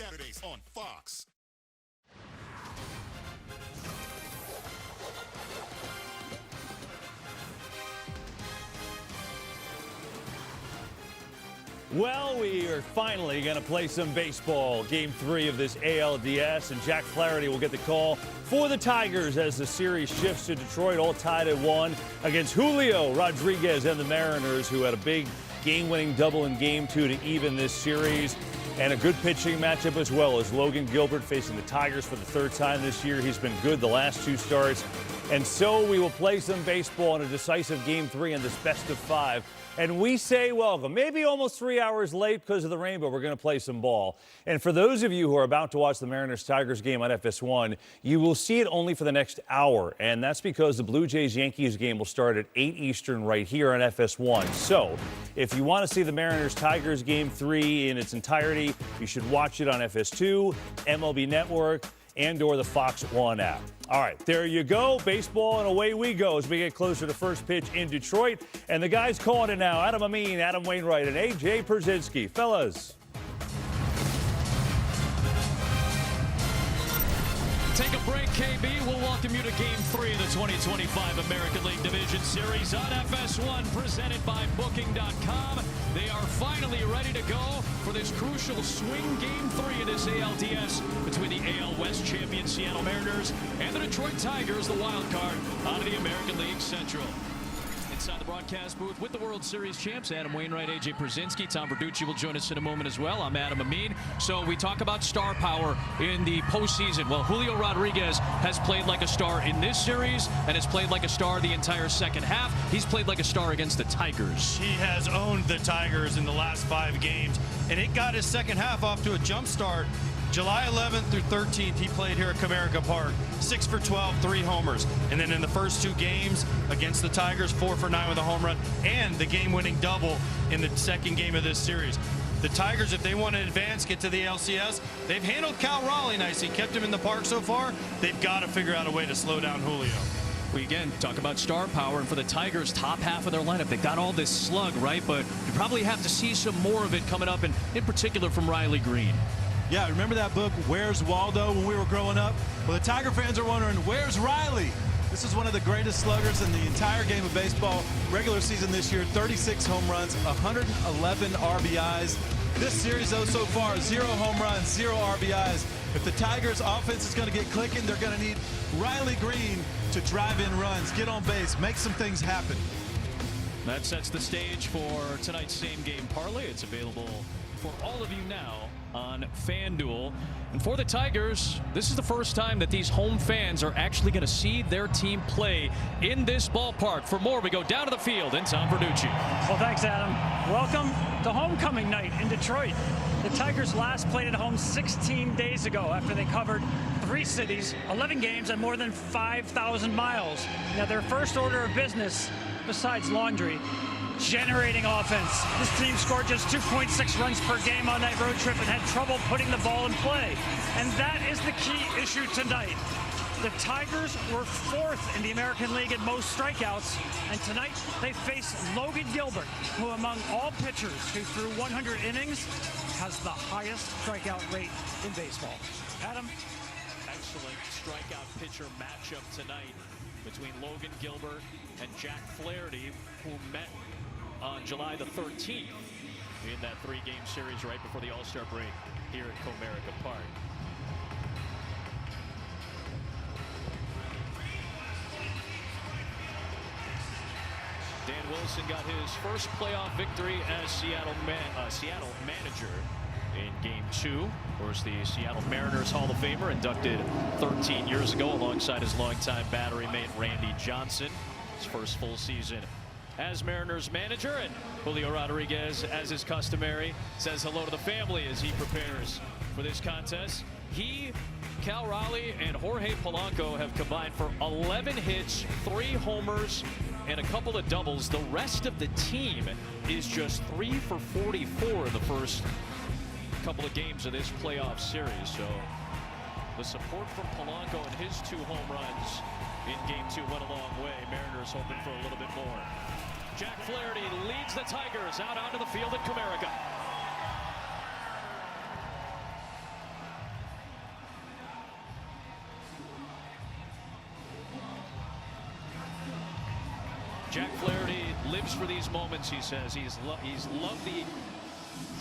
Saturdays on Fox. Well, we are finally going to play some baseball. Game 3 of this ALDS, and Jack Flaherty will get the call for the Tigers as the series shifts to Detroit, all tied at 1 against Julio Rodriguez and the Mariners, who had a big game-winning double in Game 2 to even this series. And a good pitching matchup as well, as Logan Gilbert facing the Tigers for the 3rd time this year. He's been good the last 2 starts. And so we will play some baseball in a decisive Game 3 in this best of 5. And we say welcome. Maybe almost 3 hours late because of the rain, but we're going to play some ball. And for those of you who are about to watch the Mariners-Tigers game on FS1, you will see it only for the next hour. And that's because the Blue Jays-Yankees game will start at 8 Eastern right here on FS1. So if you want to see the Mariners-Tigers Game 3 in its entirety, you should watch it on FS2, MLB Network, and/or the Fox One app. All right, there you go. Baseball, and away we go as we get closer to first pitch in Detroit. And the guys calling it now, Adam Amin, Adam Wainwright, and A.J. Pierzynski. Fellas. Take a break, KB. We'll welcome you to Game 3 of the 2025 American League Division Series on FS1, presented by Booking.com. They are finally ready to go for this crucial swing Game 3 of this ALDS between the AL West champion Seattle Mariners and the Detroit Tigers, the wild card out of the American League Central. Inside the broadcast booth with the World Series champs, Adam Wainwright, A.J. Pierzynski. Tom Verducci will join us in a moment as well. I'm Adam Amin. So we talk about star power in the postseason. Well, Julio Rodriguez has played like a star in this series and has played like a star the entire second half. He's played like a star against the Tigers. He has owned the Tigers in the last 5 games, and it got his second half off to a jump start. July 11th through 13th, he played here at Comerica Park. 6 for 12, 3 homers. And then in the first 2 games against the Tigers, 4 for 9 with a home run, and the game-winning double in the second game of this series. The Tigers, if they want to advance, get to the LCS, they've handled Cal Raleigh nicely, kept him in the park so far. They've got to figure out a way to slow down Julio. We again talk about star power, and for the Tigers, top half of their lineup, they've got all this slug, right? But you probably have to see some more of it coming up, and in particular from Riley Green. Yeah, remember that book, Where's Waldo, when we were growing up? Well, the Tiger fans are wondering, where's Riley? This is one of the greatest sluggers in the entire game of baseball. Regular season this year, 36 home runs, 111 RBIs. This series, though, so far, 0 home runs, 0 RBIs. If the Tigers' offense is going to get clicking, they're going to need Riley Green to drive in runs, get on base, make some things happen. That sets the stage for tonight's same-game parlay. It's available for all of you now on FanDuel. And for the Tigers, this is the first time that these home fans are actually going to see their team play in this ballpark. For more, we go down to the field and Tom Verducci. Well, thanks, Adam. Welcome to homecoming night in Detroit. The Tigers last played at home 16 days ago after they covered 3 cities, 11 games, and more than 5,000 miles. Now, their first order of business, besides laundry, generating offense. This team scored just 2.6 runs per game on that road trip and had trouble putting the ball in play. And that is the key issue tonight. The Tigers were 4th in the American League in most strikeouts, and tonight they face Logan Gilbert, who among all pitchers who threw 100 innings has the highest strikeout rate in baseball. Adam? Excellent strikeout pitcher matchup tonight between Logan Gilbert and Jack Flaherty, who met on July the 13th in that 3-game series right before the All-Star break here at Comerica Park. Dan Wilson got his first playoff victory as Seattle manager in Game 2. Of course, the Seattle Mariners Hall of Famer, inducted 13 years ago alongside his longtime battery mate Randy Johnson. His first full season as Mariners manager, and Julio Rodriguez, as is customary, says hello to the family as he prepares for this contest. He, Cal Raleigh, and Jorge Polanco have combined for 11 hits, 3 homers, and a couple of doubles. The rest of the team is just 3 for 44 in the first couple of games of this playoff series. So the support from Polanco and his 2 home runs in Game 2 went a long way. Mariners hoping for a little bit more. Jack Flaherty leads the Tigers out onto the field at Comerica. Jack Flaherty lives for these moments, he says. He's loved the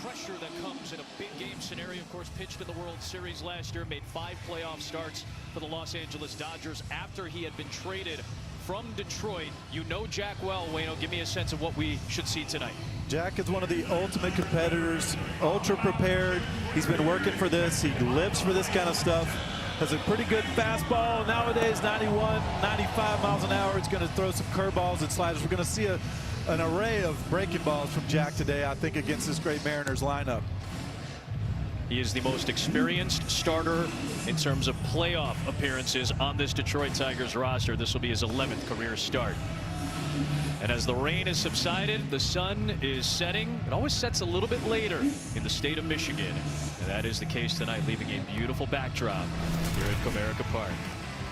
pressure that comes in a big game scenario. Of course, pitched in the World Series last year, made 5 playoff starts for the Los Angeles Dodgers after he had been traded from Detroit. You know Jack well, Wayno. Give me a sense of what we should see tonight. Jack is one of the ultimate competitors, ultra prepared. He's been working for this. He lives for this kind of stuff. Has a pretty good fastball nowadays, 91, 95 miles an hour. He's going to throw some curveballs and sliders. We're going to see an array of breaking balls from Jack today, I think, against this great Mariners lineup. He is the most experienced starter in terms of playoff appearances on this Detroit Tigers roster. This will be his 11th career start. And as the rain has subsided, the sun is setting. It always sets a little bit later in the state of Michigan. And that is the case tonight, leaving a beautiful backdrop here at Comerica Park.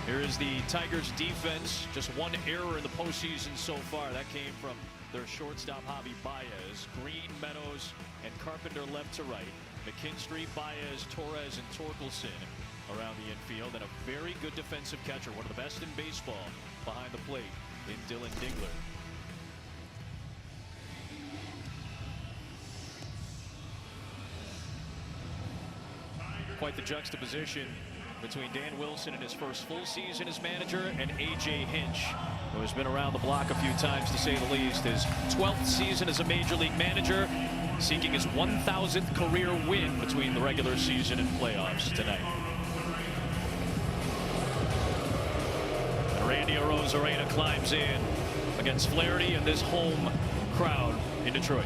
Here is the Tigers defense. Just one error in the postseason so far. That came from their shortstop, Javi Baez. Green, Meadows, and Carpenter left to right. McKinstry, Baez, Torres, and Torkelson around the infield. And a very good defensive catcher, one of the best in baseball behind the plate in Dylan Dingler. Quite the juxtaposition between Dan Wilson in his first full season as manager and A.J. Hinch, who has been around the block a few times to say the least. His 12th season as a major league manager, seeking his 1,000th career win between the regular season and playoffs tonight. And Randy Arozarena climbs in against Flaherty and this home crowd in Detroit.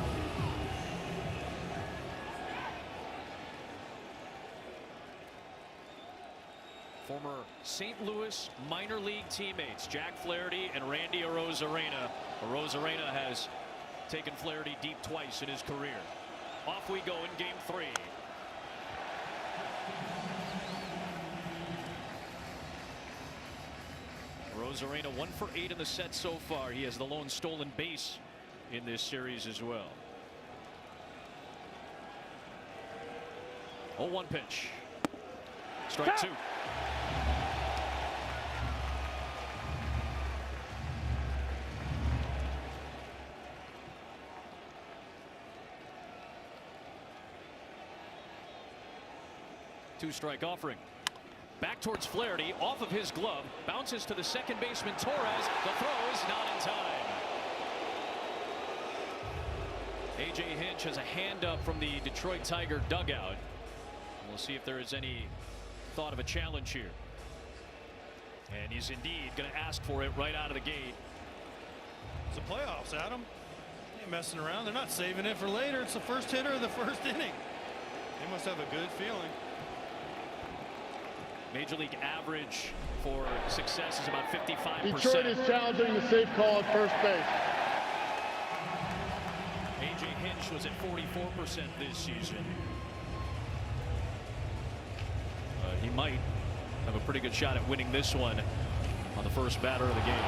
Former St. Louis minor league teammates Jack Flaherty and Randy Arozarena. Arozarena has taken Flaherty deep twice in his career. Off we go in game 3. Arozarena 1 for 8 in the set so far. He has the lone stolen base in this series as well. 0-1 pitch. Strike 2. Two-strike offering. Back towards Flaherty, off of his glove, bounces to the second baseman Torres. The throw is not in time. A.J. Hinch has a hand up from the Detroit Tiger dugout. We'll see if there is any thought of a challenge here. And he's indeed going to ask for it right out of the gate. It's the playoffs, Adam. They ain't messing around. They're not saving it for later. It's the first hitter of the first inning. They must have a good feeling. Major league average for success is about 55%. Detroit is challenging the safe call at first base. A.J. Hinch was at 44% this season. He might have a pretty good shot at winning this one on the first batter of the game.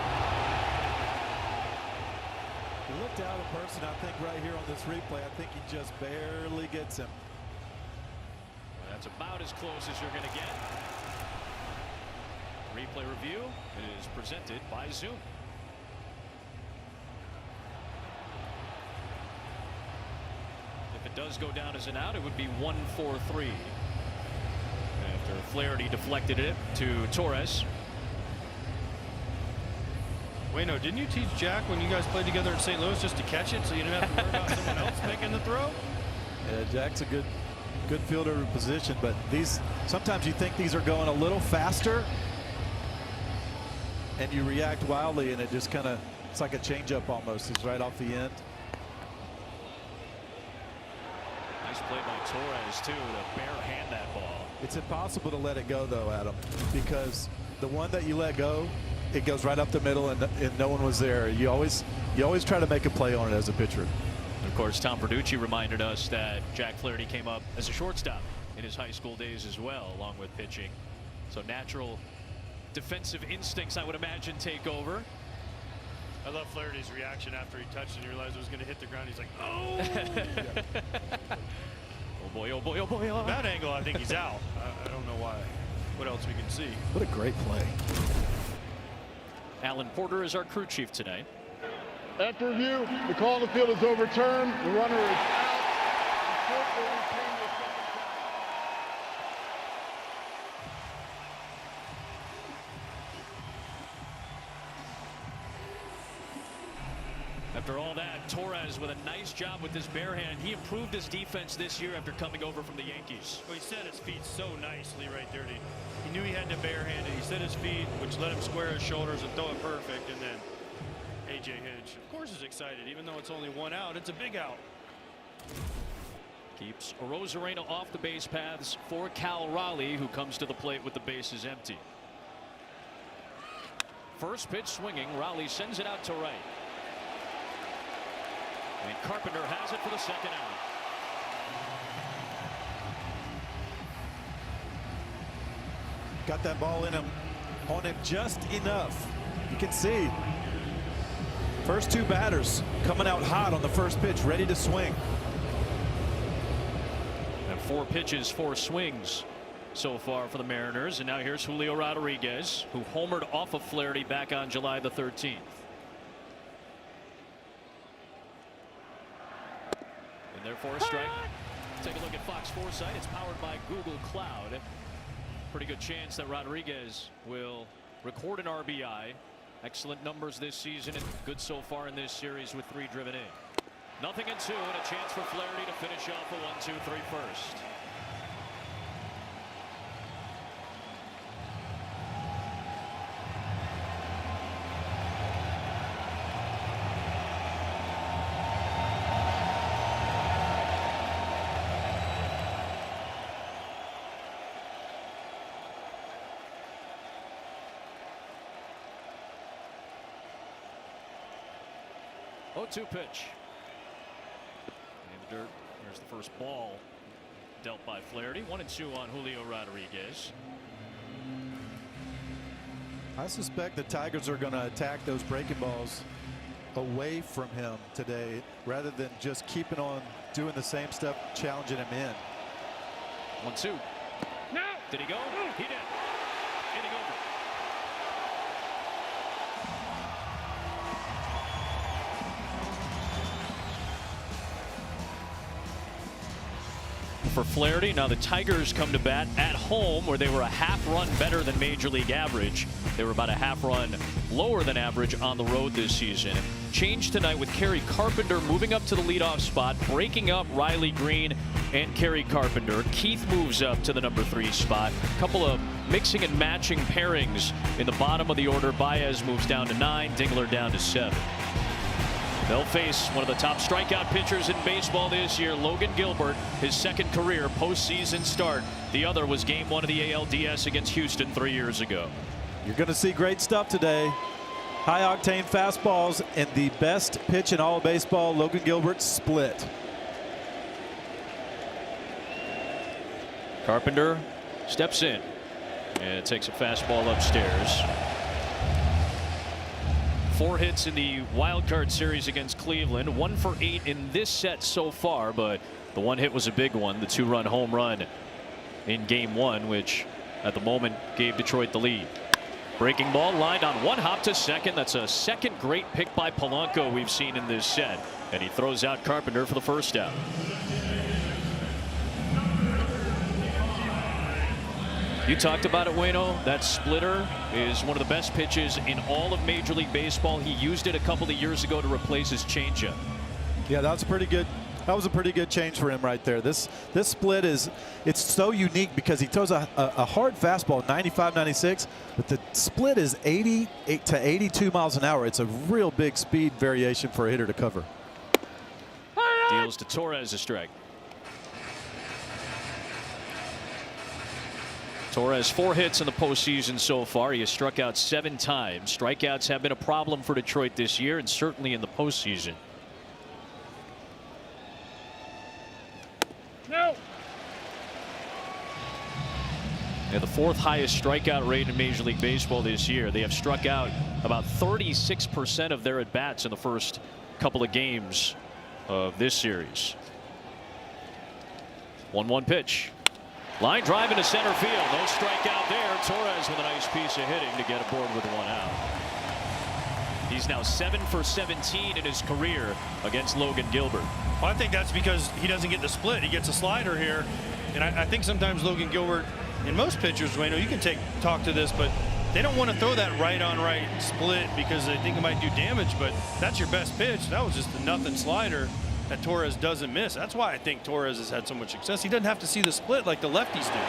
He looked out in person, I think, right here on this replay. I think he just barely gets him. Well, that's about as close as you're going to get. Replay review is presented by Zoom. If it does go down as an out, it would be 1-4-3. After Flaherty deflected it to Torres. Wayno, didn't you teach Jack when you guys played together in St. Louis just to catch it so you didn't have to worry about someone else making the throw? Yeah, Jack's a good fielder in position, but these sometimes you think these are going a little faster and you react wildly, and it just kind of, it's like a changeup almost. It's right off the end. Nice play by Torres too to barehand that ball. It's impossible to let it go though, Adam, because the one that you let go, it goes right up the middle, and no one was there. You always try to make a play on it as a pitcher. Of course, Tom Verducci reminded us that Jack Flaherty came up as a shortstop in his high school days as well, along with pitching. So natural defensive instincts, I would imagine, take over. I love Flaherty's reaction after he touched it and realized it was going to hit the ground. He's like, oh! Oh boy, oh boy, oh boy. Oh. That angle, I think he's out. I don't know why. What else we can see? What a great play. Alan Porter is our crew chief tonight. After review, the call on the field is overturned. The runner is out. The court will retain the second time. After all that, Torres with a nice job with his bare hand. He improved his defense this year after coming over from the Yankees. Well, he set his feet so nicely right there. He knew he had to bare-handed. He set his feet, which let him square his shoulders and throw it perfect. And then A.J. Hinch, of course, is excited. Even though it's only one out, it's a big out. Keeps Rosarena off the base paths for Cal Raleigh, who comes to the plate with the bases empty. First pitch swinging. Raleigh sends it out to right. And Carpenter has it for the second out. Got that ball in him, on him just enough. You can see first two batters coming out hot on the first pitch, ready to swing. And 4 pitches, 4 swings so far for the Mariners. And now here's Julio Rodriguez, who homered off of Flaherty back on July the 13th. And therefore a strike. Take a look at Fox Foresight. It's powered by Google Cloud. Pretty good chance that Rodriguez will record an RBI. Excellent numbers this season and good so far in this series with 3 driven in. 0-2 and a chance for Flaherty to finish off a 1-2-3 first. Oh, 2 pitch. In the dirt. Here's the first ball dealt by Flaherty. 1-2 on Julio Rodriguez. I suspect the Tigers are going to attack those breaking balls away from him today rather than just keeping on doing the same stuff, challenging him in. 1-2. No. Did he go? He did. Inning over. For Flaherty. Now the Tigers come to bat at home, where they were a half-run better than Major League average. They were about a half-run lower than average on the road this season. Changed tonight with Kerry Carpenter moving up to the leadoff spot, breaking up Riley Green and Kerry Carpenter. Keith moves up to the number 3 spot. A couple of mixing and matching pairings in the bottom of the order. Baez moves down to 9, Dingler down to 7. They'll face one of the top strikeout pitchers in baseball this year, Logan Gilbert, his second career postseason start. The other was Game 1 of the ALDS against Houston 3 years ago. You're going to see great stuff today. High-octane fastballs and the best pitch in all of baseball, Logan Gilbert, split. Carpenter steps in and takes a fastball upstairs. 4 hits in the wild card series against Cleveland. 1 for 8 in this set so far, but the 1 hit was a big one. The 2-run home run in Game 1, which at the moment gave Detroit the lead. Breaking ball lined on 1 hop to second. That's a second great pick by Polanco we've seen in this set. And he throws out Carpenter for the first out. You talked about it, Waino. That splitter is one of the best pitches in all of Major League Baseball. He used it a couple of years ago to replace his changeup. Yeah, that was pretty good. That was a pretty good change for him right there. This split it's so unique because he throws a hard fastball, 95, 96, but the split is 88 to 82 miles an hour. It's a real big speed variation for a hitter to cover. Deals to Torres a strike. Torres 4 hits in the postseason so far. He has struck out 7 times. Strikeouts have been a problem for Detroit this year and certainly in the postseason. No. They have the 4th highest strikeout rate in Major League Baseball this year. They have struck out about 36% of their at-bats in the first couple of games of this series. 1-1 pitch. Line drive into center field. No strikeout there. Torres with a nice piece of hitting to get aboard with 1 out. He's now 7 for 17 in his career against Logan Gilbert. Well, I think that's because he doesn't get the split. He gets a slider here. And I think sometimes Logan Gilbert, and most pitchers, Wayno, you can talk to this, but they don't want to throw that right-on-right split because they think it might do damage, but that's your best pitch. That was just a nothing slider that Torres doesn't miss. That's why I think Torres has had so much success. He doesn't have to see the split like the lefties do.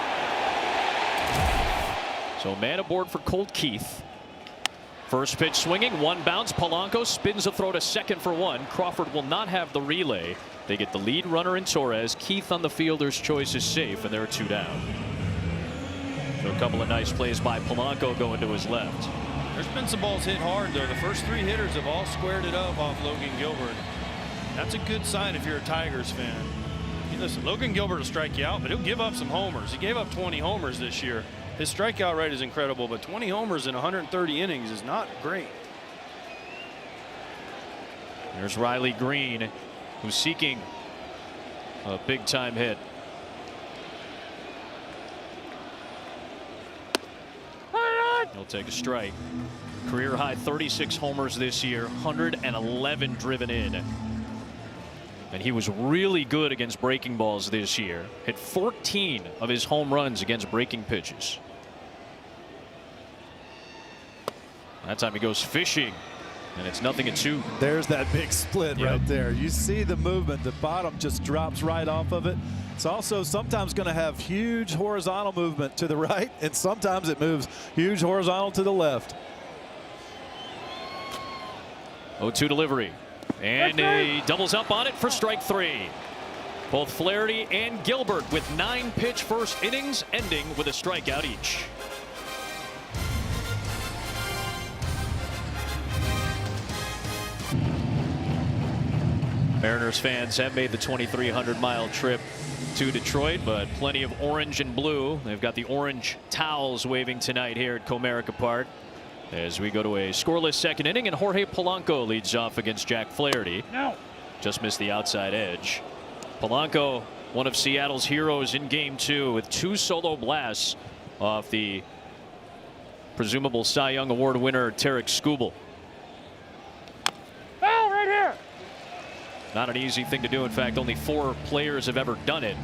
So man aboard for Colt Keith. First pitch swinging, one bounce. Polanco spins a throw to second for one. Crawford will not have the relay. They get the lead runner in Torres. Keith on the fielder's choice is safe, and there are 2 down. So a couple of nice plays by Polanco going to his left. There's been some balls hit hard, though. The first 3 hitters have all squared it up off Logan Gilbert. That's a good sign if you're a Tigers fan. Listen, Logan Gilbert will strike you out, but he'll give up some homers. He gave up 20 homers this year. His strikeout rate is incredible, but 20 homers in 130 innings is not great. There's Riley Green, who's seeking a big-time hit. He'll take a strike. Career high 36 homers this year, 111 driven in. And he was really good against breaking balls this year. Hit 14 of his home runs against breaking pitches. That time he goes fishing, and it's 0-2. There's that big split right there. You see the movement. The bottom just drops right off of it. It's also sometimes going to have huge horizontal movement to the right, and sometimes it moves huge horizontal to the left. 0-2 delivery. And he doubles up on it for strike 3. Both Flaherty and Gilbert with 9-pitch first innings, ending with a strikeout each. Mariners fans have made the 2,300-mile trip to Detroit, but plenty of orange and blue. They've got the orange towels waving tonight here at Comerica Park as we go to a scoreless second inning, and Jorge Polanco leads off against Jack Flaherty. Just missed the outside edge. Polanco, one of Seattle's heroes in Game 2, with 2 solo blasts off the presumable Cy Young Award winner Tarek Skubal. Not an easy thing to do. In fact, only 4 players have ever done it,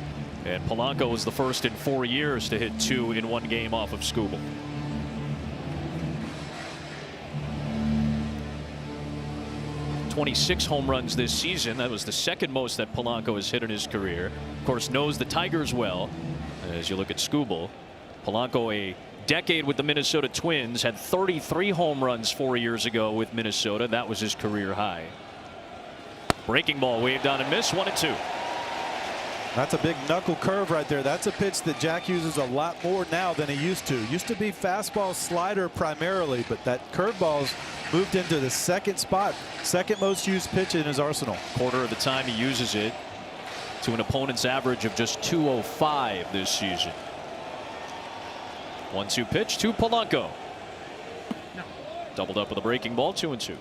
and Polanco was the first in 4 years to hit 2 in one game off of Skubal. "26 home runs this season. That was the second most that Polanco has hit in his career. Of course, knows the Tigers well. As you look at Skubal, Polanco, a decade with the Minnesota Twins, had 33 home runs 4 years ago with Minnesota. That was his career high. Breaking ball waved on and missed, 1-2. That's a big knuckle curve right there. That's a pitch that Jack uses a lot more now than he used to. Used to be fastball slider primarily, but that curveball's moved into the second spot, second most used pitch in his arsenal. Quarter of the time he uses it, to an opponent's average of just 205 this season. 1-2 pitch to Polanco. Doubled up with a breaking ball, 2-2.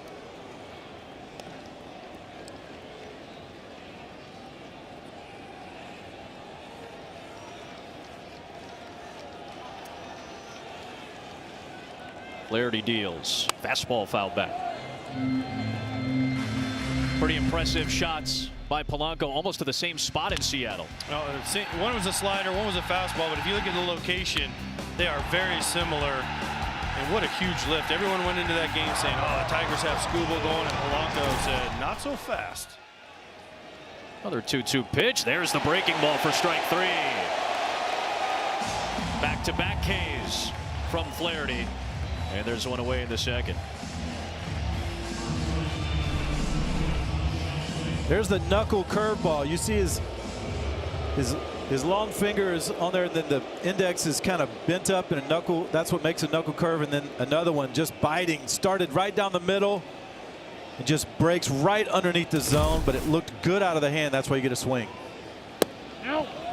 Flaherty deals. Fastball fouled back. Pretty impressive shots by Polanco, almost to the same spot in Seattle. One was a slider, one was a fastball, but if you look at the location, they are very similar. And what a huge lift. Everyone went into that game saying, oh, the Tigers have Skubal going, and Polanco said, not so fast. Another 2-2 pitch. There's the breaking ball for strike 3. Back-to-back Ks from Flaherty. And there's one away in the second. There's the knuckle curveball. You see his long finger is on there, and then the index is kind of bent up in a knuckle. That's what makes a knuckle curve. And then another one just biting. Started right down the middle. It just breaks right underneath the zone, but it looked good out of the hand. That's why you get a swing.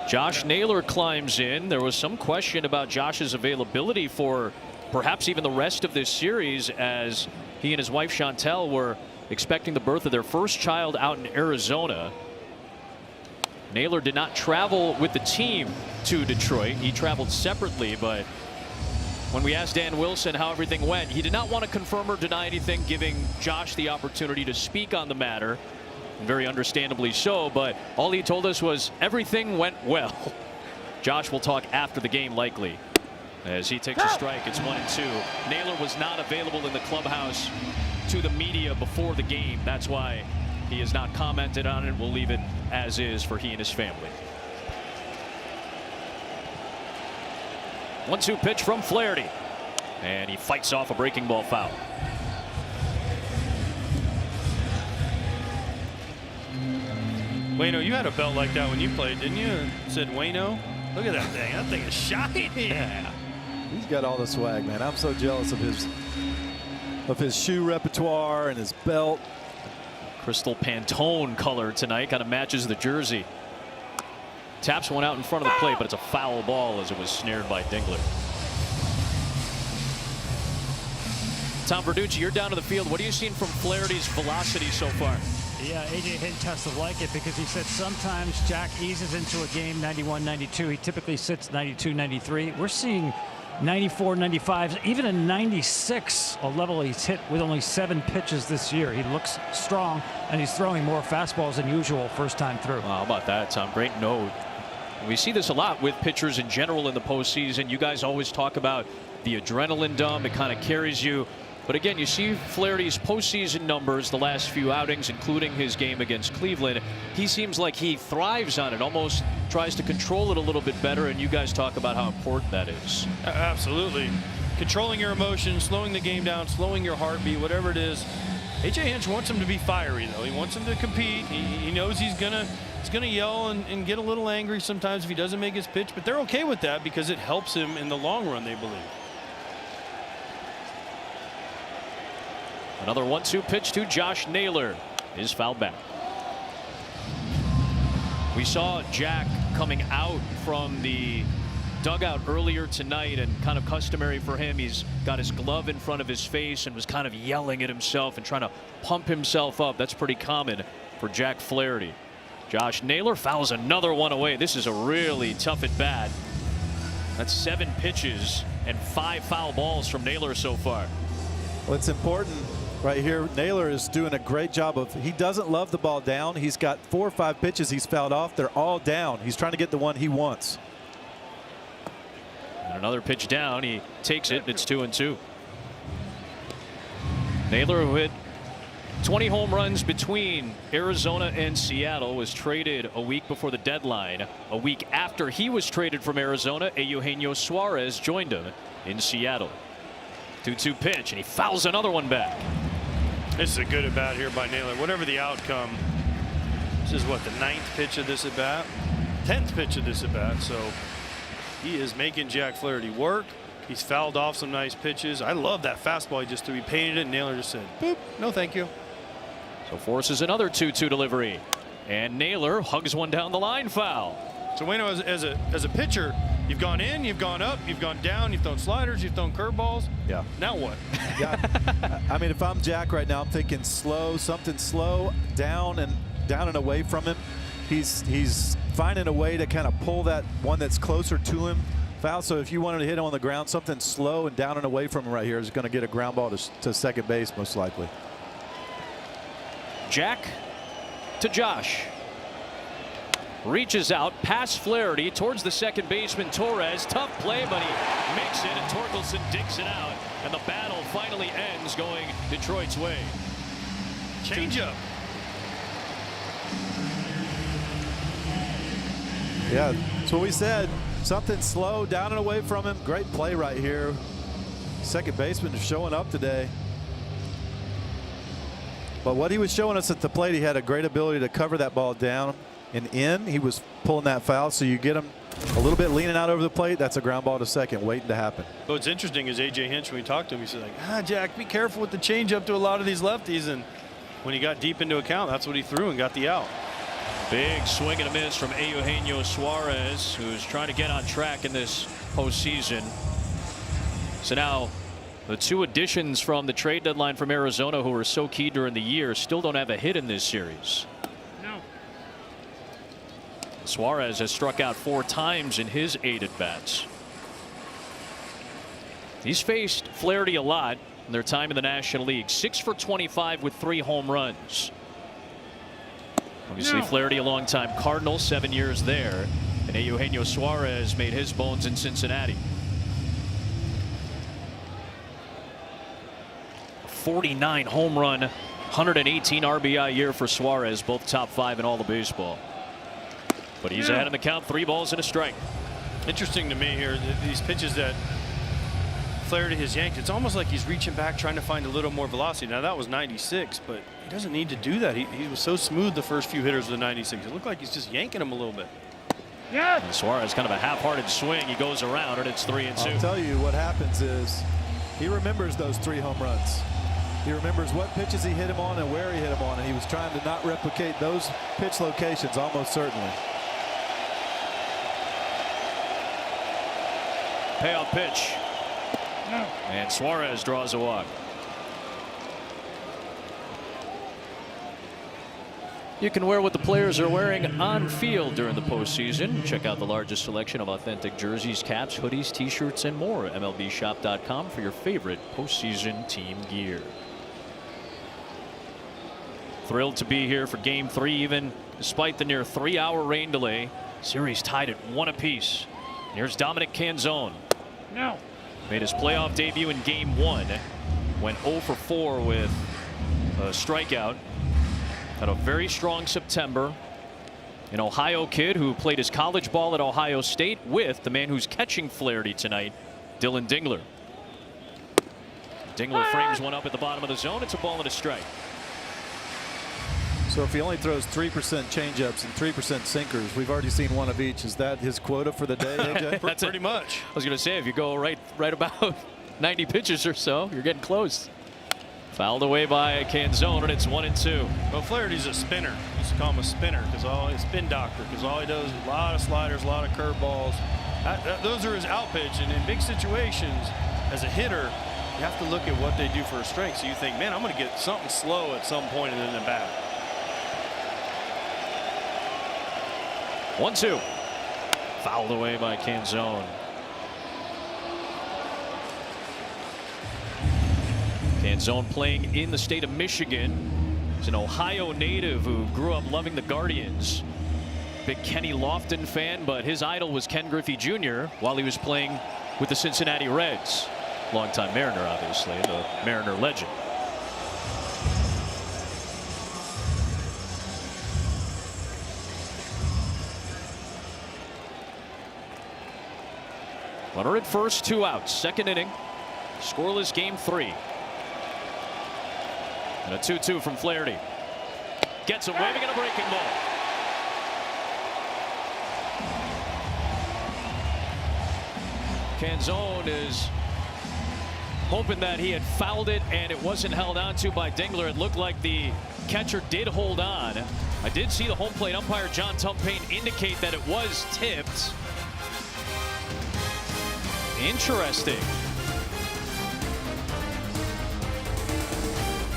Josh Naylor climbs in. There was some question about Josh's availability for perhaps even the rest of this series, as he and his wife Chantel were expecting the birth of their first child out in Arizona. Naylor did not travel with the team to Detroit. He traveled separately, but When we asked Dan Wilson how everything went, he did not want to confirm or deny anything, giving Josh the opportunity to speak on the matter. Very understandably so, but all he told us was everything went well. Josh will talk after the game likely. As he takes a strike, it's 1-2. Naylor was not available in the clubhouse to the media before the game. That's why he has not commented on it. We'll leave it as is for he and his family. 1-2 pitch from Flaherty. And he fights off a breaking ball foul. Wayno, you had a belt like that when you played, didn't you? It said Wayno. Look at that thing. That thing is shiny. Yeah. He's got all the swag, man. I'm so jealous of his shoe repertoire and his belt. Crystal Pantone color tonight, kind of matches the jersey. Taps one out in front of the plate, but it's a foul ball as it was snared by Dingler. Tom Verducci, you're down to the field. What are you seeing from Flaherty's velocity so far? Yeah, AJ Hinch has to like it because he said sometimes Jack eases into a game 91, 92. He typically sits 92, 93. We're seeing 94, 95, even a 96, a level he's hit with only 7 pitches this year. He looks strong, and he's throwing more fastballs than usual first time through. Wow, how about that, Tom? Great note. We see this a lot with pitchers in general in the postseason. You guys always talk about the adrenaline dump. It kind of carries you. But again, you see Flaherty's postseason numbers the last few outings, including his game against Cleveland. He seems like he thrives on it, almost tries to control it a little bit better, and you guys talk about how important that is. Absolutely. Controlling your emotions, slowing the game down, slowing your heartbeat, whatever it is. AJ Hinch wants him to be fiery, though. He wants him to compete. He knows he's gonna yell and get a little angry sometimes if he doesn't make his pitch, but they're okay with that because it helps him in the long run, they believe. Another 1-2 pitch to Josh Naylor is fouled back. We saw Jack coming out from the dugout earlier tonight, and kind of customary for him, he's got his glove in front of his face and was kind of yelling at himself and trying to pump himself up. That's pretty common for Jack Flaherty. Josh Naylor fouls another one away. This is a really tough at bat. That's 7 pitches and 5 foul balls from Naylor so far. Well, it's important right here. Naylor is doing a great job of, he doesn't love the ball down. He's got 4 or 5 pitches he's fouled off. They're all down. He's trying to get the one he wants. And another pitch down. He takes it. It's 2-2. Naylor, who hit 20 home runs between Arizona and Seattle, was traded a week before the deadline. A week after he was traded from Arizona, Eugenio Suarez joined him in Seattle. 2-2 pitch, and he fouls another one back. This is a good at bat here by Naylor. Whatever the outcome, this is what, the 9th pitch of this at bat, 10th pitch of this at bat. So he is making Jack Flaherty work. He's fouled off some nice pitches. I love that fastball he just threw. He painted it, and Naylor just said, boop, no thank you. So forces another 2-2 delivery, and Naylor hugs one down the line, foul. So Wayno, as a pitcher, you've gone in, you've gone up, you've gone down, you've thrown sliders, you've thrown curveballs. Yeah. Now what? Yeah. I mean, if I'm Jack right now, I'm thinking slow, something slow, down and away from him. He's finding a way to kind of pull that one that's closer to him. Foul. So if you wanted to hit him on the ground, something slow and down and away from him right here is going to get a ground ball to second base most likely. Jack to Josh. Reaches out past Flaherty towards the second baseman Torres. Tough play, but he makes it, and Torkelson digs it out, and the battle finally ends going Detroit's way. Changeup. Yeah, that's what we said. Something slow, down and away from him. Great play right here. Second baseman is showing up today. But what he was showing us at the plate, he had a great ability to cover that ball down and in. He was pulling that foul, so you get him a little bit leaning out over the plate. That's a ground ball to second, waiting to happen. What's interesting is AJ Hinch, when we talked to him, he said, like, Jack, be careful with the changeup to a lot of these lefties. And when he got deep into account, that's what he threw and got the out. Big swing and a miss from Eugenio Suarez, who's trying to get on track in this postseason. So now the 2 additions from the trade deadline from Arizona, who were so key during the year, still don't have a hit in this series. No. Suarez has struck out 4 times in his 8 at-bats. He's faced Flaherty a lot in their time in the National League. 6 for 25 with 3 home runs. Obviously, Flaherty a long-time Cardinal, 7 years there. And Eugenio Suarez made his bones in Cincinnati. 49 home run, 118 RBI year for Suarez, both top 5 in all of baseball. But he's ahead in the count, 3 balls and a strike. Interesting to me here, these pitches that Flaherty has yanked, it's almost like he's reaching back trying to find a little more velocity. Now that was 96, but he doesn't need to do that. He was so smooth the first few hitters of the 96. It looked like he's just yanking him a little bit. And Suarez kind of a half-hearted swing. He goes around and it's 3-2. I'll tell you what happens is he remembers those 3 home runs. He remembers what pitches he hit him on and where he hit him on, and he was trying to not replicate those pitch locations almost certainly. Payoff pitch. And Suarez draws a walk. You can wear what the players are wearing on field during the postseason. Check out the largest selection of authentic jerseys, caps, hoodies, t-shirts, and more. MLBshop.com for your favorite postseason team gear. Thrilled to be here for Game 3, even despite the near 3-hour rain delay. Series tied at 1 apiece. Here's Dominic Canzone. Made his playoff debut in Game 1. Went 0 for 4 with a strikeout. Had a very strong September. An Ohio kid who played his college ball at Ohio State with the man who's catching Flaherty tonight, Dylan Dingler. Dingler frames one up at the bottom of the zone. It's a ball and a strike. So if he only throws 3% changeups and 3% sinkers, we've already seen 1 of each. Is that his quota for the day, AJ? That's pretty much. I was going to say, if you go right about 90 pitches or so, you're getting close. Fouled away by Canzone, and it's 1-2. Well, Flaherty's a spinner. We used to call him a spinner because a spin doctor, because all he does is a lot of sliders, a lot of curveballs. Those are his out pitch, and in big situations, as a hitter, you have to look at what they do for a strike. So you think, man, I'm going to get something slow at some point in the bat. 1-2. Fouled away by Canzone. Canzone playing in the state of Michigan. He's an Ohio native who grew up loving the Guardians. Big Kenny Lofton fan, but his idol was Ken Griffey Jr. while he was playing with the Cincinnati Reds. Longtime Mariner, obviously, the Mariner legend. Runner at first, 2 outs. Second inning. Scoreless Game 3. And a 2-2 from Flaherty. Gets him waving and a breaking ball. Canzone is hoping that he had fouled it and it wasn't held onto by Dingler. It looked like the catcher did hold on. I did see the home plate umpire John Tumpane indicate that it was tipped. Interesting.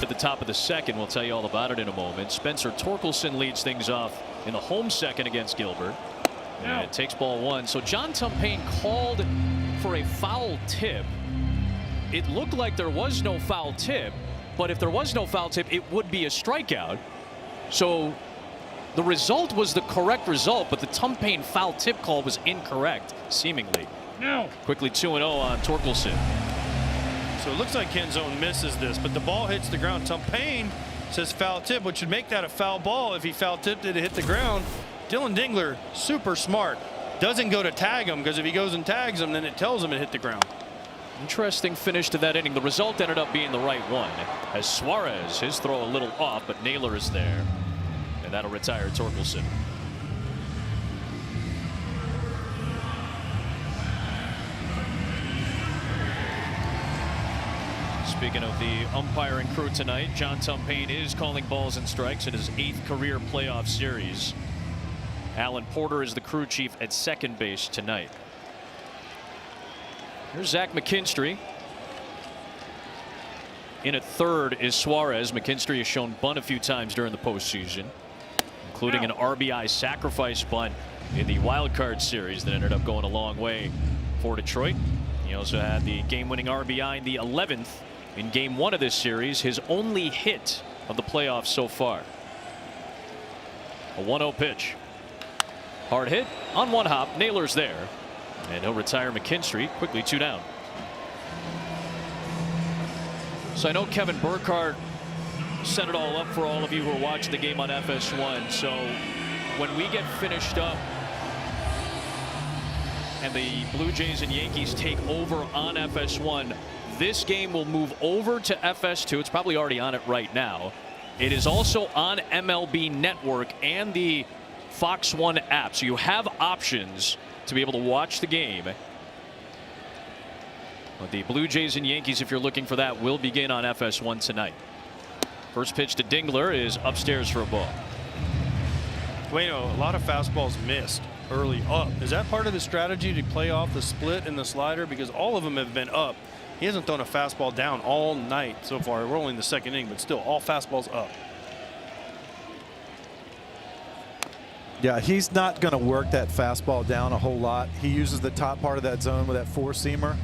At the top of the second, we'll tell you all about it in a moment. Spencer Torkelson leads things off in the home second against Gilbert. And it takes ball 1. So John Tumpane called for a foul tip. It looked like there was no foul tip, but if there was no foul tip, it would be a strikeout. So the result was the correct result, but the Tumpane foul tip call was incorrect, seemingly. Quickly 2-0 on Torkelson. So it looks like Canzone misses this, but the ball hits the ground. Tumpane says foul tip, which should make that a foul ball if he foul tipped it to hit the ground. Dylan Dingler, super smart, doesn't go to tag him, because if he goes and tags him, then it tells him it hit the ground. Interesting finish to that inning. The result ended up being the right one, as Suarez, his throw a little off, but Naylor is there, and that'll retire Torkelson. Speaking of the umpiring crew tonight, John Tumpane is calling balls and strikes in his 8th career playoff series. Alan Porter is the crew chief at second base tonight. Here's Zach McKinstry. In at third is Suarez. McKinstry has shown bunt a few times during the postseason, including an RBI sacrifice bunt in the wild card series that ended up going a long way for Detroit. The He also had the game-winning RBI in the 11th in Game 1 of this series, his only hit of the playoffs so far. A 1-0 pitch. Hard hit on one hop. Naylor's there. And he'll retire McKinstry. Quickly 2 down. So I know Kevin Burkhardt set it all up for all of you who are watching the game on FS1. So when we get finished up and the Blue Jays and Yankees take over on FS1, this game will move over to FS2. It's probably already on it right now. It is also on MLB Network and the Fox One app. So you have options to be able to watch the game. But the Blue Jays and Yankees, if you're looking for that, will begin on FS1 tonight. First pitch to Dingler is upstairs for a ball. Well, you know, a lot of fastballs missed early up. Is that part of the strategy to play off the split and the slider? Because all of them have been up. He hasn't thrown a fastball down all night so far. We're only in the second inning, but still all fastballs up. Yeah, he's not going to work that fastball down a whole lot. He uses the top part of that zone with that four-seamer.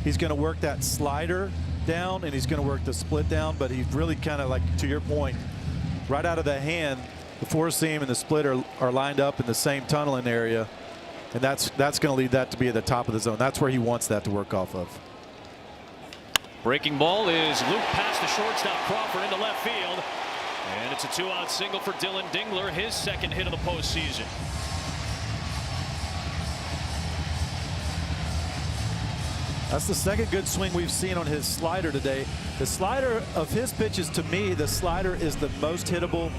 He's going to work that slider down, and he's going to work the split down, but he's really kind of, like, to your point, right out of the hand, the four-seam and the split are lined up in the same tunneling area, and that's going to lead that to be at the top of the zone. That's where he wants that to work off of. Breaking ball is looped past the shortstop Crawford into left field. And it's a 2-out single for Dylan Dingler, his second hit of the postseason. That's the second good swing we've seen on his slider today. The slider of his pitches, to me, the slider is the most hittable.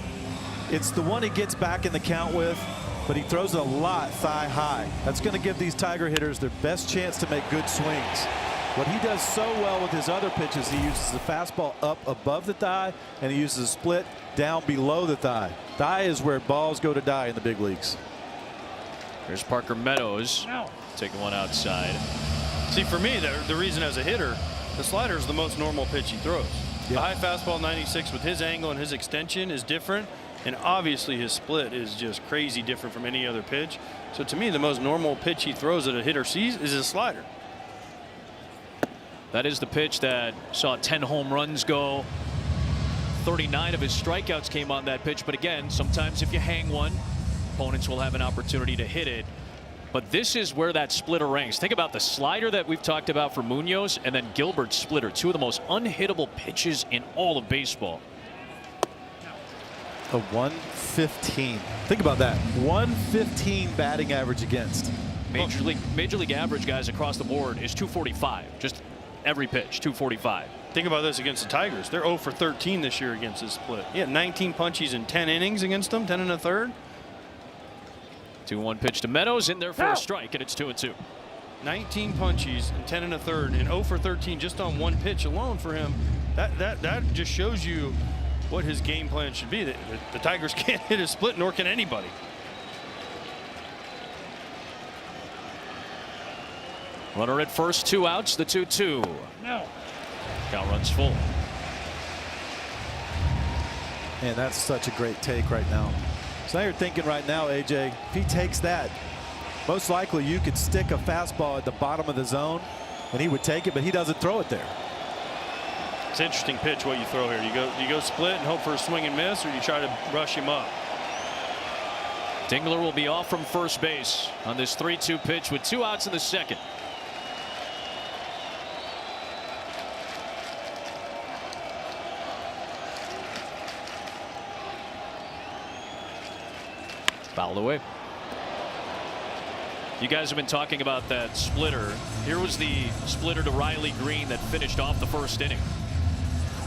It's the one he gets back in the count with, but he throws it a lot thigh high. That's going to give these Tiger hitters their best chance to make good swings. What he does so well with his other pitches, he uses the fastball up above the thigh, and he uses a split down below the thigh. Thigh is where balls go to die in the big leagues. Here's Parker Meadows taking one outside. See, for me, the reason as a hitter, the slider is the most normal pitch he throws. The high fastball 96 with his angle and his extension is different, and obviously his split is just crazy different from any other pitch. So to me, the most normal pitch he throws that a hitter sees is his slider. That is the pitch that saw 10 home runs go. 39 of his strikeouts came on that pitch. But again, sometimes if you hang one, opponents will have an opportunity to hit it. But this is where that splitter ranks. Think about the slider that we've talked about for Munoz, and then Gilbert's splitter, two of the most unhittable pitches in all of baseball. A 115. Think about that. 115 batting average against. Major league average, guys, across the board is 245. Just every pitch, 245. Think about this against the Tigers. They're 0 for 13 this year against his split. He had 19 punchies in 10 innings against them, 10 1/3. 2-1 pitch to Meadows, in there for a strike, and it's 2-2. 19 punchies in 10 1/3 and 0 for 13 just on one pitch alone for him. That just shows you what his game plan should be. The Tigers can't hit his split, nor can anybody. Runner at first, 2 outs, the 2-2. Count runs full. And that's such a great take right now. So now you're thinking right now, AJ, if he takes that, most likely you could stick a fastball at the bottom of the zone and he would take it, but he doesn't throw it there. It's an interesting pitch what you throw here. You go split and hope for a swing and miss, or you try to rush him up. Dingler will be off from first base on this 3-2 pitch with 2 outs in the second. Fouled away. You guys have been talking about that splitter. Here was the splitter to Riley Green that finished off the first inning.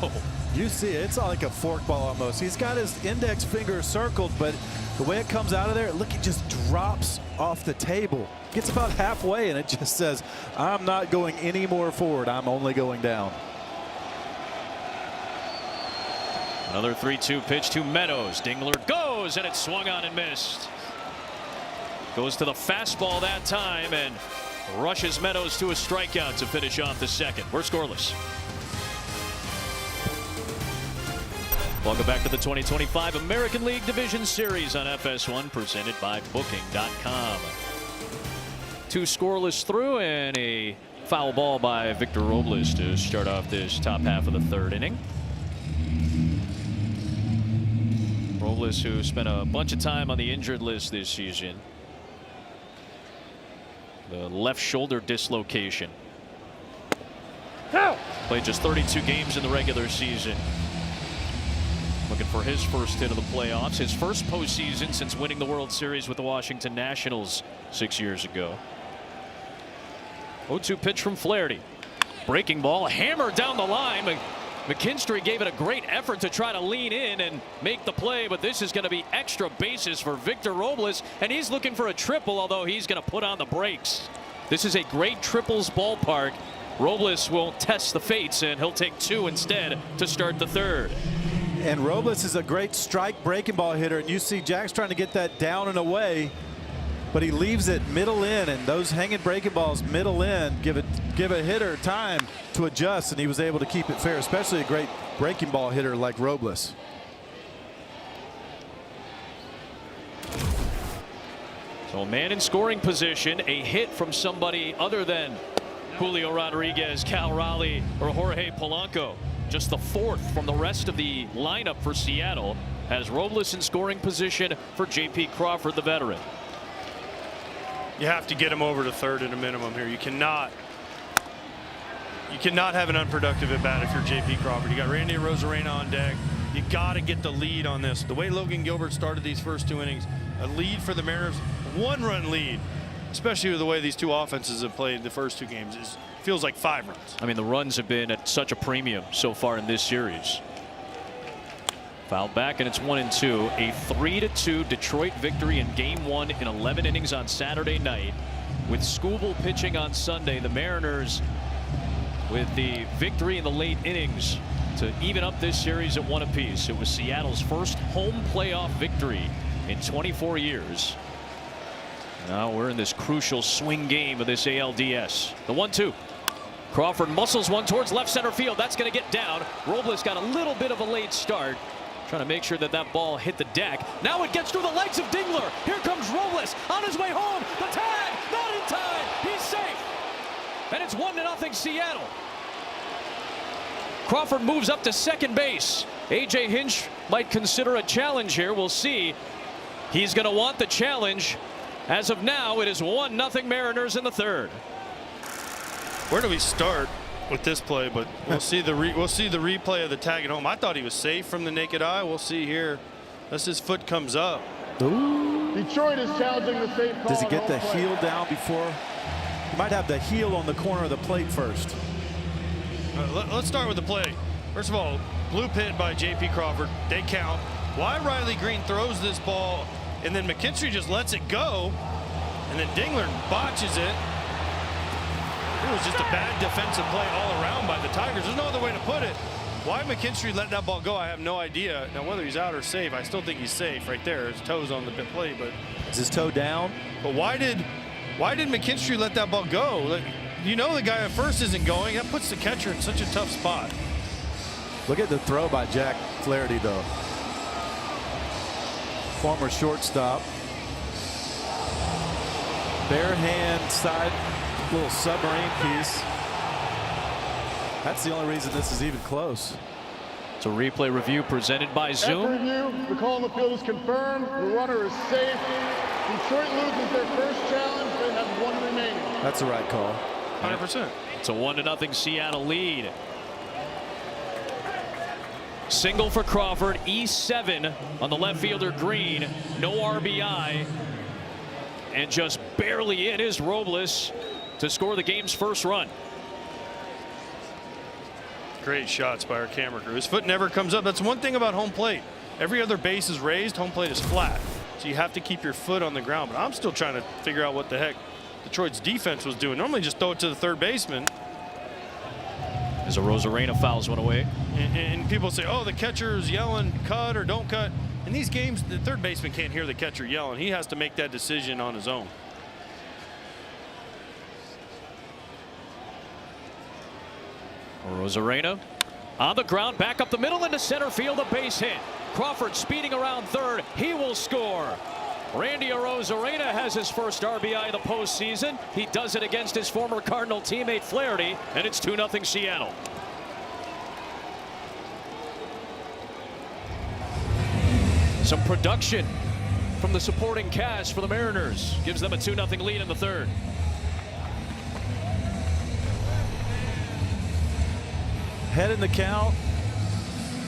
Oh. You see it, it's like a forkball almost. He's got his index finger circled, but the way it comes out of there, look, it just drops off the table. Gets about halfway, and it just says, I'm not going any more forward. I'm only going down. Another 3-2 pitch to Meadows. Dingler goes, and it's swung on and missed. Goes to the fastball that time and rushes Meadows to a strikeout to finish off the second. We're scoreless. Welcome back to the 2025 American League Division Series on FS1, presented by Booking.com. 2 scoreless through, and a foul ball by Victor Robles to start off this top half of the 3rd inning. Robles, who spent a bunch of time on the injured list this season. The left shoulder dislocation. Played just 32 games in the regular season. Looking for his first hit of the playoffs, his first postseason since winning the World Series with the Washington Nationals 6 years ago. 0-2 pitch from Flaherty. Breaking ball hammered down the line. McKinstry gave it a great effort to try to lean in and make the play, but this is going to be extra bases for Victor Robles, and he's looking for a triple, although he's going to put on the brakes. This is a great triples ballpark. Robles will test the fates, and he'll take 2 instead to start the 3rd. And Robles is a great strike breaking ball hitter, and you see Jack's trying to get that down and away, but he leaves it middle in, and those hanging breaking balls middle in give a hitter time to adjust, and he was able to keep it fair, especially a great breaking ball hitter like Robles. So a man in scoring position, a hit from somebody other than Julio Rodriguez, Cal Raleigh, or Jorge Polanco. Just the 4th from the rest of the lineup for Seattle, has Robles in scoring position for J.P. Crawford, the veteran. You have to get him over to 3rd at a minimum here. You cannot have an unproductive at bat if you're J.P. Crawford. You got Randy Arozarena on deck. You got to get the lead on this. The way Logan Gilbert started these first 2 innings, a lead for the Mariners, 1-run lead, especially with the way these 2 offenses have played the first 2 games, feels like 5 runs. I mean, the runs have been at such a premium so far in this series. Fouled back, and it's 1-2. A 3-2 Detroit victory in Game 1 in 11 innings on Saturday night. With Skubal pitching on Sunday, the Mariners with the victory in the late innings to even up this series at 1 apiece. It was Seattle's first home playoff victory in 24 years. Now we're in this crucial swing game of this ALDS. The 1-2. Crawford muscles one towards left center field. That's going to get down. Robles got a little bit of a late start, trying to make sure that that ball hit the deck. Now it gets through the legs of Dingler. Here comes Robles on his way home. The tag, not in time. He's safe. And it's 1-0 Seattle. Crawford moves up to second base. A.J. Hinch might consider a challenge here. We'll see. He's going to want the challenge. As of now, it is 1-0 Mariners in the 3rd. Where do we start with this play? But we'll see the replay of the tag at home. I thought he was safe from the naked eye. We'll see here as his foot comes up. Ooh. Detroit is challenging the safe call. Does he get the heel down before? He might have the heel on the corner of the plate first. Let's start with the play. First of all, blue pit by J.P. Crawford. They count. Why Riley Green throws this ball and then McKinstry just lets it go, and then Dingler botches it. It was just a bad defensive play all around by the Tigers. There's no other way to put it. Why McKinstry let that ball go, I have no idea. Now, whether he's out or safe, I still think he's safe right there. His toe's on the plate, but is his toe down? But why did McKinstry let that ball go? You know the guy at first isn't going. That puts the catcher in such a tough spot. Look at the throw by Jack Flaherty, though. Former shortstop. Bare hand side, little submarine piece. That's the only reason this is even close. It's a replay review presented by Zoom. After review, the call on the field is confirmed. The runner is safe. Detroit loses their first challenge. They have 1 remaining. That's the right call. 100%. It's a 1-0 Seattle lead. Single for Crawford, E7 on the left fielder Green. No RBI. And just barely in is Robles to score the game's first run. Great shots by our camera crew. His foot never comes up. That's one thing about home plate. Every other base is raised, home plate is flat. So you have to keep your foot on the ground. But I'm still trying to figure out what the heck Detroit's defense was doing. Normally just throw it to the third baseman. As Arozarena fouls one away. And people say, oh, the catcher is yelling, cut or don't cut. In these games, the third baseman can't hear the catcher yelling. He has to make that decision on his own. Arozarena on the ground, back up the middle into center field, a base hit. Crawford speeding around third. He will score. Randy Arozarena has his first RBI of the postseason. He does it against his former Cardinal teammate Flaherty, and it's 2-0 Seattle. Some production from the supporting cast for the Mariners gives them a 2-0 lead in the third. Head in the count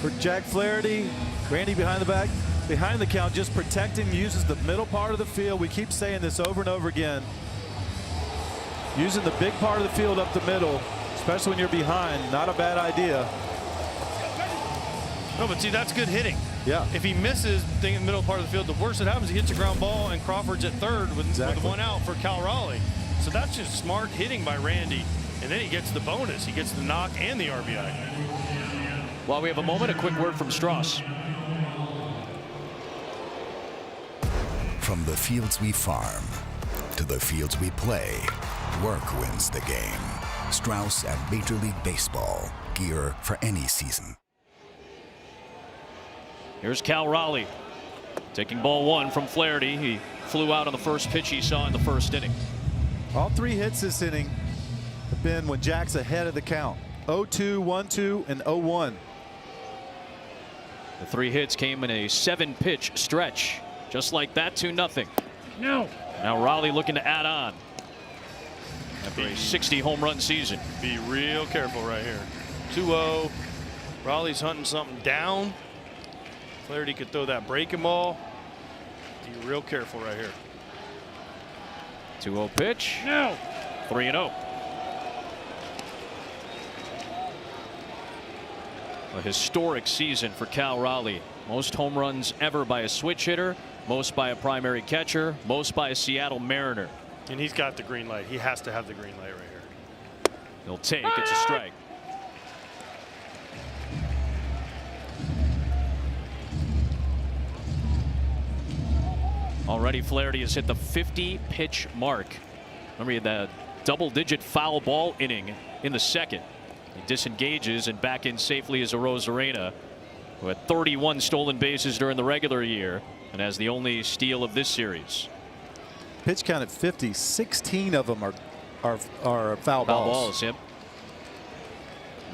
for Jack Flaherty. Randy behind the count, just protecting, uses the middle part of the field. We keep saying this over and over again. Using the big part of the field up the middle, especially when you're behind, not a bad idea. No, but see, that's good hitting. Yeah. If he misses the middle part of the field, the worst that happens, he hits a ground ball, and Crawford's at third with one out for Cal Raleigh. So that's just smart hitting by Randy. And then he gets the bonus. He gets the knock and the RBI. While we have a moment, a quick word from Strauss. From the fields we farm to the fields we play, work wins the game. Strauss and Major League Baseball. Gear for any season. Here's Cal Raleigh taking ball one from Flaherty. He flew out on the first pitch he saw in the first inning. All three hits this inning have been when Jack's ahead of the count. 0-2, 1-2, and 0-1. The three hits came in a 7-pitch stretch. Just like that, 2-0. No. Now Raleigh looking to add on after a 60 home run season. Be real careful right here. 2-0. Raleigh's hunting something down. Flaherty could throw that breaking ball. Be real careful right here. 2-0 pitch. No. 3-0. A historic season for Cal Raleigh. Most home runs ever by a switch hitter, most by a primary catcher, most by a Seattle Mariner. And he's got the green light. He has to have the green light right here. He'll take. It's a strike. Already Flaherty has hit the 50-pitch mark. Remember, he had that double-digit foul ball inning in the second. He disengages, and back in safely is Arozarena, who had 31 stolen bases during the regular year and has the only steal of this series. Pitch count at 50. 16 of them are foul balls. Yep.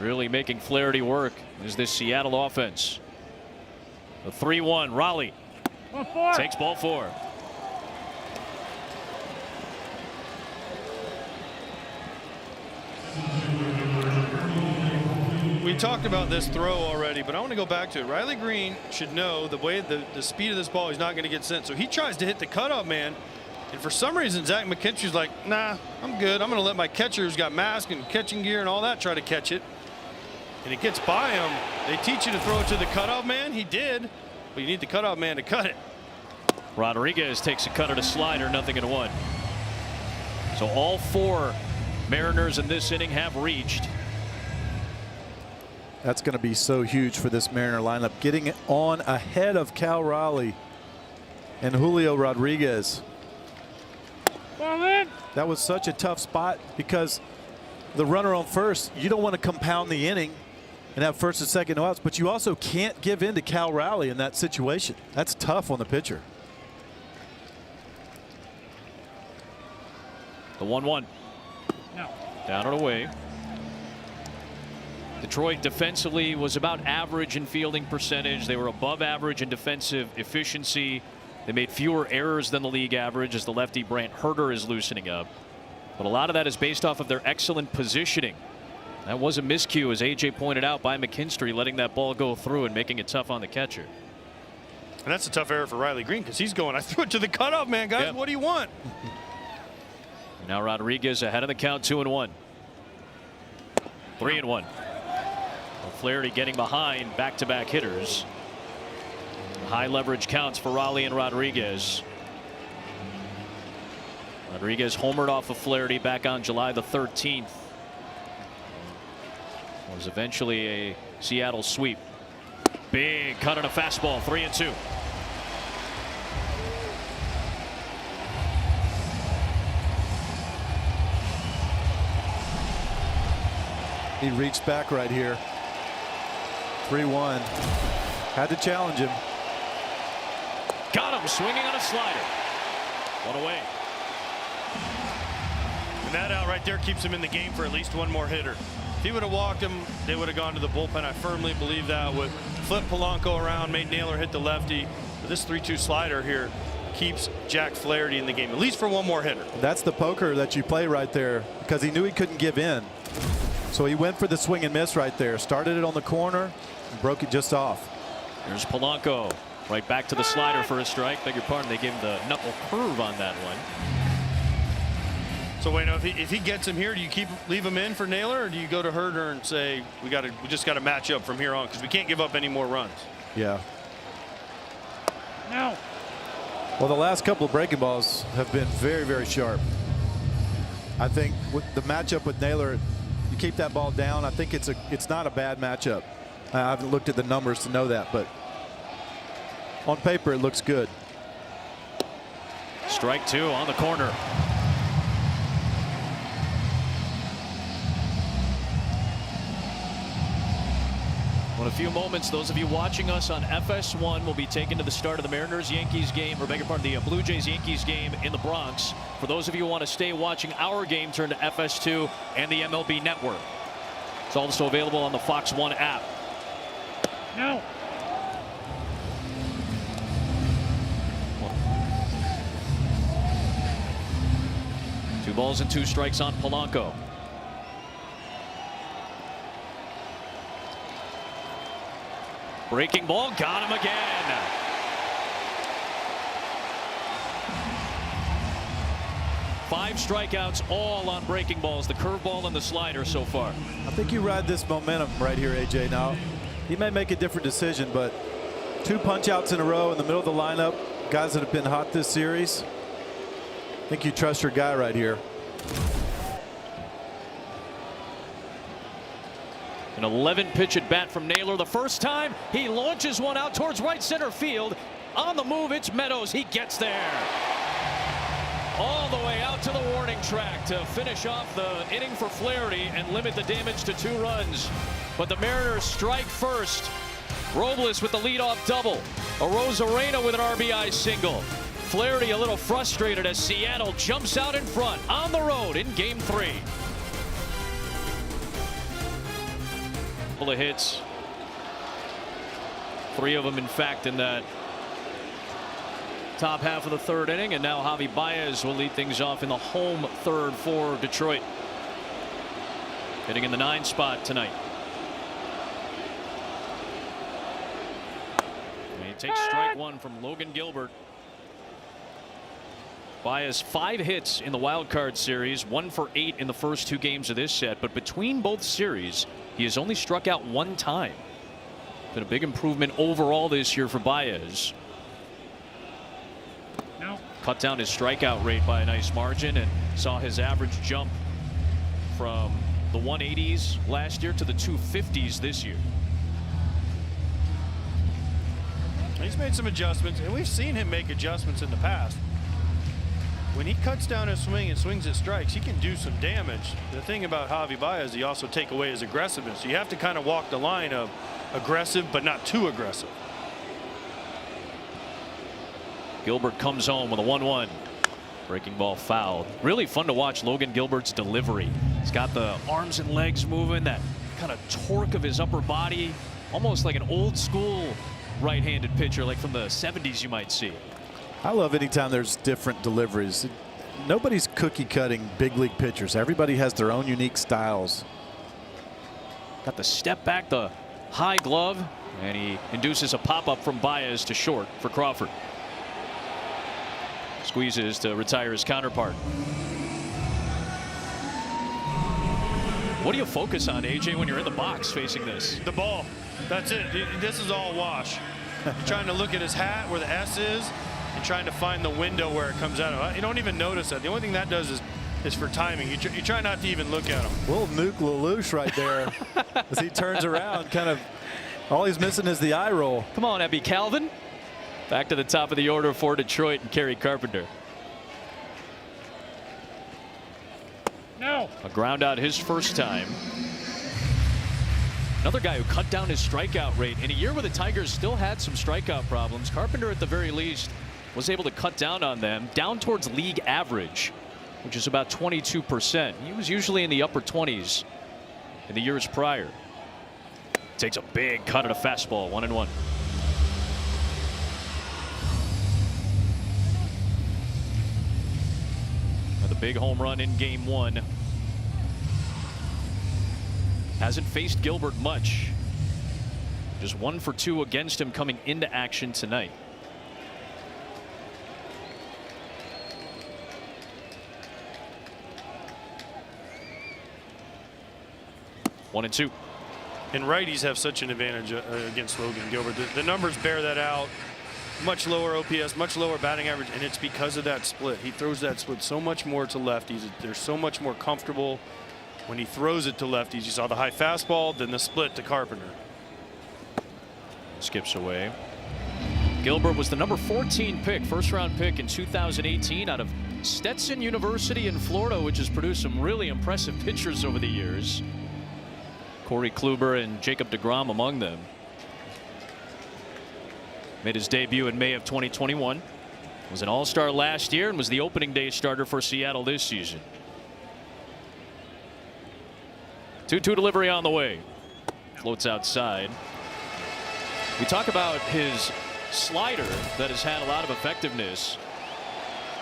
Really making Flaherty work is this Seattle offense. The 3-1. Raleigh takes ball four. We talked about this throw already, but I want to go back to it. Riley Green should know the way the speed of this ball, he's not going to get sent. So he tries to hit the cutoff man, and for some reason Zach McKinstry's like, nah, I'm good. I'm going to let my catcher, who's got mask and catching gear and all that, try to catch it. And it gets by him. They teach you to throw it to the cutoff man. He did, but you need the cutoff man to cut it. Rodriguez takes a cutter to slider, 0-1. So all four Mariners in this inning have reached. That's going to be so huge for this Mariner lineup. Getting it on ahead of Cal Raleigh and Julio Rodriguez. That was such a tough spot because the runner on first, you don't want to compound the inning and have first and second no outs, but you also can't give in to Cal Raleigh in that situation. That's tough on the pitcher. The 1-1. No. Down and away. Detroit defensively was about average in fielding percentage. They were above average in defensive efficiency. They made fewer errors than the league average as the lefty Brant Herter is loosening up. But a lot of that is based off of their excellent positioning. That was a miscue, as AJ pointed out, by McKinstry, letting that ball go through and making it tough on the catcher. And that's a tough error for Riley Green because he's going, I threw it to the cutoff man, guys. Yep. What do you want? Now Rodriguez ahead of the count, 2-1. 3-1. Flaherty getting behind back-to-back hitters. High leverage counts for Raleigh and Rodriguez. Rodriguez homered off of Flaherty back on July the 13th. It was eventually a Seattle sweep. Big cut on a fastball, 3-2. He reached back right here. 3-1. Had to challenge him. got him swinging on a slider. One away. And that out right there keeps him in the game for at least one more hitter. If he would have walked him, they would have gone to the bullpen. I firmly believe that. Would flip Polanco around, made Naylor hit the lefty. But this 3-2 slider here keeps Jack Flaherty in the game, at least for one more hitter. That's the poker that you play right there, because he knew he couldn't give in. So he went for the swing and miss right there. Started it on the corner and broke it just off. There's Polanco right back to the slider for a strike. Beg your pardon, they gave him the knuckle curve on that one. So wait, if he gets him here, do you leave him in for Naylor, or do you go to Herder and say we just got to match up from here on because we can't give up any more runs? Yeah. No. Well, the last couple of breaking balls have been very, very sharp. I think with the matchup with Naylor, you keep that ball down. I think it's not a bad matchup. I haven't looked at the numbers to know that, but on paper it looks good. Strike two on the corner. In a few moments, those of you watching us on FS1 will be taken to the start of the Mariners-Yankees game, or beg your pardon, the Blue Jays-Yankees game in the Bronx. For those of you who want to stay watching our game, turn to FS2 and the MLB Network. It's also available on the Fox 1 app. No. Two balls and two strikes on Polanco. Breaking ball, got him again. Five strikeouts, all on breaking balls, the curveball and the slider so far. I think you ride this momentum right here, AJ. Now, he may make a different decision, but two punch outs in a row in the middle of the lineup, guys that have been hot this series. I think you trust your guy right here. An 11-pitch at bat from Naylor. The first time he launches one out towards right center field. On the move, it's Meadows. He gets there. All the way out to the warning track to finish off the inning for Flaherty and limit the damage to 2 runs. But the Mariners strike first. Robles with the leadoff double. Arozarena with an RBI single. Flaherty a little frustrated as Seattle jumps out in front on the road in Game 3. Couple of hits. 3 of them, in fact, in that top half of the 3rd inning, and now Javi Baez will lead things off in the home 3rd for Detroit. Hitting in the 9 spot tonight. And he takes strike 1 from Logan Gilbert. Baez 5 hits in the wild card series, 1 for 8 in the first 2 games of this set, but between both series he has only struck out 1 time. Been a big improvement overall this year for Baez. No. Cut down his strikeout rate by a nice margin and saw his average jump from the 180s last year to the 250s this year. He's made some adjustments, and we've seen him make adjustments in the past. When he cuts down his swing and swings at strikes, he can do some damage. The thing about Javi Baez, he also take away his aggressiveness. You have to kind of walk the line of aggressive but not too aggressive. Gilbert comes home with a 1-1. Breaking ball fouled. Really fun to watch Logan Gilbert's delivery. He's got the arms and legs moving, that kind of torque of his upper body, almost like an old school right-handed pitcher, like from the 70s you might see. I love anytime there's different deliveries. Nobody's cookie cutting big league pitchers. Everybody has their own unique styles. Got the step back, the high glove, and he induces a pop-up from Baez to short for Crawford. Squeezes to retire his counterpart. What do you focus on, AJ, when you're in the box facing this? The ball. That's it. This is all wash. You're trying to look at his hat where the S is and trying to find the window where it comes out of. You don't even notice that. The only thing that does is for timing. You try not to even look at him. Little Nuke Lelouch right there as he turns around. Kind of all he's missing is the eye roll. Come on, Abby Calvin. Back to the top of the order for Detroit and Kerry Carpenter. No. A ground out his first time. Another guy who cut down his strikeout rate in a year where the Tigers still had some strikeout problems. Carpenter, at the very least, was able to cut down on them, down towards league average, which is about 22%. He was usually in the upper 20s in the years prior. Takes a big cut at a fastball, 1-1. The big home run in game 1. Hasn't faced Gilbert much. Just 1 for 2 against him coming into action tonight. One and two. And righties have such an advantage against Logan Gilbert. The numbers bear that out. Much lower OPS, much lower batting average, and it's because of that split. He throws that split so much more to lefties. They're so much more comfortable when he throws it to lefties. You saw the high fastball, then the split to Carpenter. Skips away. Gilbert was the number 14 pick, first-round pick in 2018 out of Stetson University in Florida, which has produced some really impressive pitchers over the years. Corey Kluber and Jacob deGrom among them. Made his debut in May of 2021. Was an all-star last year and was the opening day starter for Seattle this season. 2-2 delivery on the way. Floats outside. We talk about his slider that has had a lot of effectiveness.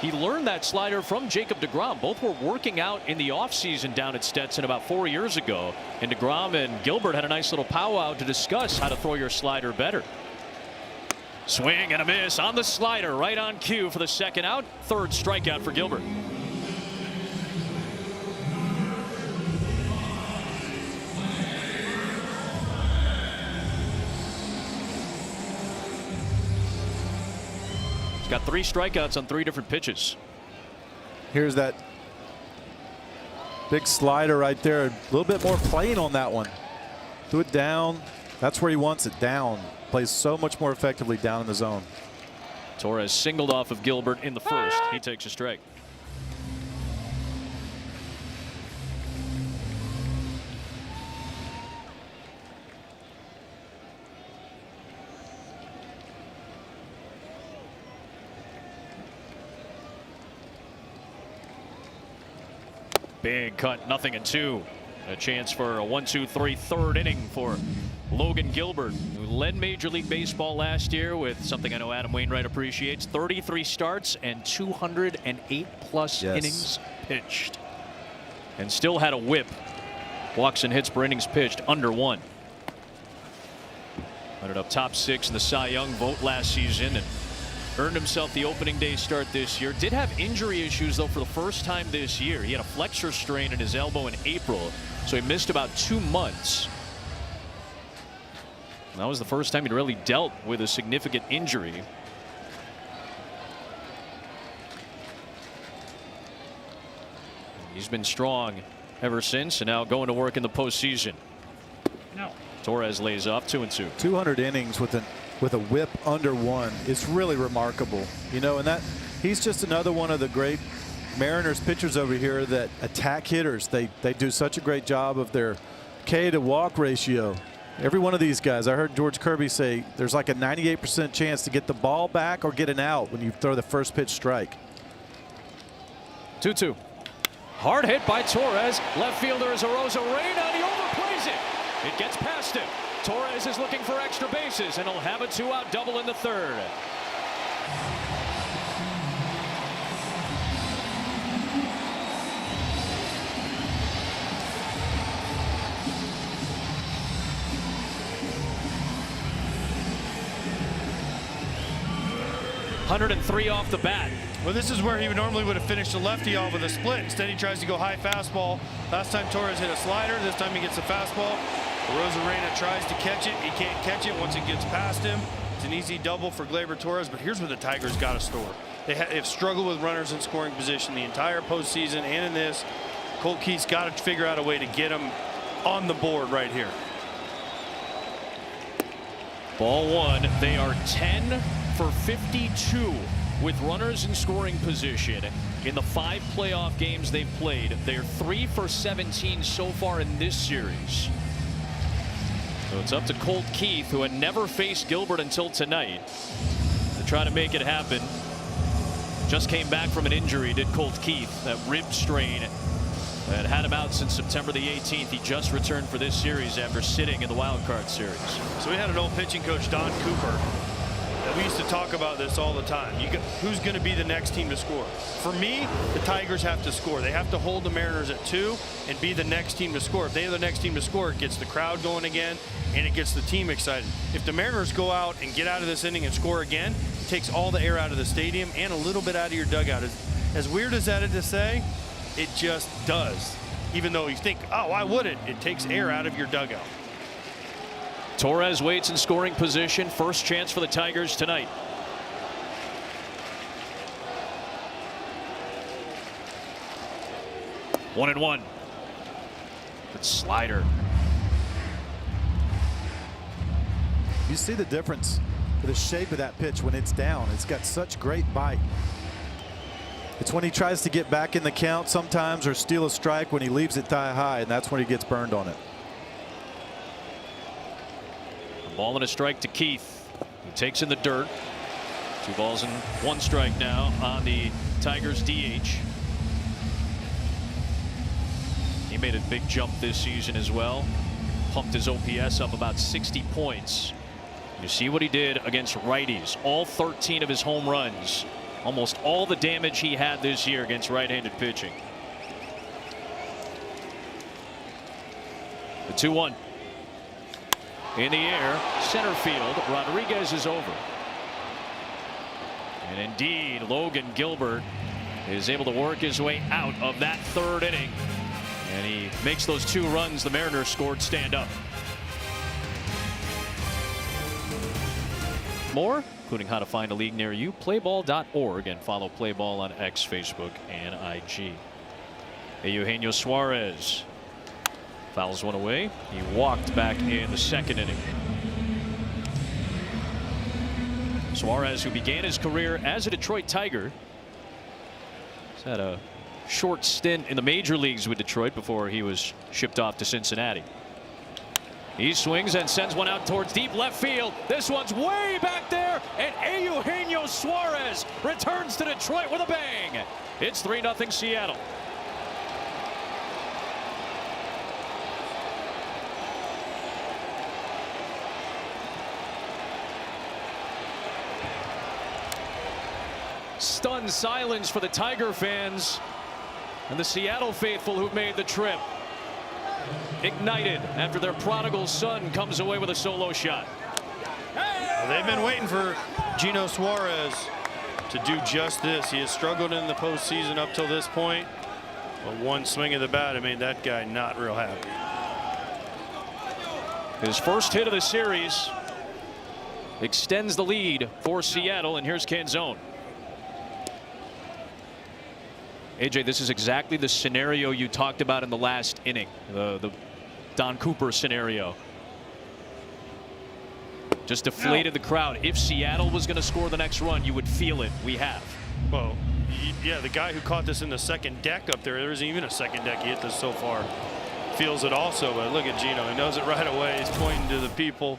He learned that slider from Jacob deGrom. Both were working out in the offseason down at Stetson about 4 years ago. And deGrom and Gilbert had a nice little powwow to discuss how to throw your slider better. Swing and a miss on the slider, right on cue for the second out. Third strikeout for Gilbert. He's got 3 strikeouts on 3 different pitches. Here's that big slider right there. A little bit more playing on that one. Do it down. That's where he wants it, down. Plays so much more effectively down in the zone. Torres singled off of Gilbert in the first. He takes a strike. Big cut, 0-2. A chance for a 1-2-3 third inning for Logan Gilbert, who led Major League Baseball last year with something I know Adam Wainwright appreciates: 33 starts and 208+ innings pitched, and still had a whip. Walks and hits per innings pitched under 1. Ended up top 6 in the Cy Young vote last season and earned himself the opening day start this year. Did have injury issues though for the first time this year. He had a flexor strain in his elbow in April, so he missed about 2 months. And that was the first time he'd really dealt with a significant injury. He's been strong ever since, and now going to work in the postseason. No. Torres lays off 2-2. 200 innings with a whip under 1 is really remarkable, you know, and that he's just another one of the great Mariners pitchers over here that attack hitters. They do such a great job of their K to walk ratio. Every one of these guys, I heard George Kirby say there's like a 98% chance to get the ball back or get an out when you throw the first pitch strike. 2-2. Hard hit by Torres. Left fielder is Arosa Reyna, and he overplays it. It gets past him. Torres is looking for extra bases, and he'll have a 2-out double in the third. .103 off the bat. Well, this is where he normally would have finished a lefty off with a split. Instead, he tries to go high fastball. Last time Torres hit a slider. This time he gets a fastball. Rosarena tries to catch it. He can't catch it once it gets past him. It's an easy double for Gleyber Torres, but here's where the Tigers got to store. They've struggled with runners in scoring position the entire postseason, and in this, Colt Keith's got to figure out a way to get him on the board right here. Ball 1. They are 10 for 52 with runners in scoring position in the 5 playoff games they've played. They're 3 for 17 so far in this series. So it's up to Colt Keith, who had never faced Gilbert until tonight, to try to make it happen. just came back from an injury, did Colt Keith, that rib strain that had him out since September the 18th. He just returned for this series after sitting in the wild card series. So we had an old pitching coach, Don Cooper, that we used to talk about this all the time. Who's going to be the next team to score? For me, the Tigers have to score. They have to hold the Mariners at 2 and be the next team to score. If they are the next team to score, it gets the crowd going again and it gets the team excited. If the Mariners go out and get out of this inning and score again, it takes all the air out of the stadium and a little bit out of your dugout. As weird as that is to say, it just does. Even though you think, oh, why would it? It takes air out of your dugout. Torres waits in scoring position. First chance for the Tigers tonight. One and one. Good slider. You see the difference with the shape of that pitch when it's down. It's got such great bite. It's when he tries to get back in the count sometimes or steal a strike when he leaves it thigh high, and that's when he gets burned on it. A ball and a strike to Keith, who takes in the dirt. 2 balls and 1 strike now on the Tigers DH. He made a big jump this season as well. Pumped his OPS up about 60 points. You see what he did against righties. All 13 of his home runs. Almost all the damage he had this year against right-handed pitching. The 2-1. In the air, center field. Rodriguez is over. And indeed, Logan Gilbert is able to work his way out of that 3rd inning. And he makes those 2 runs the Mariners scored stand up. More, including how to find a league near you, playball.org, and follow Playball on X, Facebook, and IG. Eugenio Suarez fouls one away. He walked back in the 2nd inning. Suarez, who began his career as a Detroit Tiger, has had a short stint in the major leagues with Detroit before he was shipped off to Cincinnati. He swings and sends one out towards deep left field. This one's way back there, and Eugenio Suarez returns to Detroit with a bang. It's 3-0 Seattle. Stunned silence for the Tiger fans and the Seattle faithful who've made the trip. Ignited after their prodigal son comes away with a solo shot. Well, they've been waiting for Gino Suarez to do just this. He has struggled in the postseason up till this point, but one swing of the bat, it made that guy not real happy. His first hit of the series extends the lead for Seattle, and here's Canzone. AJ, this is exactly the scenario you talked about in the last inning, the Don Cooper scenario. Just deflated the crowd. If Seattle was going to score the next run, you would feel it. We have. Well, yeah, the guy who caught this in the 2nd deck up there isn't even a 2nd deck he hit this so far, feels it also. But look at Gino. He knows it right away. He's pointing to the people.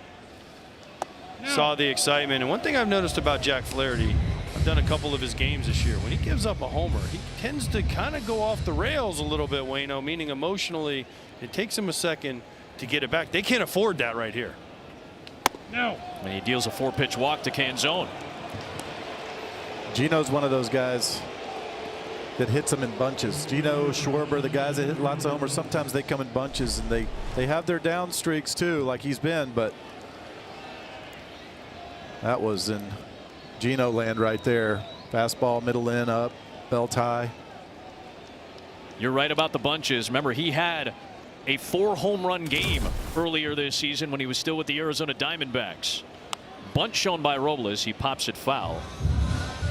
Saw the excitement. And one thing I've noticed about Jack Flaherty, I've done a couple of his games this year. When he gives up a homer, he tends to kind of go off the rails a little bit, Wayno, meaning emotionally it takes him a second to get it back. They can't afford that right here. No. And he deals a 4-pitch walk to Canzone. Gino's one of those guys that hits them in bunches. Gino, Schwarber, the guys that hit lots of homers, sometimes they come in bunches, and they have their down streaks too, like he's been, but that was in Gino land right there. Fastball, middle in, up, belt high. You're right about the bunches. Remember, he had a 4-home-run game earlier this season when he was still with the Arizona Diamondbacks. Bunt shown by Robles. He pops it foul.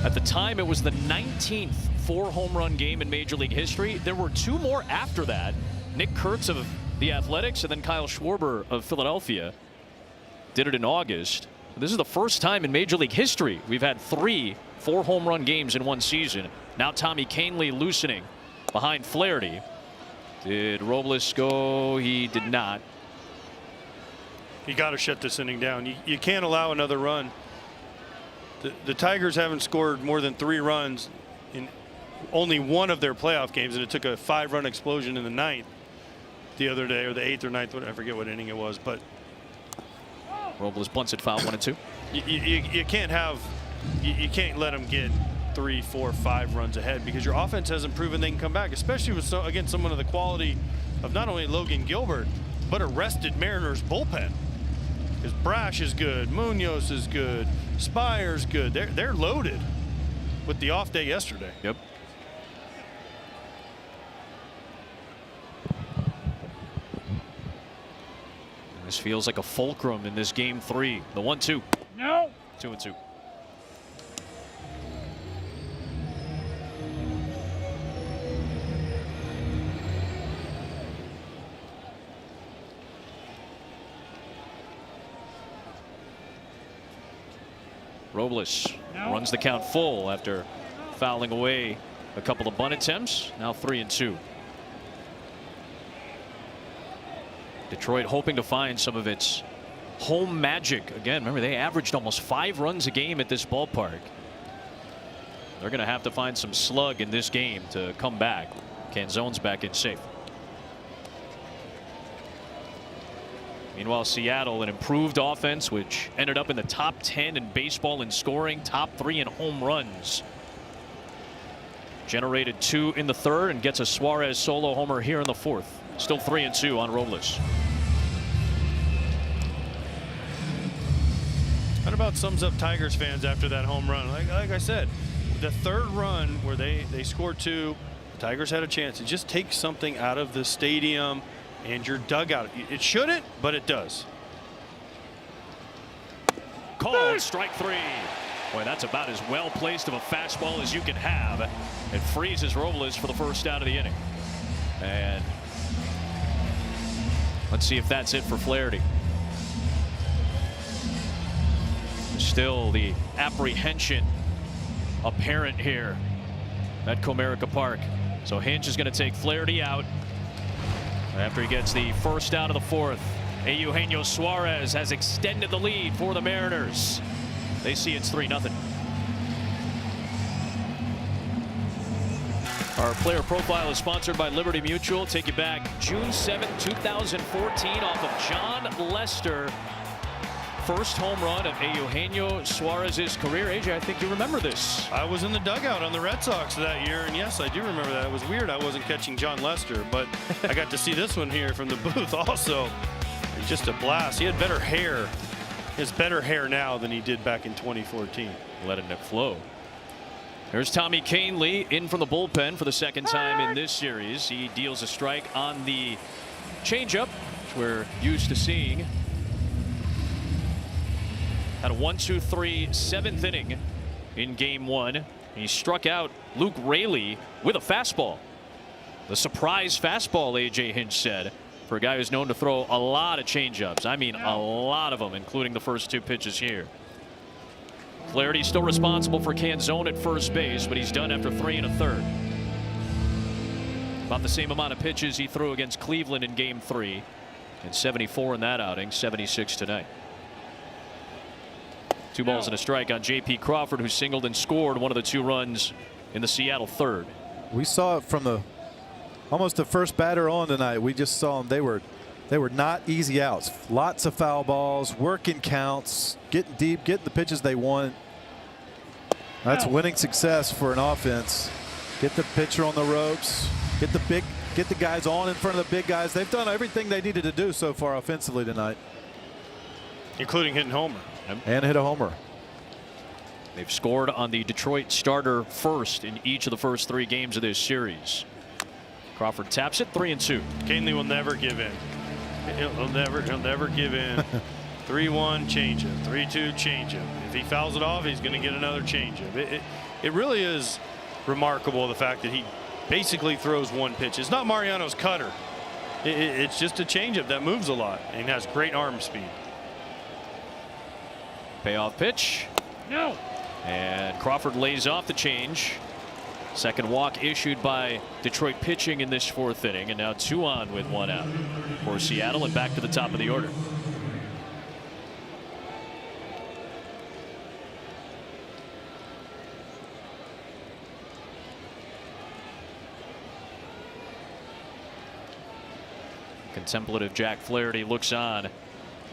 At the time, it was the 19th 4-home-run game in Major League history. There were 2 more after that. Nick Kurtz of the Athletics and then Kyle Schwarber of Philadelphia did it in August. This is the first time in Major League history we've had 3 4-home-run games in one season. Now Tommy Kahnle loosening behind Flaherty. Did Robles go? He did not. You got to shut this inning down. You can't allow another run. The Tigers haven't scored more than 3 runs in only one of their playoff games, and it took a 5-run explosion in the 9th the other day, or the 8th or 9th, I forget what inning it was. But Robles bunts it, foul 1-2. You can't have, you can't let them get 3, 4, 5 runs ahead, because your offense hasn't proven they can come back, especially with against someone of the quality of not only Logan Gilbert but a rested Mariners bullpen. Because Brash is good, Munoz is good, Spire's good. They're loaded with the off day yesterday. Yep. This feels like a fulcrum in this game 3. The 1-2. No. 2-2. Robles runs the count full after fouling away a couple of bunt attempts. Now 3-2. Detroit hoping to find some of its home magic again. Remember, they averaged almost 5 runs a game at this ballpark. They're going to have to find some slug in this game to come back. Canzone's back in safe. Meanwhile, Seattle, an improved offense which ended up in the top 10 in baseball in scoring, top 3 in home runs. Generated 2 in the 3rd and gets a Suarez solo homer here in the 4th. Still 3-2 on Robles. That about sums up Tigers fans after that home run. Like I said, the 3rd run where they scored 2, the Tigers had a chance. It just takes something out of the stadium and your dugout. It shouldn't, but it does. Called strike 3. Boy, that's about as well placed of a fastball as you can have. It freezes Robles for the first out of the inning. And let's see if that's it for Flaherty. Still the apprehension apparent here at Comerica Park. So Hinch is going to take Flaherty out after he gets the first out of the 4th. Eugenio Suarez has extended the lead for the Mariners. They see it's 3-0. Our player profile is sponsored by Liberty Mutual. Take you back June 7, 2014 off of John Lester. First home run of Eugenio Suarez's career. AJ, I think you remember this. I was in the dugout on the Red Sox that year, and yes, I do remember that. It was weird I wasn't catching John Lester, but I got to see this one here from the booth also. It's just a blast. He had better hair. He has better hair now than he did back in 2014. Letting it flow. There's Tommy Kahnle in from the bullpen for the 2nd time in this series. He deals a strike on the changeup, which we're used to seeing. Had a 1-2-3 7th inning in game 1. He struck out Luke Raley with a fastball. The surprise fastball, AJ Hinch said, for a guy who's known to throw a lot of changeups. I mean, a lot of them, including the first 2 pitches here. Flaherty still responsible for Canzone at first base, but he's done after 3 1/3. About the same amount of pitches he threw against Cleveland in game 3, and 74 in that outing, 76 tonight. 2 balls and a strike on J.P. Crawford, who singled and scored one of the 2 runs in the Seattle 3rd. We saw it from almost the first batter on tonight. We just saw them. They were not easy outs. Lots of foul balls, working counts, getting deep, getting the pitches they want. That's winning success for an offense. Get the pitcher on the ropes. Get the guys on in front of the big guys. They've done everything they needed to do so far offensively tonight, Including hitting homer. and hit a homer. They've scored on the Detroit starter first in each of the first 3 games of this series. Crawford taps it, 3-2. Kahnle will never give in. He'll never give in. 3-1 changeup, 3-2 changeup. If he fouls it off, he's going to get another changeup. It really is remarkable, the fact that he basically throws 1 pitch. It's not Mariano's cutter. It's just a changeup that moves a lot and has great arm speed. Payoff pitch. No. And Crawford lays off the change. Second walk issued by Detroit pitching in this 4th inning, and now 2 on with 1 out for Seattle, and back to the top of the order. Contemplative Jack Flaherty looks on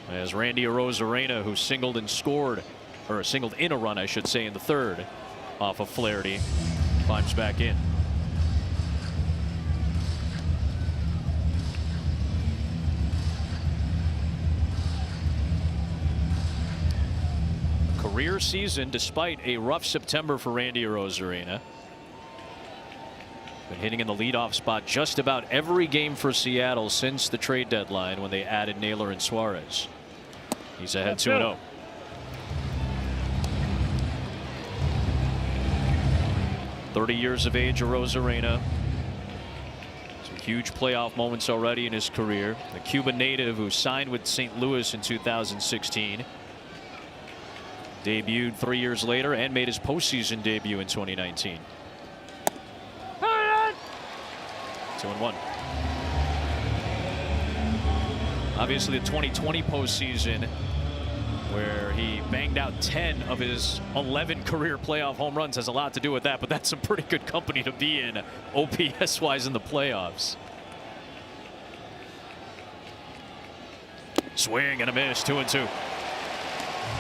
as Randy Arozarena, who singled and scored, or singled in a run, I should say, in the third off of Flaherty, climbs back in. Career season despite a rough September for Randy Arozarena. Been hitting in the leadoff spot just about every game for Seattle since the trade deadline when they added Naylor and Suarez. He's ahead 2-0. "30 years of age, Arozarena. Some huge playoff moments already in his career. The Cuban native who signed with St. Louis in 2016. Debuted 3 years later and made his postseason debut in 2019. 2-1. Obviously, the 2020 postseason, where he banged out 10 of his 11 career playoff home runs, has a lot to do with that, but that's some pretty good company to be in OPS wise in the playoffs. Swing and a miss, 2-2.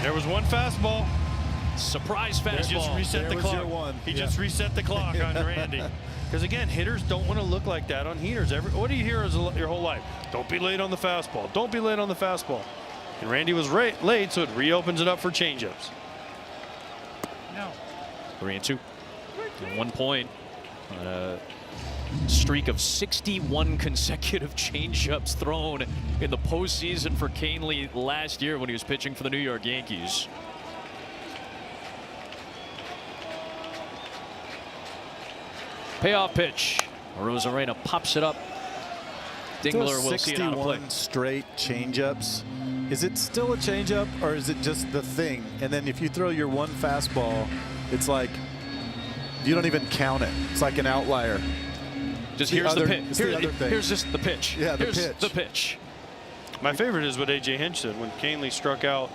There was one fastball. Surprise fastball. He just reset the clock. He just reset the clock on Randy. Because again, hitters don't want to look like that on heaters. What do you hear your whole life? Don't be late on the fastball. Don't be late on the fastball. And Randy was late, so it reopens it up for changeups. No. 3-2. And 1 point on a streak of 61 consecutive changeups thrown in the postseason for Canely last year when he was pitching for the New York Yankees. Payoff pitch. Arozarena pops it up. Dingler will see it out of play. 61 straight changeups. Is it still a changeup, or is it just the thing? And then if you throw your one fastball, it's like you don't even count it. It's like an outlier. Just here's the pitch. Here's just the pitch. Yeah, here's the pitch. My favorite is what A.J. Hinch said when Canely struck out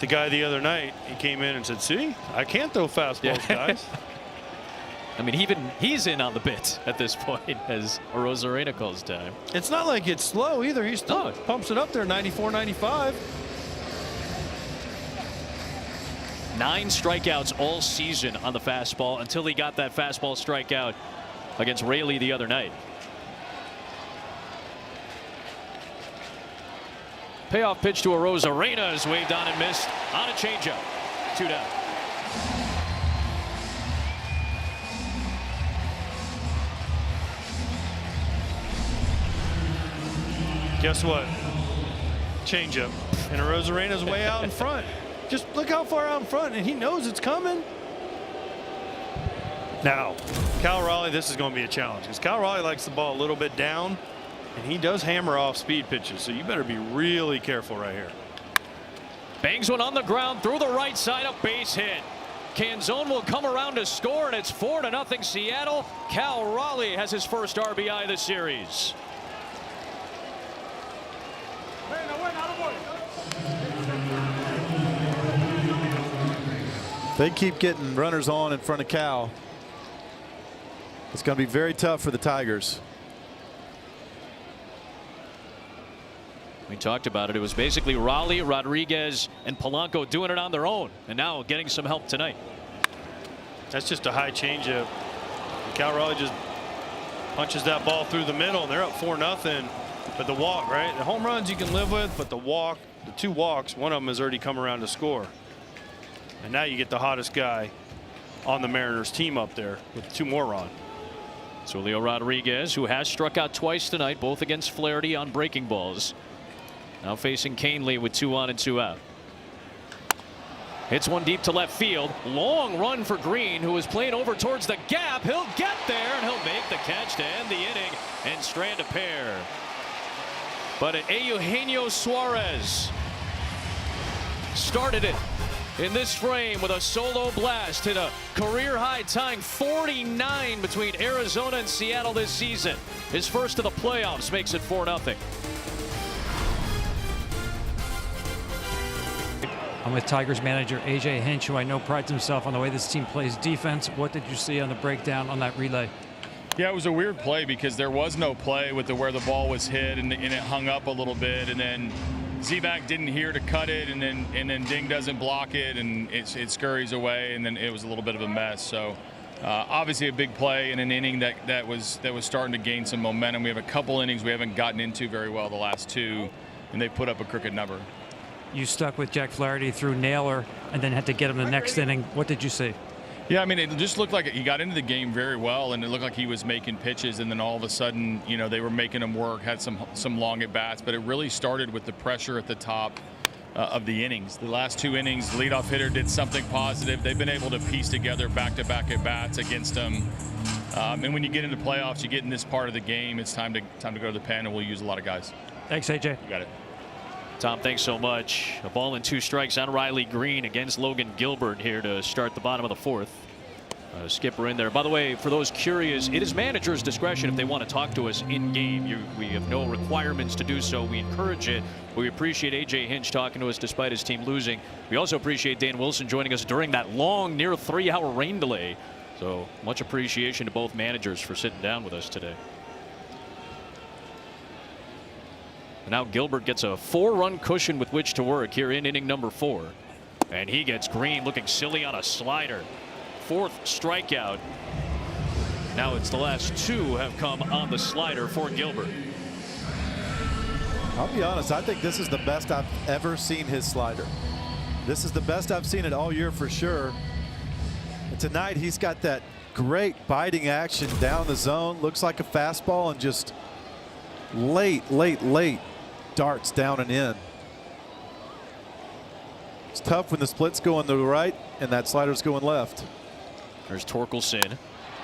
the guy the other night. He came in and said, "See, I can't throw fastballs, guys." I mean, he's in on the bit at this point as Arozarena calls time. It's not like it's slow either. He still pumps it up there, 94, 95. 9 strikeouts all season on the fastball until he got that fastball strikeout against Rayleigh the other night. Payoff pitch to Arozarena is waved on and missed on a changeup. 2 down. Guess what? Changeup. And Arozarena's way out in front. Just look how far out in front, and he knows it's coming. Now, Cal Raleigh, this is going to be a challenge because Cal Raleigh likes the ball a little bit down, and he does hammer off speed pitches, so you better be really careful right here. Bangs one on the ground through the right side, a base hit. Canzone will come around to score, and it's 4-0 Seattle. Cal Raleigh has his first RBI this series. They keep getting runners on in front of Cal. It's going to be very tough for the Tigers. We talked about it. It was basically Raleigh, Rodriguez, and Polanco doing it on their own, and now getting some help tonight. That's just a high changeup. Cal Raleigh just punches that ball through the middle, and they're up 4-0. But the walk, right? The home runs you can live with, but the walk, the 2 walks, one of them has already come around to score. And now you get the hottest guy on the Mariners team up there with 2 more on. Julio Rodriguez, who has struck out twice tonight, both against Flaherty on breaking balls. Now facing Canely with 2 on and 2 out. Hits one deep to left field. Long run for Green, who is playing over towards the gap. He'll get there, and he'll make the catch to end the inning and strand a pair. But Eugenio Suarez started it in this frame with a solo blast, hit a career high, tying 49 between Arizona and Seattle this season. His first of the playoffs makes it 4-0. I'm with Tigers manager A.J. Hinch, who I know prides himself on the way this team plays defense. What did you see on the breakdown on that relay? Yeah, it was a weird play because there was no play with where the ball was hit and it hung up a little bit, and then Z-back didn't hear to cut it, and then Ding doesn't block it, and it scurries away, and then it was a little bit of a mess. So obviously a big play in an inning that was starting to gain some momentum. We have a couple innings we haven't gotten into very well the last two, and they put up a crooked number. You stuck with Jack Flaherty through Naylor and then had to get him the next inning. What did you see? Yeah, I mean, it just looked like he got into the game very well, and it looked like he was making pitches, and then all of a sudden, you know, they were making him work, had some long at-bats, but it really started with the pressure at the top of the innings. The last two innings, the leadoff hitter did something positive. They've been able to piece together back-to-back at-bats against him. And when you get into playoffs, you get in this part of the game, it's time to go to the pen, and we'll use a lot of guys. Thanks, AJ. You got it. Tom, thanks so much. A ball and 2 strikes on Riley Green against Logan Gilbert here to start the bottom of the 4th. Skipper in there. By the way, for those curious, it is manager's discretion if they want to talk to us in game. We have no requirements to do so. We encourage it. We appreciate AJ Hinch talking to us despite his team losing. We also appreciate Dan Wilson joining us during that long, near 3-hour rain delay. So much appreciation to both managers for sitting down with us today. And now Gilbert gets a 4-run cushion with which to work here in inning number 4. And he gets Green looking silly on a slider. 4th strikeout. Now it's the last 2 have come on the slider for Gilbert. I'll be honest, I think this is the best I've ever seen his slider. This is the best I've seen it all year for sure. And tonight he's got that great biting action down the zone. Looks like a fastball, and just late darts down and in. It's tough when the split's going to the right and that slider's going left. There's Torkelson.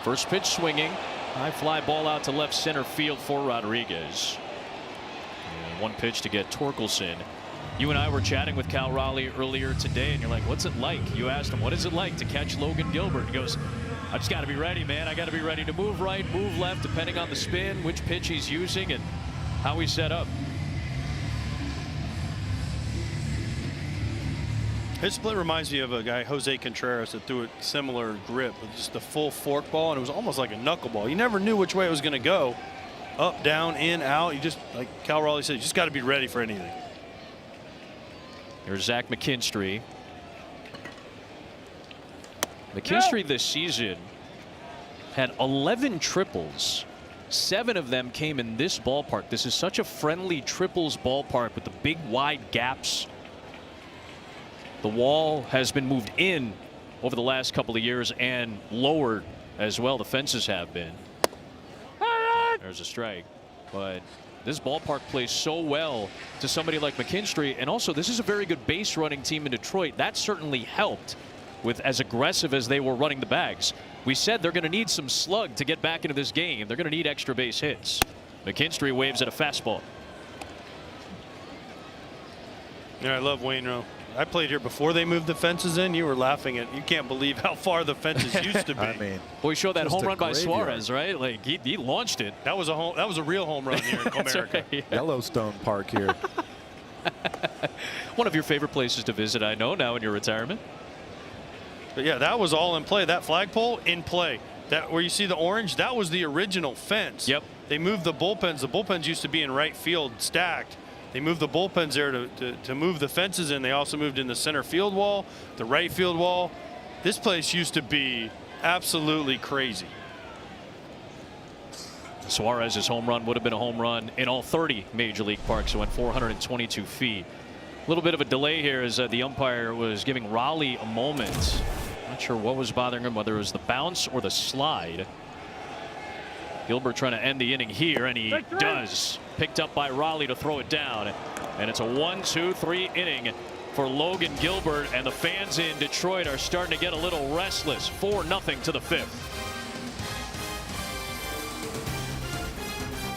First pitch swinging. High fly ball out to left center field for Rodriguez. And 1 pitch to get Torkelson. You and I were chatting with Cal Raleigh earlier today, and you're like, what's it like? You asked him, what is it like to catch Logan Gilbert? He goes, I just got to be ready, man. I got to be ready to move right, move left, depending on the spin, which pitch he's using, and how he's set up. His split reminds me of a guy, Jose Contreras, that threw a similar grip with just a full fork ball, and it was almost like a knuckleball. You never knew which way it was going to go. Up, down, in, out. You just, like Cal Raleigh said, you just got to be ready for anything. Here's Zach McKinstry. McKinstry this season had 11 triples. 7 of them came in this ballpark. This is such a friendly triples ballpark with the big wide gaps. The wall has been moved in over the last couple of years and lowered as well. The fences have been. There's a strike. But this ballpark plays so well to somebody like McKinstry. And also, this is a very good base running team in Detroit. That certainly helped with as aggressive as they were running the bags. We said they're going to need some slug to get back into this game. They're going to need extra base hits. McKinstry waves at a fastball. Yeah, I love Wainwright. I played here before they moved the fences in. You were laughing at, you can't believe how far the fences used to be. I mean, boy, showed that home run by graveyard. Suarez, right? Like he launched it. That was a real home run here in Comerica. Right, yeah. Yellowstone Park here. One of your favorite places to visit, I know, now in your retirement. But yeah, that was all in play. That flagpole in play. That where you see the orange, that was the original fence. Yep. They moved the bullpens. The bullpens used to be in right field stacked. They moved the bullpens there to move the fences in. They also moved in the center field wall, the right field wall. This place used to be absolutely crazy. Suarez's home run would have been a home run in all 30 major league parks. It went 422 feet. A little bit of a delay here as the umpire was giving Raleigh a moment. Not sure what was bothering him, whether it was the bounce or the slide. Gilbert trying to end the inning here, and he does. Picked up by Raleigh to throw it down. And it's a 1-2-3 inning for Logan Gilbert, and the fans in Detroit are starting to get a little restless. 4-0 to the 5th.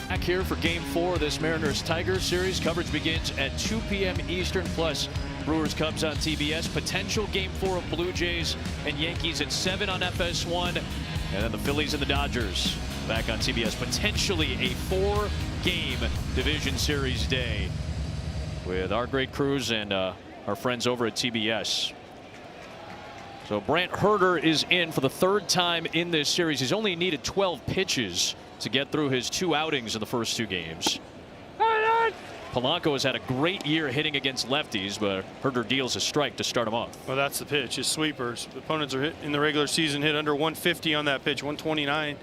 Back here for Game 4 of this Mariners-Tigers series. Coverage begins at 2 p.m. Eastern, plus Brewers-Cubs on TBS. Potential Game 4 of Blue Jays and Yankees at 7 on FS1. And then the Phillies and the Dodgers back on TBS. Potentially a 4-game division series day with our great crews and our friends over at TBS. So Brant Herter is in for the 3rd time in this series. He's only needed 12 pitches to get through his 2 outings in the first 2 games. Polanco has had a great year hitting against lefties, but Herter deals a strike to start him off. Well, that's the pitch. His sweepers. The opponents are hit in the regular season, hit under 150 on that pitch, 129.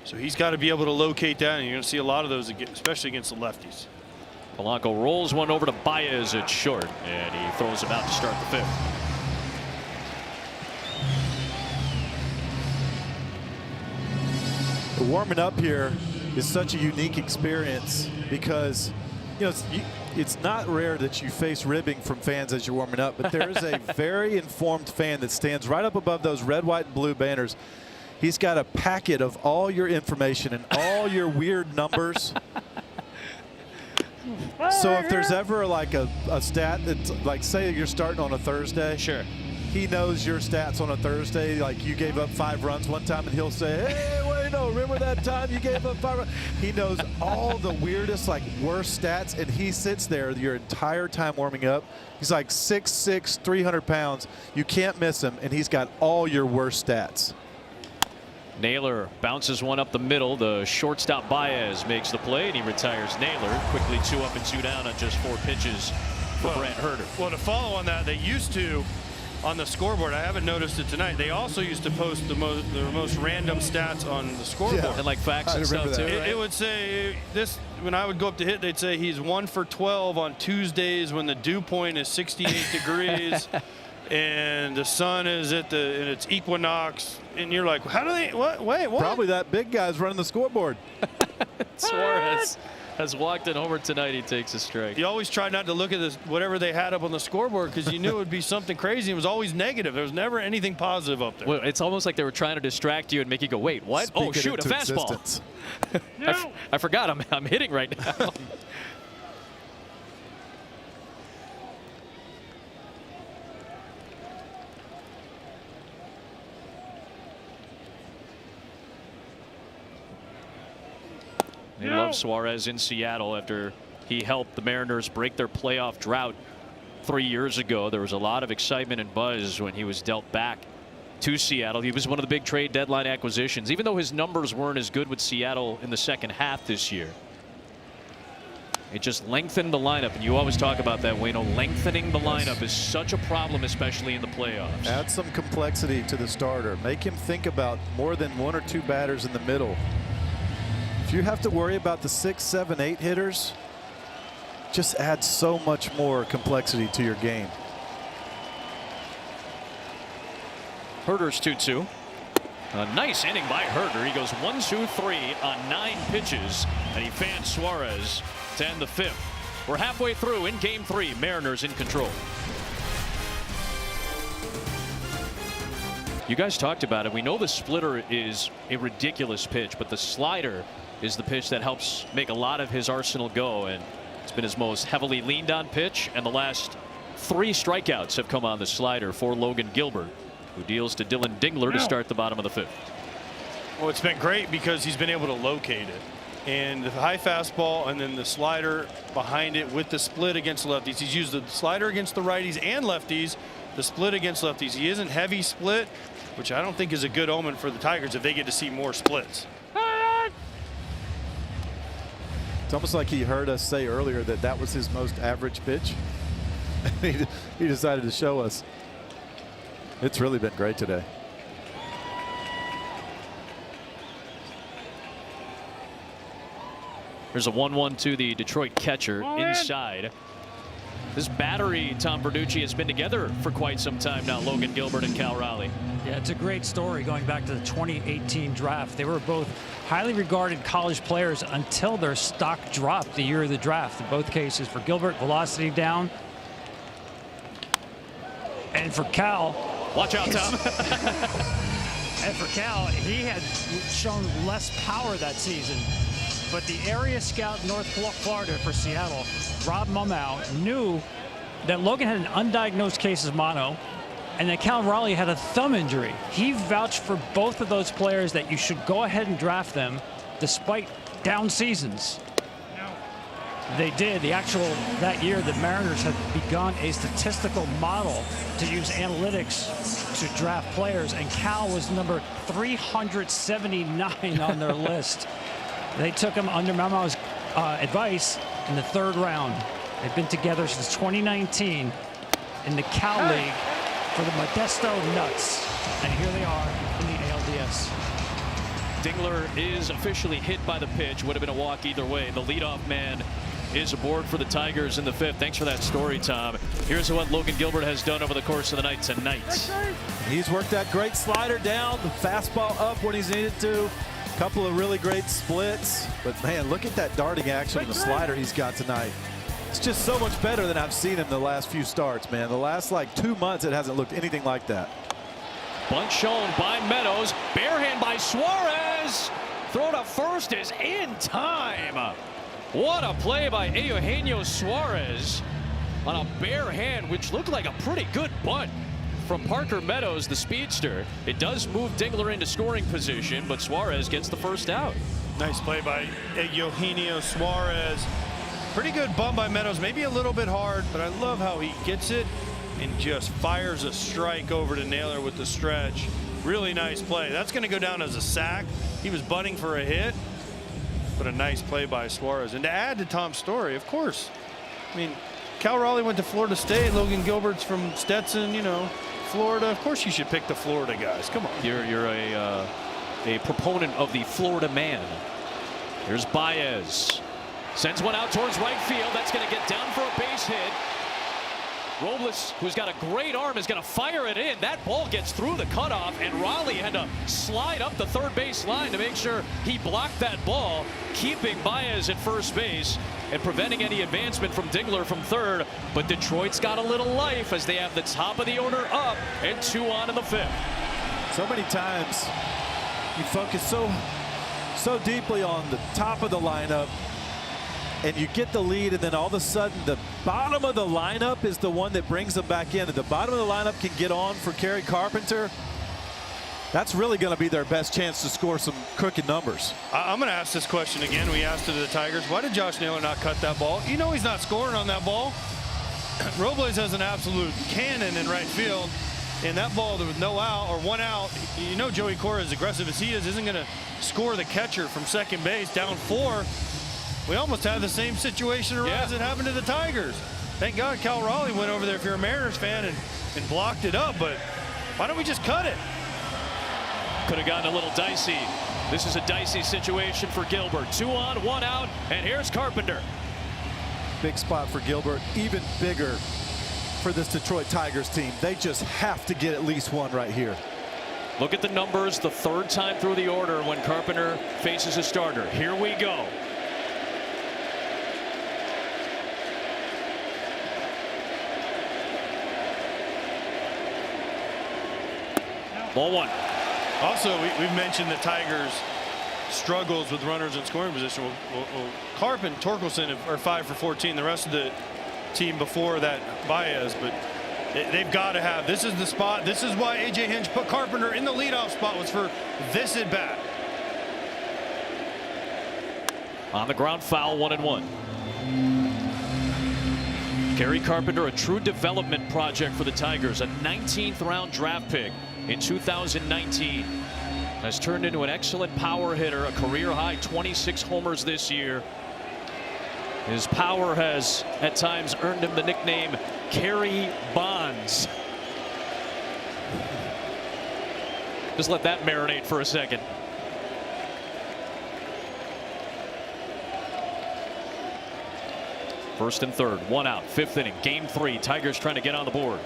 So he's got to be able to locate that, and you're going to see a lot of those, especially against the lefties. Polanco rolls one over to Baez at short, and he throws him out to start the 5th. Warming up here is such a unique experience because, you know, it's not rare that you face ribbing from fans as you're warming up, but there is a very informed fan that stands right up above those red, white, and blue banners. He's got a packet of all your information and all your weird numbers. So if there's ever like a stat that's like, say you're starting on a Thursday. Sure. He knows your stats on a Thursday, like you gave up 5 runs one time, and he'll say, hey, wait, no, remember that time you gave up 5 runs? He knows all the weirdest, like worst stats, and he sits there your entire time warming up. He's like 6'6", 300 pounds. You can't miss him, and he's got all your worst stats. Naylor bounces one up the middle. The shortstop Baez makes the play, and he retires Naylor. Quickly 2 up and 2 down on just 4 pitches for Brant Herter. Well, to follow on that, they used to, on the scoreboard, I haven't noticed it tonight, they also used to post the most random stats on the scoreboard. Yeah. And like facts and stuff too. It would say this, when I would go up to hit, they'd say he's 1 for 12 on Tuesdays when the dew point is 68 degrees and the sun is at in its equinox, and you're like, how do they, what, wait, what? Probably that big guy's running the scoreboard. Suarez has walked in homer tonight. He takes a strike. You always try not to look at this, whatever they had up on the scoreboard, because you knew it would be something crazy. It was always negative. There was never anything positive up there. Well, it's almost like they were trying to distract you and make you go, wait, what? Speak oh, shoot, a fastball. No. I forgot I'm hitting right now. They love Suarez in Seattle after he helped the Mariners break their playoff drought 3 years ago. There was a lot of excitement and buzz when he was dealt back to Seattle. He was one of the big trade deadline acquisitions, even though his numbers weren't as good with Seattle in the second half this year. It just lengthened the lineup, and you always talk about that, Wayno. Lengthening the lineup is such a problem, especially in the playoffs. Add some complexity to the starter. Make him think about more than 1 or 2 batters in the middle. If you have to worry about the 6, 7, 8 hitters, just add so much more complexity to your game. Herter's 2-2. A nice inning by Herter. He goes 1, 2, 3 on 9 pitches, and he fans Suarez to end the 5th. We're halfway through in Game 3. Mariners in control. You guys talked about it. We know the splitter is a ridiculous pitch, but the slider is the pitch that helps make a lot of his arsenal go, and it's been his most heavily leaned on pitch, and the last 3 strikeouts have come on the slider for Logan Gilbert, who deals to Dylan Dingler to start the bottom of the 5th. Well, it's been great because he's been able to locate it, and the high fastball and then the slider behind it with the split against lefties. He's used the slider against the righties and lefties, the split against lefties. He isn't heavy split, which I don't think is a good omen for the Tigers if they get to see more splits. It's almost like he heard us say earlier that that was his most average pitch. He decided to show us. It's really been great today. There's a 1-1 to the Detroit catcher inside. This battery, Tom Verducci, has been together for quite some time now, Logan Gilbert and Cal Raleigh. Yeah, it's a great story going back to the 2018 draft. They were both highly regarded college players until their stock dropped the year of the draft. In both cases, for Gilbert, velocity down. And for Cal, watch out, Tom. And for Cal, he had shown less power that season. But the area scout in North Florida for Seattle, Rob Mumau, knew that Logan had an undiagnosed case of mono and that Cal Raleigh had a thumb injury. He vouched for both of those players that you should go ahead and draft them despite down seasons. They did. That year, the Mariners had begun a statistical model to use analytics to draft players, and Cal was number 379 on their list. They took him under Memo's advice in the 3rd round. They've been together since 2019 in the Cal League for the Modesto Nuts, and here they are in the ALDS. Dingler is officially hit by the pitch. Would have been a walk either way. The leadoff man is aboard for the Tigers in the 5th. Thanks for that story, Tom. Here's what Logan Gilbert has done over the course of the night tonight. He's worked that great slider down, the fastball up when he's needed to. Couple of really great splits. But, man, look at that darting action and the slider he's got tonight. It's just so much better than I've seen him the last few starts, man. The last, 2 months, it hasn't looked anything like that. Bunt shown by Meadows. Bare hand by Suarez. Throw to first is in time. What a play by Eugenio Suarez on a bare hand, which looked like a pretty good bunt from Parker Meadows, the speedster. It does move Dingler into scoring position, but Suarez gets the first out. Nice play by Eugenio Suarez. Pretty good bunt by Meadows, maybe a little bit hard, but I love how he gets it and just fires a strike over to Naylor with the stretch. Really nice play. That's going to go down as a sack. He was bunting for a hit, but a nice play by Suarez. And to add to Tom's story, of course, I mean, Cal Raleigh went to Florida State. Logan Gilbert's from Stetson, Florida. Of course you should pick the Florida guys. Come on. You're a proponent of the Florida man. Here's Baez. Sends one out towards right field. That's going to get down for a base hit. Robles, who's got a great arm, is going to fire it in. That ball gets through the cutoff, and Raleigh had to slide up the 3rd base line to make sure he blocked that ball, keeping Baez at first base and preventing any advancement from Dingler from 3rd. But Detroit's got a little life as they have the top of the order up and 2 on in the 5th. So many times you focus so deeply on the top of the lineup, and you get the lead, and then all of a sudden the bottom of the lineup is the one that brings them back in. And the bottom of the lineup can get on for Kerry Carpenter. That's really going to be their best chance to score some crooked numbers. I'm going to ask this question again. We asked it to the Tigers. Why did Josh Naylor not cut that ball? He's not scoring on that ball. Robles has an absolute cannon in right field. And that ball with no out or 1 out, Joey Cora, as aggressive as he is, isn't going to score the catcher from second base down 4. We almost had the same situation arise that happened to the Tigers. Thank God Cal Raleigh went over there if you're a Mariners fan and blocked it up, but why don't we just cut it? Could have gotten a little dicey. This is a dicey situation for Gilbert. 2 on, 1 out, and here's Carpenter. Big spot for Gilbert, even bigger for this Detroit Tigers team. They just have to get at least 1 right here. Look at the numbers the 3rd time through the order when Carpenter faces a starter. Here we go. Ball 1. Also, we've mentioned the Tigers' struggles with runners in scoring position. Well, Carp and Torkelson are 5 for 14. The rest of the team before that, Baez. But they've got to have. This is the spot. This is why A.J. Hinch put Carpenter in the leadoff spot, was for this at bat. On the ground, foul, 1-1. Kerry Carpenter, a true development project for the Tigers, a 19th round draft pick in 2019, has turned into an excellent power hitter, a career high 26 homers this year. His power has at times earned him the nickname Kerry Bonds. Just let that marinate for a second. First and 3rd, 1 out, 5th inning, game 3. Tigers trying to get on the board.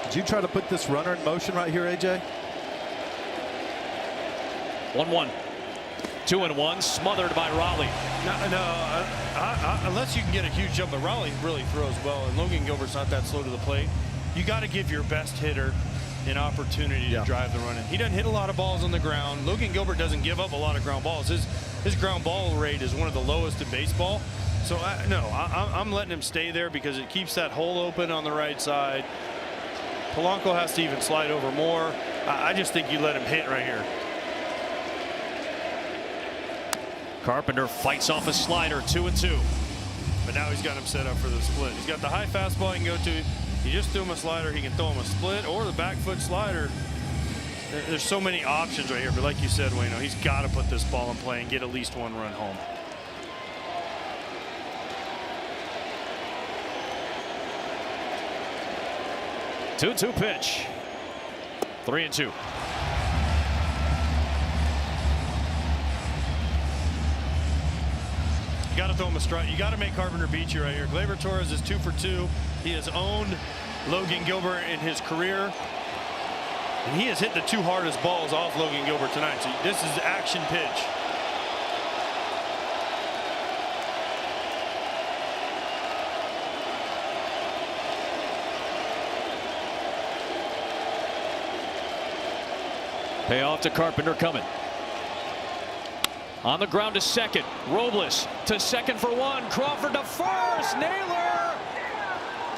Did you try to put this runner in motion right here, AJ? 1-1. 2-1, smothered by Raleigh. Unless you can get a huge jump, but Raleigh really throws well, and Logan Gilbert's not that slow to the plate. You got to give your best hitter an opportunity to drive the run in. He doesn't hit a lot of balls on the ground. Logan Gilbert doesn't give up a lot of ground balls. His ground ball rate is one of the lowest in baseball. So I'm letting him stay there because it keeps that hole open on the right side. Polanco has to even slide over more. I just think you let him hit right here. Carpenter fights off a slider, 2-2. but now he's got him set up for the split. He's got the high fastball he can go to. You just threw him a slider, he can throw him a split or the back foot slider. There's so many options right here, but like you said, Wayno, he's got to put this ball in play and get at least one run home. Two pitch. 3-2. You got to throw him a strike. You got to make Carpenter beat you right here. Gleyber Torres is 2 for 2. He has owned Logan Gilbert in his career, and he has hit the 2 hardest balls off Logan Gilbert tonight. So this is action pitch. Payoff to Carpenter coming. On the ground to second. Robles to second for 1. Crawford to first. Naylor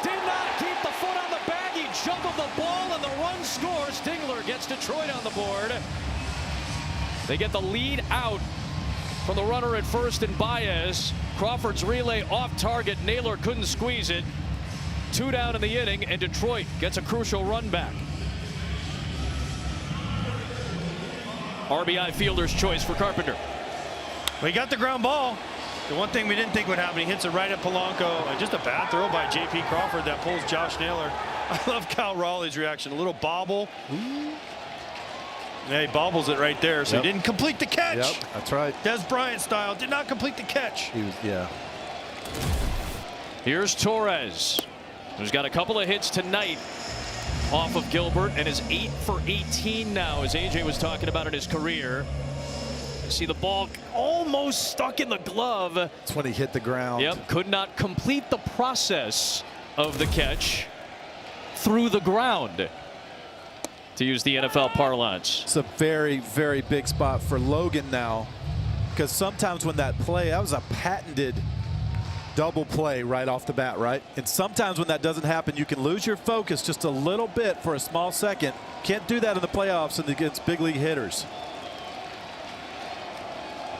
did not keep the foot on the bag. He juggled the ball and the run scores. Dingler gets Detroit on the board. They get the lead out from the runner at first and Baez. Crawford's relay off target. Naylor couldn't squeeze it. 2 down in the inning, and Detroit gets a crucial run back. RBI fielder's choice for Carpenter. Well, he got the ground ball. The one thing we didn't think would happen, he hits it right at Polanco. Just a bad throw by J.P. Crawford that pulls Josh Naylor. I love Cal Raleigh's reaction. A little bobble. Yeah, he bobbles it right there, so he didn't complete the catch. Yep, that's right. Des Bryant style, did not complete the catch. He was, yeah. Here's Torres, who's got a couple of hits tonight off of Gilbert and is 8 for 18 now, as AJ was talking about in his career. You see the ball almost stuck in the glove. That's when he hit the ground. Yep, could not complete the process of the catch through the ground, to use the NFL parlance. It's a very, very big spot for Logan now, because sometimes when that was a patented double play right off the bat, right? And sometimes when that doesn't happen, you can lose your focus just a little bit for a small second. Can't do that in the playoffs and against big league hitters.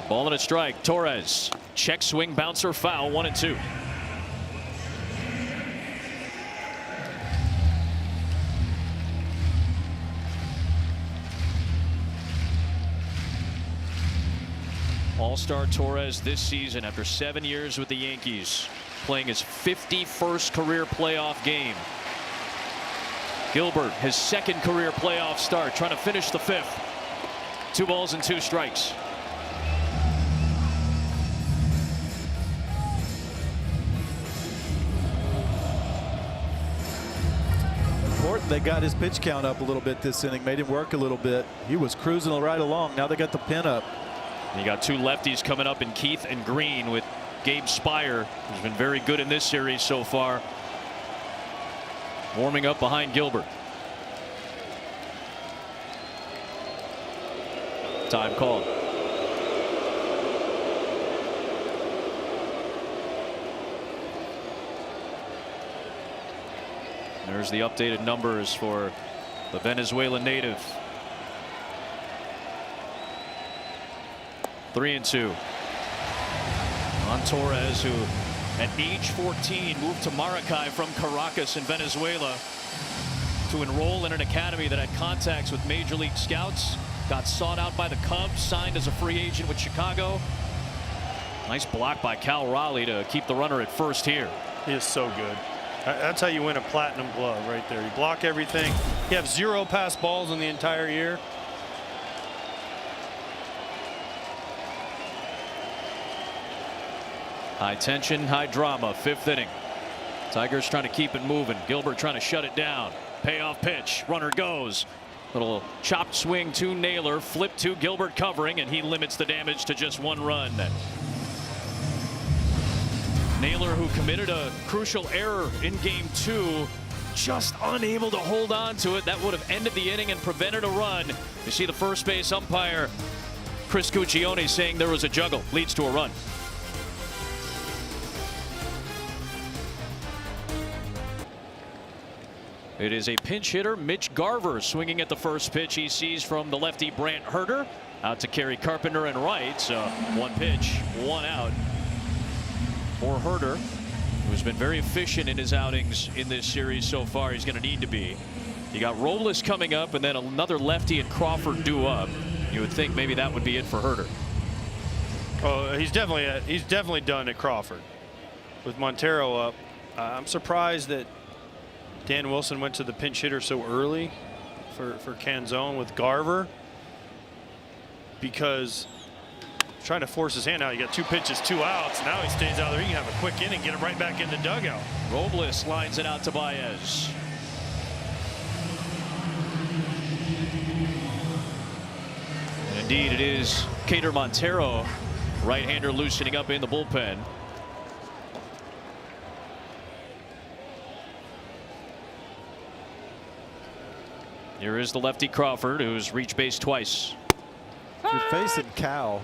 Ball and a strike. Torres, check swing, bouncer, foul, 1-2. All-Star Torres this season after 7 years with the Yankees, playing his 51st career playoff game. Gilbert, his 2nd career playoff start, trying to finish the 5th. 2 balls and 2 strikes. Important they got his pitch count up a little bit this inning, made him work a little bit. He was cruising right along. Now they got the pin up. You got 2 lefties coming up in Keith and Green, with Gabe Spire, who's been very good in this series so far, warming up behind Gilbert. Time called. There's the updated numbers for the Venezuelan native. 3-2 on Torres, who at age 14 moved to Maracay from Caracas in Venezuela to enroll in an academy that had contacts with major league scouts. Got sought out by the Cubs, signed as a free agent with Chicago. Nice block by Cal Raleigh to keep the runner at first here. He is so good. That's how you win a platinum glove right there. You block everything. You have 0 pass balls in the entire year. High tension, high drama, 5th inning. Tigers trying to keep it moving. Gilbert trying to shut it down. Payoff pitch. Runner goes. Little chopped swing to Naylor. Flip to Gilbert covering, and he limits the damage to just 1 run. Naylor, who committed a crucial error in Game 2, just unable to hold on to it. That would have ended the inning and prevented a run. You see the first base umpire, Chris Guccione, saying there was a juggle. Leads to a run. It is a pinch hitter, Mitch Garver, swinging at the first pitch he sees from the lefty Brant Herter. Out to carry Carpenter and right. So 1 pitch, 1 out for Herter. who's been very efficient in his outings in this series so far. He's going to need to be. You got Robles coming up, and then another lefty and Crawford due up. You would think maybe that would be it for Herter. Oh, he's definitely done at Crawford. With Montero up, I'm surprised that Dan Wilson went to the pinch hitter so early for Canzone with Garver, because trying to force his hand out. You got 2 pitches, 2 outs. Now he stays out there. He can have a quick inning, get him right back in the dugout. Robles lines it out to Baez. And indeed, it is Cater Montero, right-hander, loosening up in the bullpen. Here is the lefty Crawford, who's reached base twice. If you're facing Cal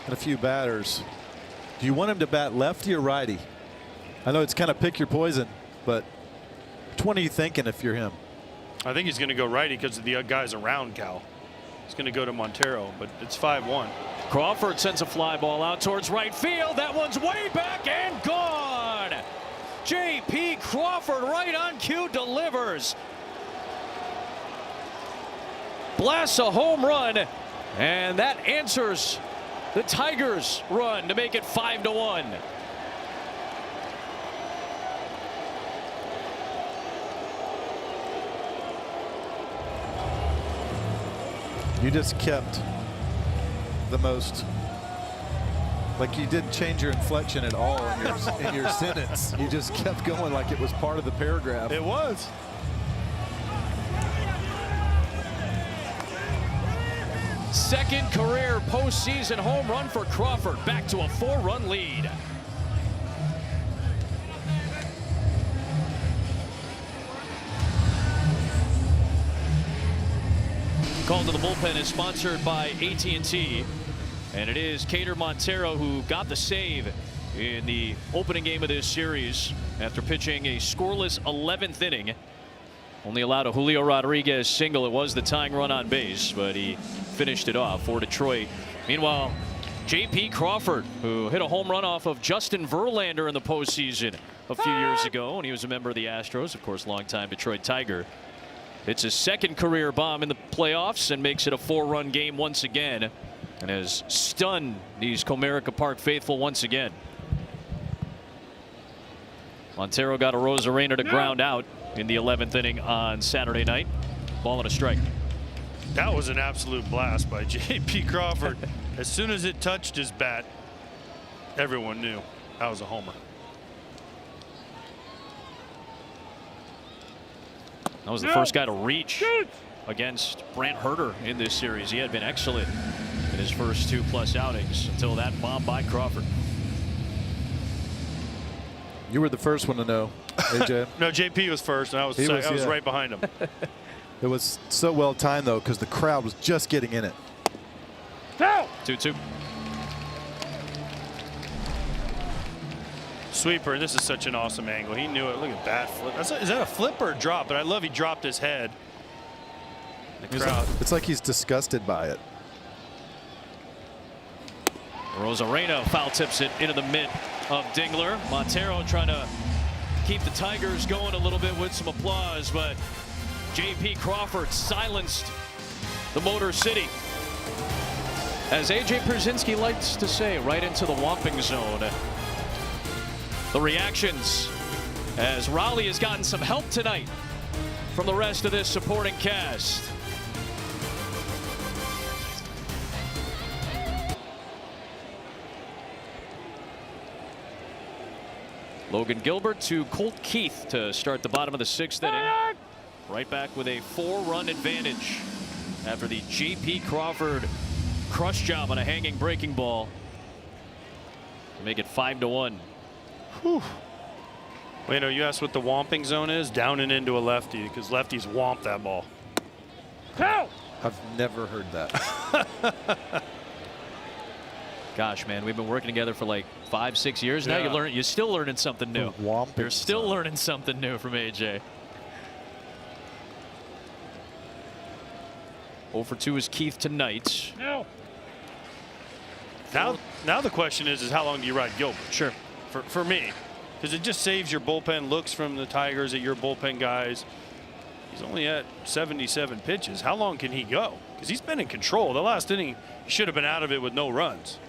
and a few batters, do you want him to bat lefty or righty? I know it's kind of pick your poison, but which one are you thinking if you're him? I think he's going to go righty because of the guys around Cal. He's going to go to Montero, but it's 5-1. Crawford sends a fly ball out towards right field. That one's way back and gone. J.P. Crawford, right on cue, delivers. Blasts a home run, and that answers the Tigers' run to make it 5-1. You just kept the most, like you didn't change your inflection at all in your sentence. You just kept going like it was part of the paragraph. It was. Second career postseason home run for Crawford, back to a 4-run lead. Call to the bullpen is sponsored by AT&T, and it is Cater Montero who got the save in the opening game of this series after pitching a scoreless 11th inning. Only allowed a Julio Rodriguez single. It was the tying run on base, but he finished it off for Detroit. Meanwhile, J.P. Crawford, who hit a home run off of Justin Verlander in the postseason a few years ago, and he was a member of the Astros, of course, longtime Detroit Tiger. It's his second career bomb in the playoffs and makes it a 4-run game once again, and has stunned these Comerica Park faithful once again. Montero got a Rosarena to ground out in the 11th inning on Saturday night. Ball and a strike. That was an absolute blast by J.P. Crawford. As soon as it touched his bat, everyone knew that was a homer. That was the first guy to reach against Brant Herter in this series. He had been excellent in his first 2+ outings until that bomb by Crawford. You were the first one to know, AJ. No, JP was first, and I was right behind him. It was so well timed, though, because the crowd was just getting in it. 2-2. Sweeper, this is such an awesome angle. He knew it. Look at that flip. Is that a flip or a drop? But I love he dropped his head. The crowd. It's like he's disgusted by it. Rosarena foul tips it into the mitt of Dingler. Montero trying to keep the Tigers going a little bit with some applause, but J.P. Crawford silenced the Motor City. As A.J. Pierzynski likes to say, right into the whomping zone. The reactions as Raleigh has gotten some help tonight from the rest of this supporting cast. Logan Gilbert to Colt Keith to start the bottom of the 6th inning. Right back with a 4-run advantage after the J.P. Crawford crush job on a hanging breaking ball to make it 5-1. Whew. Well, you know, you asked what the whomping zone is. Down and into a lefty, because lefties whomp that ball. I've never heard that. Gosh, man, we've been working together for like 5-6 years now. Yeah. You're still learning something new. You're still learning something new from AJ. 0 for 2 is Keith tonight. Now the question is how long do you ride Gilbert? Sure. For me, because it just saves your bullpen looks from the Tigers at your bullpen guys. He's only at 77 pitches. How long can he go? Because he's been in control. The last inning, he should have been out of it with no runs.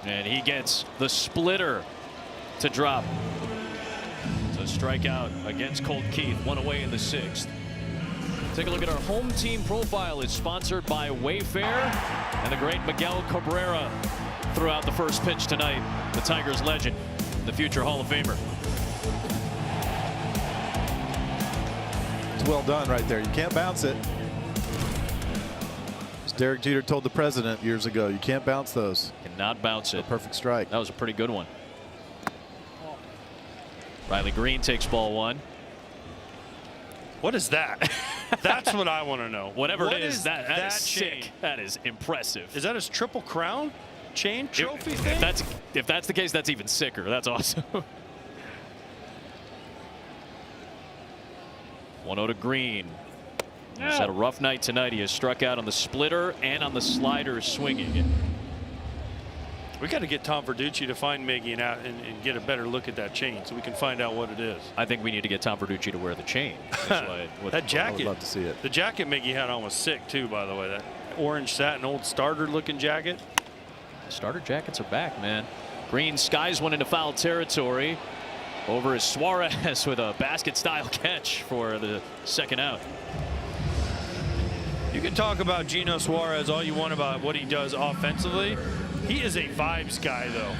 And he gets the splitter to drop. So strikeout against Colt Keith, one away in the 6th. Take a look at our home team profile. It's sponsored by Wayfair and the great Miguel Cabrera threw out the first pitch tonight. The Tigers legend, the future Hall of Famer. It's well done right there. You can't bounce it. As Derek Jeter told the president years ago, you can't bounce those. Cannot bounce it. A perfect strike. That was a pretty good one. Riley Green takes ball 1. What is that? That's what I want to know. Whatever what it is, that is chain? sick. That is impressive. Is that his Triple Crown chain trophy thing? If that's the case, that's even sicker. That's awesome. 1-0 to Green. He's had a rough night tonight. He has struck out on the splitter and on the slider swinging. We got to get Tom Verducci to find Miggy and get a better look at that chain so we can find out what it is. I think we need to get Tom Verducci to wear the chain. That jacket. I would love to see it. The jacket Miggy had on was sick too, by the way. That orange satin old starter looking jacket. Starter jackets are back, man. Green skies one into foul territory. Over is Suarez with a basket style catch for the second out. You can talk about Gino Suarez all you want about what he does offensively. He is a vibes guy, though.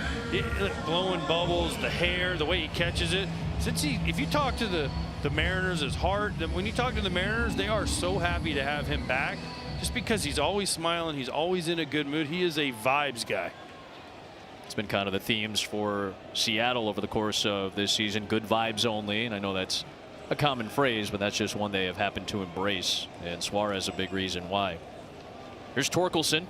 Blowing bubbles, the hair, the way he catches it. If you talk to the Mariners, his heart, when you talk to the Mariners, they are so happy to have him back. Just because he's always smiling, he's always in a good mood. He is a vibes guy. It's been kind of the themes for Seattle over the course of this season. Good vibes only, and I know that's a common phrase, but that's just one they have happened to embrace, and Suarez a big reason why. Here's Torkelson.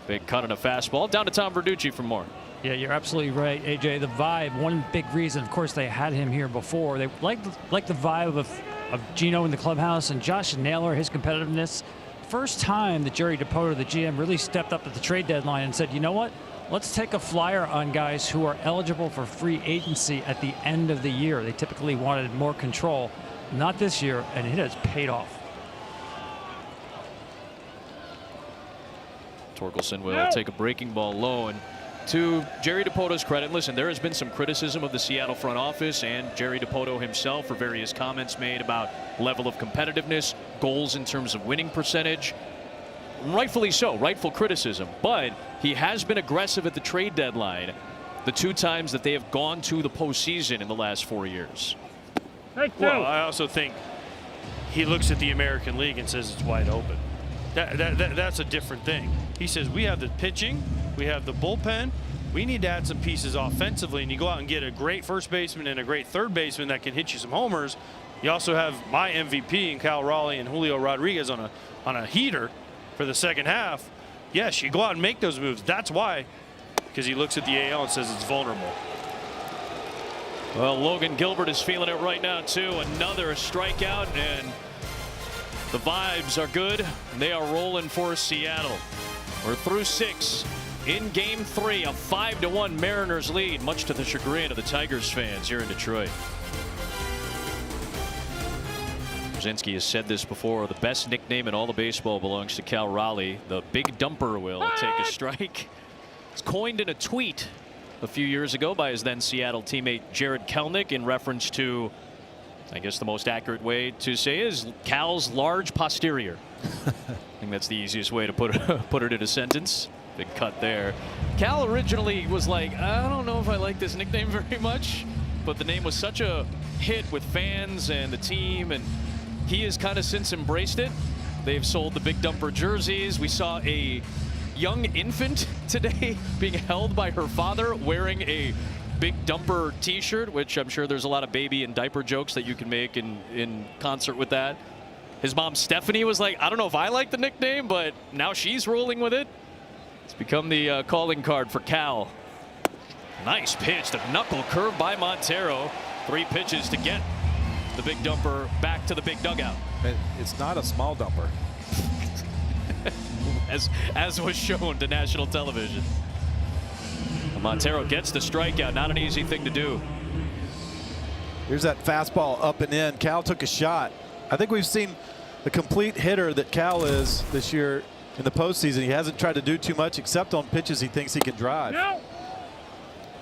Big cut on a fastball. Down to Tom Verducci for more. Yeah, you're absolutely right, AJ. The vibe, one big reason, of course, they had him here before. They like the vibe of Gino in the clubhouse and Josh Naylor, his competitiveness. First time that Jerry Dipoto, the GM, really stepped up at the trade deadline and said, you know what? Let's take a flyer on guys who are eligible for free agency at the end of the year. They typically wanted more control. Not this year, and it has paid off. Torkelson will take a breaking ball low, and to Jerry Dipoto's credit, listen, there has been some criticism of the Seattle front office and Jerry Dipoto himself for various comments made about level of competitiveness, goals in terms of winning percentage. Rightfully so, rightful criticism, but he has been aggressive at the trade deadline the 2 times that they have gone to the postseason in the last 4 years. Well, I also think he looks at the American League and says it's wide open. That's a different thing. He says we have the pitching, we have the bullpen, we need to add some pieces offensively, and you go out and get a great first baseman and a great third baseman that can hit you some homers. You also have my MVP in Cal Raleigh and Julio Rodriguez on a heater for the second half. Yes, you go out and make those moves. That's why, because he looks at the AL and says it's vulnerable. Well, Logan Gilbert is feeling it right now too. Another strikeout, and the vibes are good. They are rolling for Seattle. We're through 6 in Game 3, a 5-1 Mariners lead, much to the chagrin of the Tigers fans here in Detroit. Brzezinski has said this before, the best nickname in all of baseball belongs to Cal Raleigh. The big dumper will take a strike. It's coined in a tweet a few years ago by his then Seattle teammate Jared Kelnick in reference to, I guess the most accurate way to say is Cal's large posterior. I think that's the easiest way to put it in a sentence. Big cut there. Cal originally was like, I don't know if I like this nickname very much, but the name was such a hit with fans and the team, and he has kind of since embraced it. They've sold the big dumper jerseys. We saw a young infant today being held by her father wearing a big dumper t-shirt, which I'm sure there's a lot of baby and diaper jokes that you can make in concert with that. His mom Stephanie was like, I don't know if I like the nickname, but now she's rolling with it. It's become the calling card for Cal. Nice pitch, the knuckle curve by Montero. 3 pitches to get the big dumper back to the big dugout. It's not a small dumper. as was shown to national television. Montero gets the strikeout. Not an easy thing to do. Here's that fastball up and in. Cal took a shot. I think we've seen the complete hitter that Cal is this year in the postseason. He hasn't tried to do too much except on pitches he thinks he can drive. No.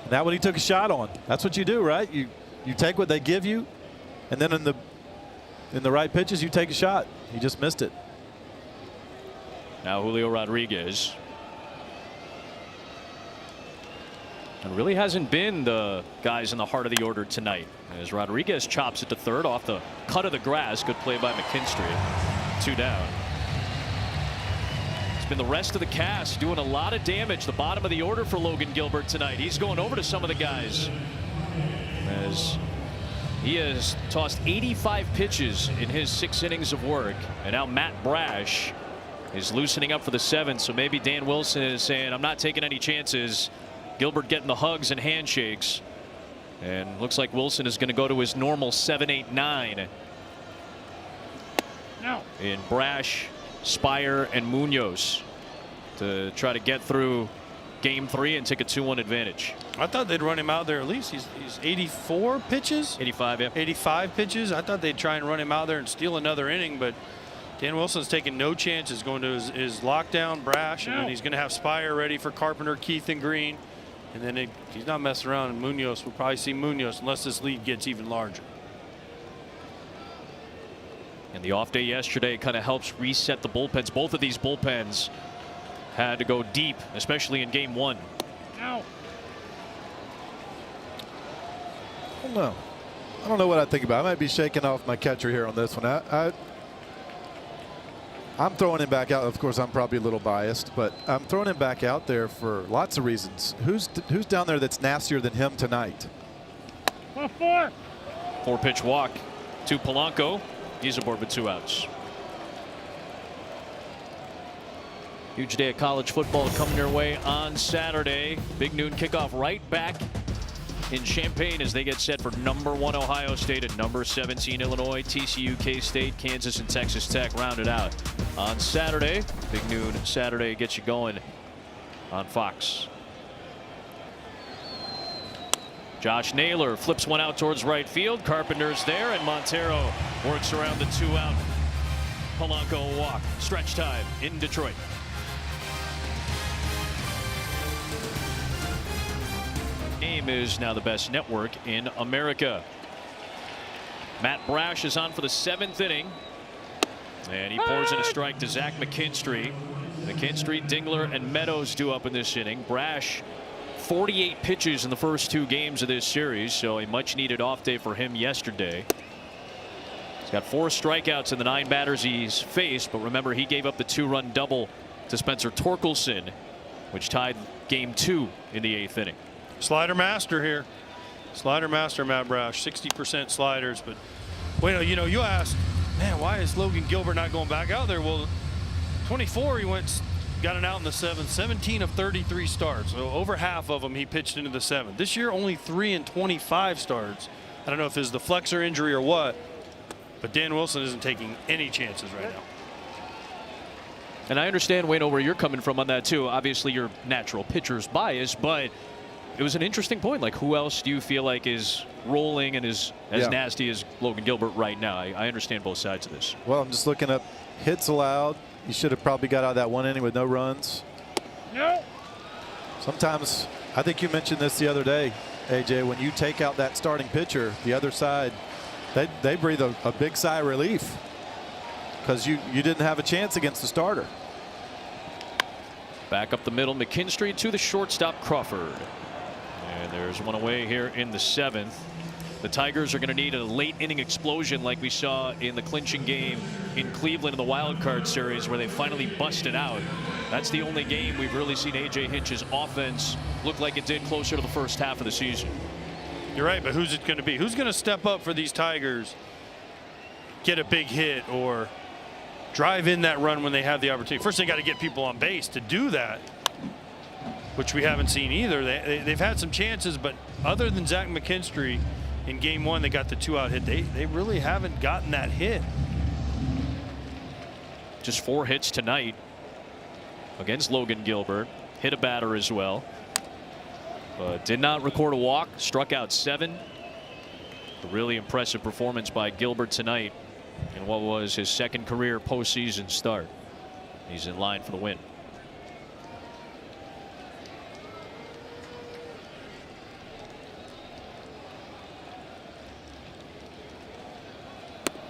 And that one he took a shot on. That's what you do, right? You take what they give you, and then in the right pitches you take a shot. He just missed it. Now Julio Rodriguez. And really hasn't been the guys in the heart of the order tonight, as Rodriguez chops it to third off the cut of the grass. Good play by McKinstry. 2 down. It's been the rest of the cast doing a lot of damage. The bottom of the order for Logan Gilbert tonight. He's going over to some of the guys, as he has tossed 85 pitches in his 6 innings of work. And now Matt Brash is loosening up for the 7th. So maybe Dan Wilson is saying, I'm not taking any chances. Gilbert getting the hugs and handshakes, and looks like Wilson is going to go to his normal 7, 8, 9. No. In Brash, Spire, and Munoz to try to get through game 3 and take a 2-1 advantage. I thought they'd run him out there at least. He's 84 pitches. 85, yeah. 85 pitches. I thought they'd try and run him out there and steal another inning, but Dan Wilson's taking no chances, going to his lockdown Brash, and then he's going to have Spire ready for Carpenter, Keith, and Green. And then he's not messing around, and Munoz, we'll probably see Munoz unless this lead gets even larger. And the off day yesterday kind of helps reset the bullpens. Both of these bullpens had to go deep, especially in game 1. No. I don't know what I think about. I might be shaking off my catcher here on this one. I'm throwing him back out. Of course, I'm probably a little biased, but I'm throwing him back out there for lots of reasons. Who's down there that's nastier than him tonight? 4-pitch walk to Polanco. He's aboard with 2 outs. Huge day of college football coming your way on Saturday. Big noon kickoff right back in Champaign as they get set for #1 Ohio State and #17 Illinois. TCU, K-State, Kansas, and Texas Tech rounded out on Saturday. Big noon Saturday gets you going on Fox. Josh Naylor flips one out towards right field. Carpenter's there, and Montero works around the 2-out Polanco walk. Stretch time in Detroit. Game is now the best network in America. Matt Brash is on for the 7th inning, and he pours in a strike to Zach McKinstry. McKinstry, Dingler, and Meadows due up in this inning. Brash 48 pitches in the first 2 games of this series, so a much needed off day for him yesterday. He's got 4 strikeouts in the 9 batters he's faced, but remember, he gave up the 2-run double to Spencer Torkelson, which tied game 2 in the 8th inning. Slider master here. Slider master, Matt Brash. 60% sliders. But well, you know, you asked, man, why is Logan Gilbert not going back out there? Well, 24, he got an out in the 7th. 17 of 33 starts. So over half of them he pitched into the 7th. This year only 3 in 25 starts. I don't know if it's the flexor injury or what, but Dan Wilson isn't taking any chances right now. And I understand, Wayno, where you're coming from on that too. Obviously your natural pitcher's bias, but it was an interesting point. Like, who else do you feel like is rolling and is as nasty as Logan Gilbert right now? I understand both sides of this. Well, I'm just looking up hits allowed. You should have probably got out of that 1 inning with no runs. No. Sometimes, I think you mentioned this the other day, AJ, when you take out that starting pitcher, the other side, they breathe a big sigh of relief because you didn't have a chance against the starter. Back up the middle, McKinstry to the shortstop, Crawford. And there's one away here in the 7th. The Tigers are going to need a late inning explosion like we saw in the clinching game in Cleveland in the wild card series, where they finally busted out. That's the only game we've really seen A.J. Hinch's offense look like it did closer to the first half of the season. You're right, but who's it going to be? Who's going to step up for these Tigers, get a big hit, or drive in that run when they have the opportunity? First, they got to get people on base to do that, which we haven't seen either. They've had some chances, but other than Zach McKinstry in game 1, they got the 2-out hit. They really haven't gotten that hit. Just 4 hits tonight against Logan Gilbert. Hit a batter as well. Did not record a walk, struck out 7. A really impressive performance by Gilbert tonight in what was his second career postseason start. He's in line for the win.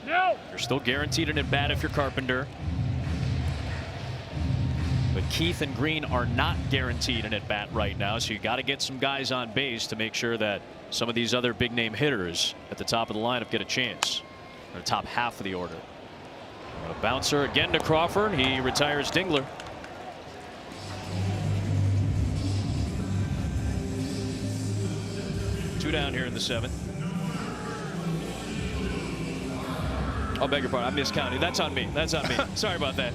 No. You're still guaranteed an at-bat if you're Carpenter. But Keith and Green are not guaranteed an at-bat right now, so you got to get some guys on base to make sure that some of these other big name hitters at the top of the lineup get a chance. Or the top half of the order. A bouncer again to Crawford. He retires Dingler. Two down here in the 7th. I'll beg your pardon. I miscounted. That's on me. That's on me. Sorry about that.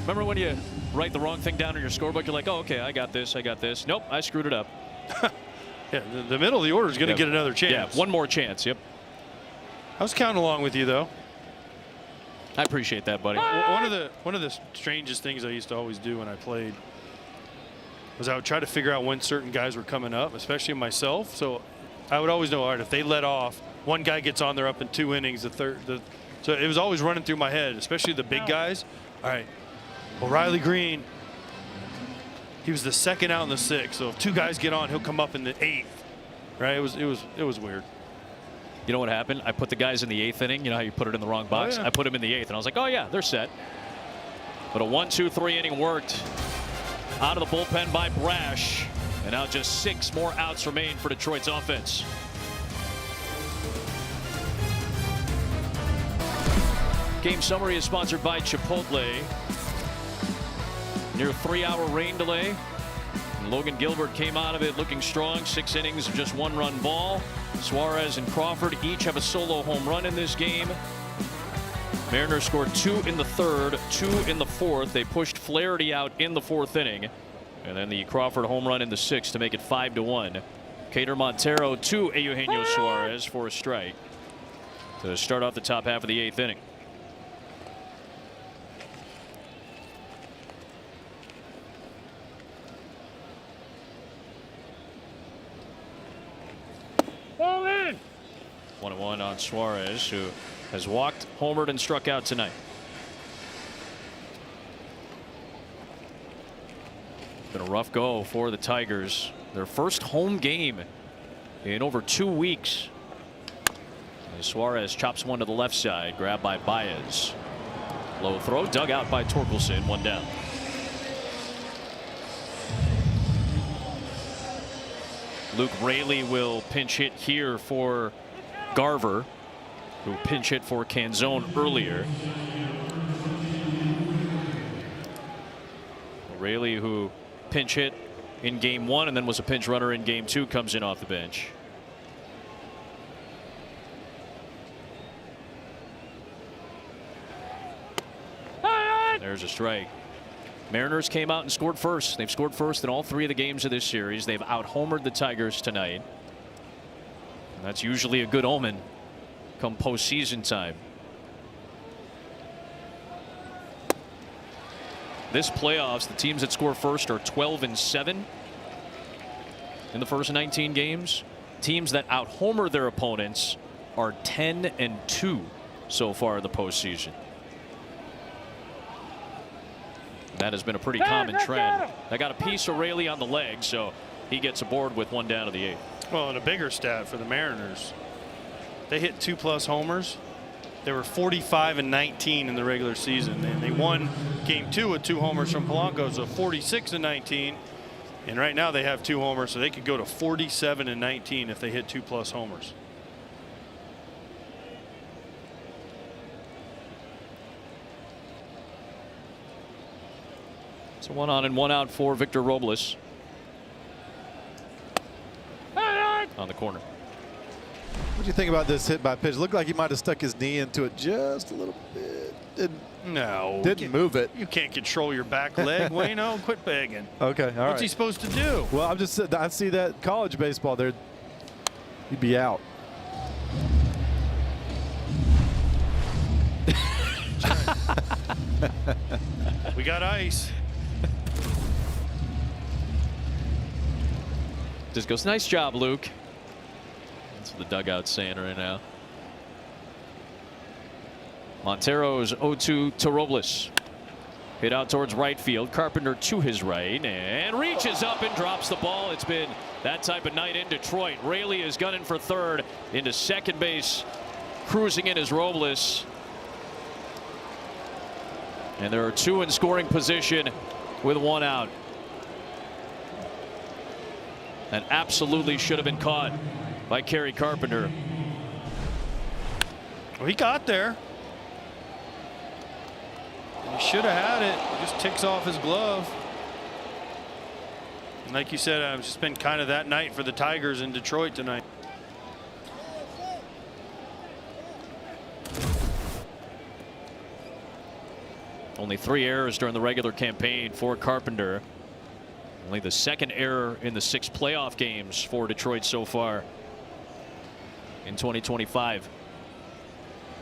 Remember when you write the wrong thing down in your scorebook? You're like, oh, okay, I got this. I got this. Nope, I screwed it up. Yeah, the middle of the order is going to get another chance. Yeah, one more chance. Yep. I was counting along with you, though. I appreciate that, buddy. One of the strangest things I used to always do when I played was I would try to figure out when certain guys were coming up, especially myself. So I would always know, all right, if they let off, one guy gets on, they're up in 2 innings. So it was always running through my head, especially the big guys. All right, well, Riley Green, he was the second out in the 6th. So if 2 guys get on, he'll come up in the 8th. Right? It was weird. You know what happened? I put the guys in the 8th inning. You know how you put it in the wrong box? Oh, yeah. I put them in the 8th, and I was like, oh, yeah, they're set. But a 1-2-3 inning worked out of the bullpen by Brash. And now just 6 more outs remain for Detroit's offense. Game summary is sponsored by Chipotle. Near 3-hour rain delay. And Logan Gilbert came out of it looking strong. 6 innings of just 1-run ball. Suarez and Crawford each have a solo home run in this game. Mariners scored 2 in the 3rd, 2 in the 4th. They pushed Flaherty out in the 4th inning. And then the Crawford home run in the 6th to make it 5-1. Cater Montero to Eugenio Suarez for a strike to start off the top half of the 8th inning. Ball in. 1-1 on Suarez, who has walked, homered, and struck out tonight. Been a rough go for the Tigers. Their first home game in over 2 weeks. And Suarez chops one to the left side, grabbed by Baez. Low throw, dug out by Torkelson, 1 down. Luke Raley will pinch hit here for Garver, who pinch hit for Canzone earlier. Raley, who pinch hit in game 1 and then was a pinch runner in game 2, comes in off the bench. There's a strike. Mariners came out and scored first. They've scored first in all 3 of the games of this series. They've out-homered the Tigers tonight. And that's usually a good omen come postseason time. This playoffs, the teams that score first are 12-7 in the first 19 games. Teams that out-homer their opponents are 10-2 so far in the postseason. That has been a pretty common trend. I got a piece of Raley on the leg, so he gets aboard with 1 down to the 8th. Well, and a bigger stat for the Mariners. They hit 2+ homers. They were 45-19 in the regular season, and they won game 2 with 2 homers from Polanco, so 46-19. And right now they have 2 homers, so they could go to 47-19 if they hit 2+ homers. So 1 on and 1 out for Victor Robles on the corner. What do you think about this hit by pitch? Looked like he might have stuck his knee into it just a little bit. Didn't move it. You can't control your back leg, Wayno. Quit begging. Okay, all right. What's he supposed to do? Well, I see that college baseball there. He'd be out. We got ice. Just goes, nice job, Luke. That's what the dugout's saying right now. Montero's 0-2 to Robles. Hit out towards right field. Carpenter to his right and reaches up and drops the ball. It's been that type of night in Detroit. Raley is gunning for third. Into second base. Cruising in is Robles. And there are two in scoring position with one out. And absolutely should have been caught by Kerry Carpenter. Well, he got there. He should have had it. He just ticks off his glove. And like you said, it's just been kind of that night for the Tigers in Detroit tonight. Only 3 errors during the regular campaign for Carpenter. Only the second error in the 6 playoff games for Detroit so far in 2025.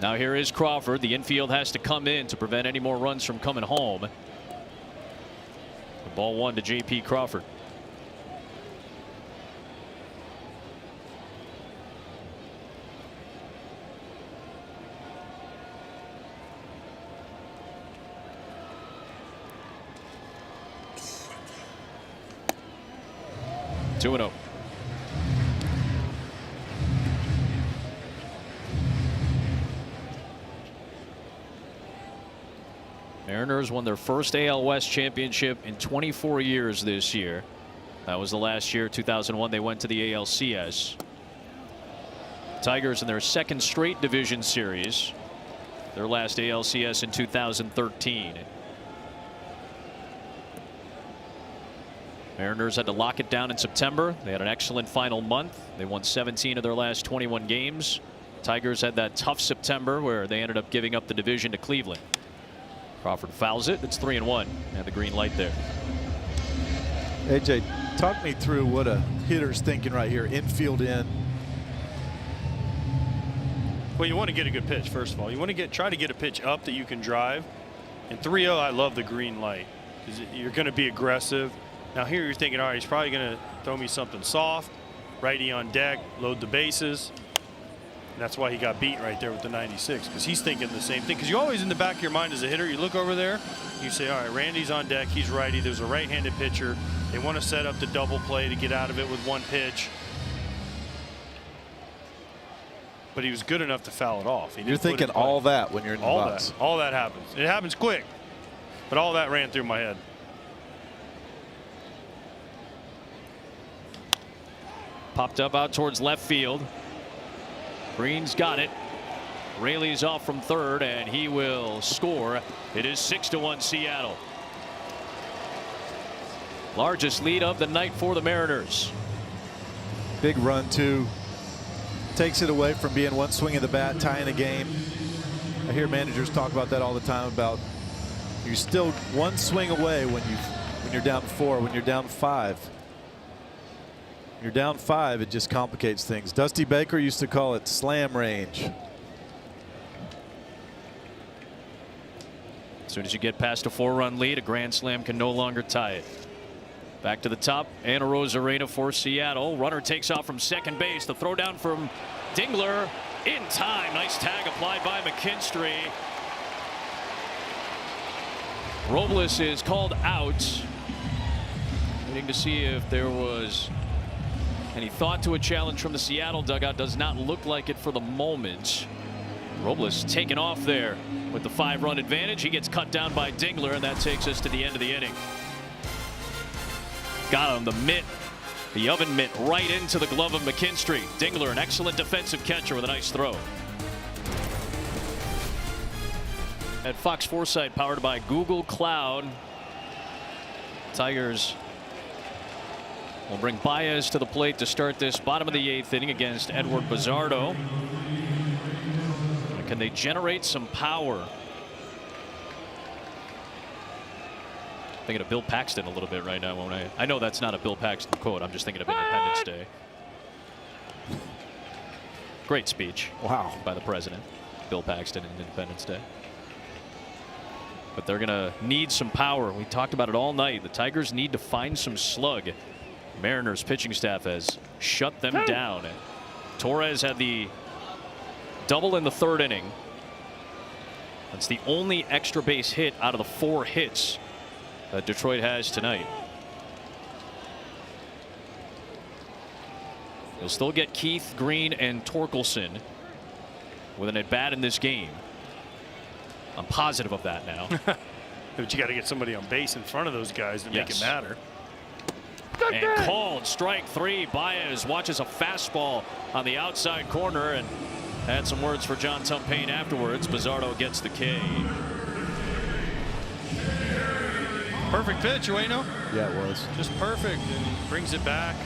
Now here is Crawford. The infield has to come in to prevent any more runs from coming home. The ball 1 to J.P. Crawford. Two and 0. Mariners won their first AL West championship in 24 years this year. That was the last year, 2001. They went to the ALCS. Tigers in their second straight division series. Their last ALCS in 2013. Mariners had to lock it down in September. They had an excellent final month. They won 17 of their last 21 games. Tigers had that tough September where they ended up giving up the division to Cleveland. Crawford fouls it. It's 3-1. And the green light there. AJ, talk me through what a hitter's thinking right here. Infield in. Well, you want to get a good pitch, first of all. You want to try to get a pitch up that you can drive. In 3-0, I love the green light because you're going to be aggressive. Now here you're thinking, all right, he's probably going to throw me something soft. Righty on deck, load the bases. And that's why he got beat right there with the 96, because he's thinking the same thing. Because you always in the back of your mind as a hitter, you look over there, you say, all right, Randy's on deck, he's righty, there's a right-handed pitcher. They want to set up the double play to get out of it with one pitch. But he was good enough to foul it off. You're thinking all that when you're in the box. All that happens. It happens quick. But all that ran through my head. Popped up out towards left field. Green's got it. Raley's off from third, and he will score. It is 6-1 Seattle. Largest lead of the night for the Mariners. Big run, too. Takes it away from being one swing of the bat, tying a game. I hear managers talk about that all the time, about you're still one swing away when you're down 4, when you're down 5. You're down 5, it just complicates things. Dusty Baker used to call it slam range. As soon as you get past a 4-run lead, a grand slam can no longer tie it. Back to the top, Anna Rosarena for Seattle. Runner takes off from second base. The throw down from Dingler in time. Nice tag applied by McKinstry. Robles is called out. Waiting to see if there was any thought to a challenge from the Seattle dugout. Does not look like it for the moment. Robles taken off there with the 5-run advantage. He gets cut down by Dingler, and that takes us to the end of the inning. Got him, the mitt, the oven mitt, right into the glove of McKinstry. Dingler, an excellent defensive catcher with a nice throw. At Fox Foresight, powered by Google Cloud. Tigers will bring Baez to the plate to start this bottom of the 8th inning against Edward Bizzardo. Can they generate some power? Thinking of Bill Paxton a little bit right now, won't I? I know that's not a Bill Paxton quote. I'm just thinking of Independence Day. Great speech. Wow. By the president, Bill Paxton, in Independence Day. But they're going to need some power. We talked about it all night. The Tigers need to find some slug Mariners pitching staff has shut them down. Torres had the double in the 3rd inning. That's the only extra base hit out of the 4 hits that Detroit has tonight. You'll still get Keith, Green, and Torkelson with an at-bat in this game. I'm positive of that now. But you got to get somebody on base in front of those guys to make it matter. And called strike 3. Baez watches a fastball on the outside corner and had some words for John Tumpane afterwards. Bizzardo gets the K. Perfect pitch, Ueno. Yeah, it was. Just perfect, and brings it back.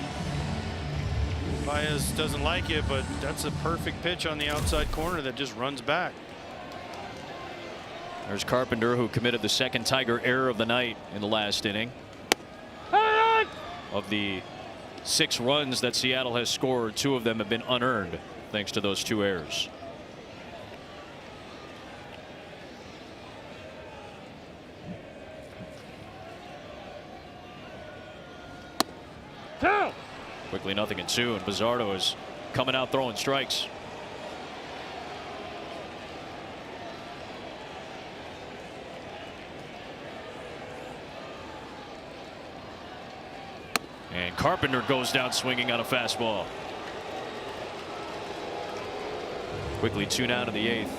Baez doesn't like it, but that's a perfect pitch on the outside corner that just runs back. There's Carpenter, who committed the 2nd Tiger error of the night in the last inning. Of the 6 runs that Seattle has scored, 2 of them have been unearned thanks to those 2 errors. Quickly 0-2, and Bizzardo is coming out throwing strikes. And Carpenter goes down swinging on a fastball. Quickly 2 down to the 8th.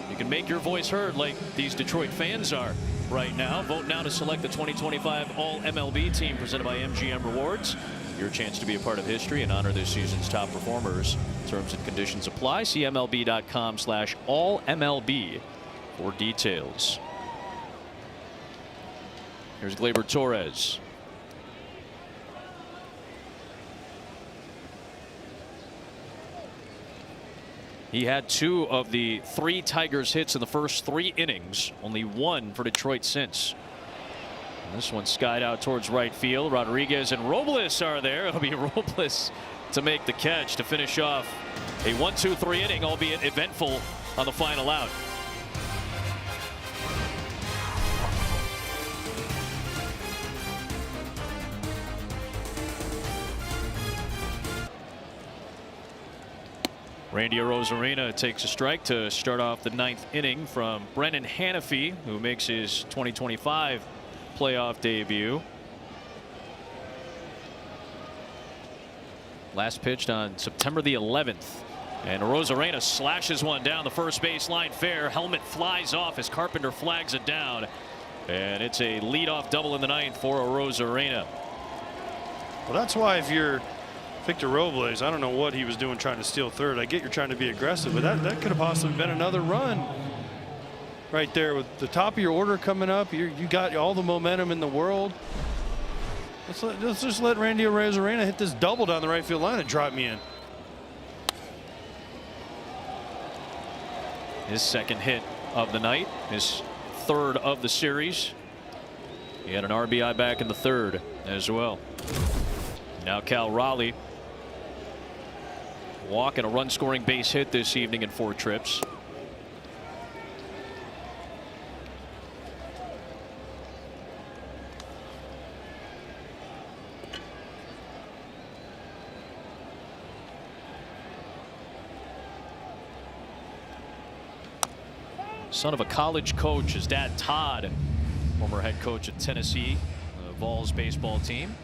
You can make your voice heard like these Detroit fans are right now. Vote now to select the 2025 All-MLB team presented by MGM Rewards. Your chance to be a part of history and honor this season's top performers. Terms and conditions apply. See MLB.com/AllMLB for details. Here's Gleyber Torres. He had 2 of the 3 Tigers hits in the first 3 innings. Only 1 for Detroit since. And this one skied out towards right field. Rodriguez and Robles are there. It'll be Robles to make the catch to finish off a 1-2-3 inning, albeit eventful on the final out. Randy Arozarena takes a strike to start off the 9th inning from Brennan Hanafy, who makes his 2025 playoff debut. Last pitched on September the 11th. And Arozarena slashes one down the first baseline fair. Helmet flies off as Carpenter flags it down. And it's a leadoff double in the 9th for Arozarena. Well, that's why if you're Victor Robles, I don't know what he was doing trying to steal 3rd. I get you're trying to be aggressive, but that could have possibly been another run right there with the top of your order coming up. You got all the momentum in the world. Let's just let Randy Arozarena hit this double down the right field line and drop me in. His 2nd hit of the night, his 3rd of the series. He had an RBI back in the 3rd as well. Now Cal Raleigh. Walk and a run scoring base hit this evening in 4 trips. Son of a college coach, his dad Todd, former head coach at Tennessee, the Vols baseball team.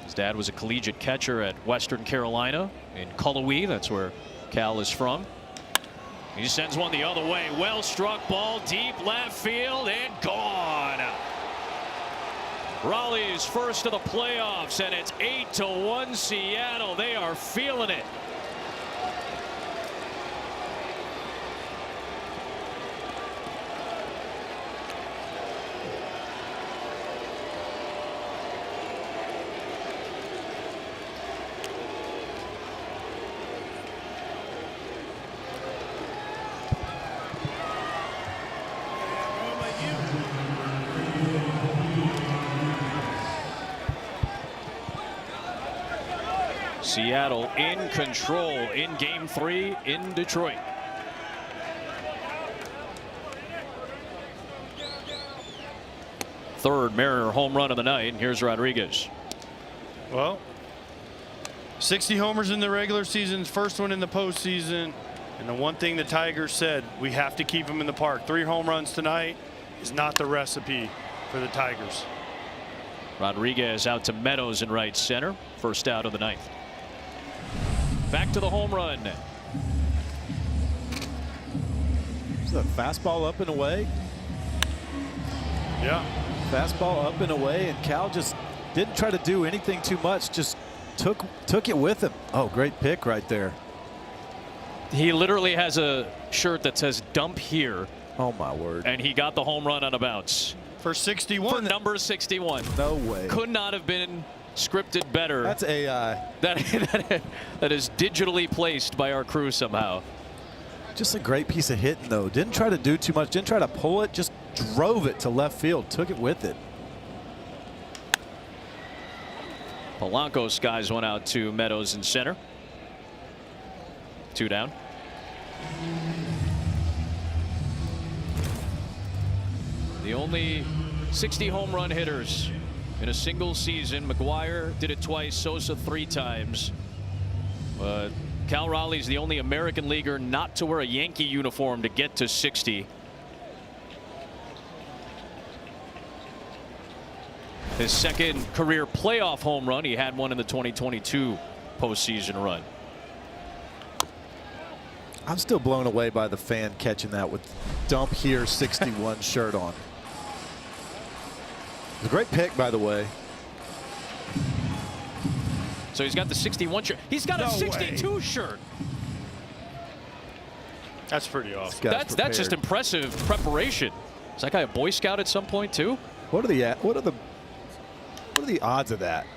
His dad was a collegiate catcher at Western Carolina in Cullowhee. That's where Cal is from. He sends one the other way. Well struck ball deep left field and gone. Raleigh's first of the playoffs, and it's 8-1 Seattle. They are feeling it. Seattle in control in Game 3 in Detroit. Third Mariner home run of the night, and here's Rodriguez. Well, 60 homers in the regular season, first one in the postseason. And the one thing the Tigers said, we have to keep him in the park. 3 home runs tonight is not the recipe for the Tigers. Rodriguez out to Meadows in right center. First out of the ninth. Back to the home run. Is that fastball up and away? Yeah. Fastball up and away, and Cal just didn't try to do anything too much. Just took it with him. Oh, great pick right there. He literally has a shirt that says "dump here." Oh my word! And he got the home run on a bounce for 61. For number 61. No way. Could not have been scripted better. That's AI. That is digitally placed by our crew somehow. Just a great piece of hitting though. Didn't try to do too much. Didn't try to pull it. Just drove it to left field. Took it with it. Polanco skies one out to Meadows in center. 2 down. The only 60 home run hitters in a single season. McGuire did it twice, Sosa 3 times. Cal Raleigh's the only American leaguer not to wear a Yankee uniform to get to 60. His second career playoff home run. He had one in the 2022 postseason run. I'm still blown away by the fan catching that with "dump here" 61 shirt on. It was a great pick, by the way. So he's got the 61 shirt. He's got a 62 shirt. That's pretty awesome. That's just impressive preparation. Is that guy a Boy Scout at some point too? What are the odds of that?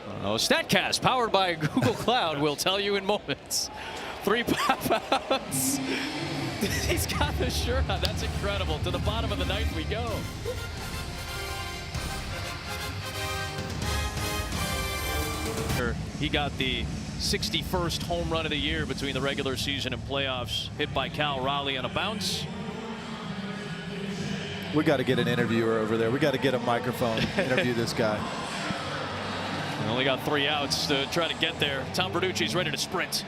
I don't know. StatCast, powered by Google Cloud, will tell you in moments. 3 pop-outs. He's got the shirt on. That's incredible. To the bottom of the ninth we go. He got the 61st home run of the year between the regular season and playoffs. Hit by Cal Raleigh on a bounce. We got to get an interviewer over there. We got to get a microphone, interview this guy. We only got 3 outs to try to get there. Tom Verducci's ready to sprint.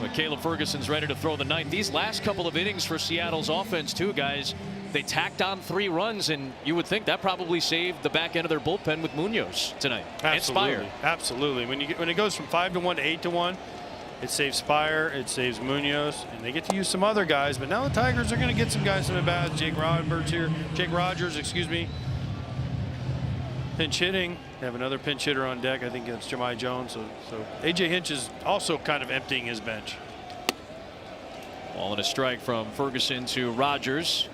But Caleb Ferguson's ready to throw the ninth. These last couple of innings for Seattle's offense too, guys. They tacked on 3 runs, and you would think that probably saved the back end of their bullpen with Munoz tonight. Absolutely. And Spire. Absolutely. When it goes from 5-1 to 8-1, it saves Spire, it saves Munoz, and they get to use some other guys. But now the Tigers are going to get some guys some at bats. Jake Rogers, excuse me. Pinch hitting. They have another pinch hitter on deck. I think it's Jemai Jones. So A.J. Hinch is also kind of emptying his bench. Ball and a strike from Ferguson to Rogers.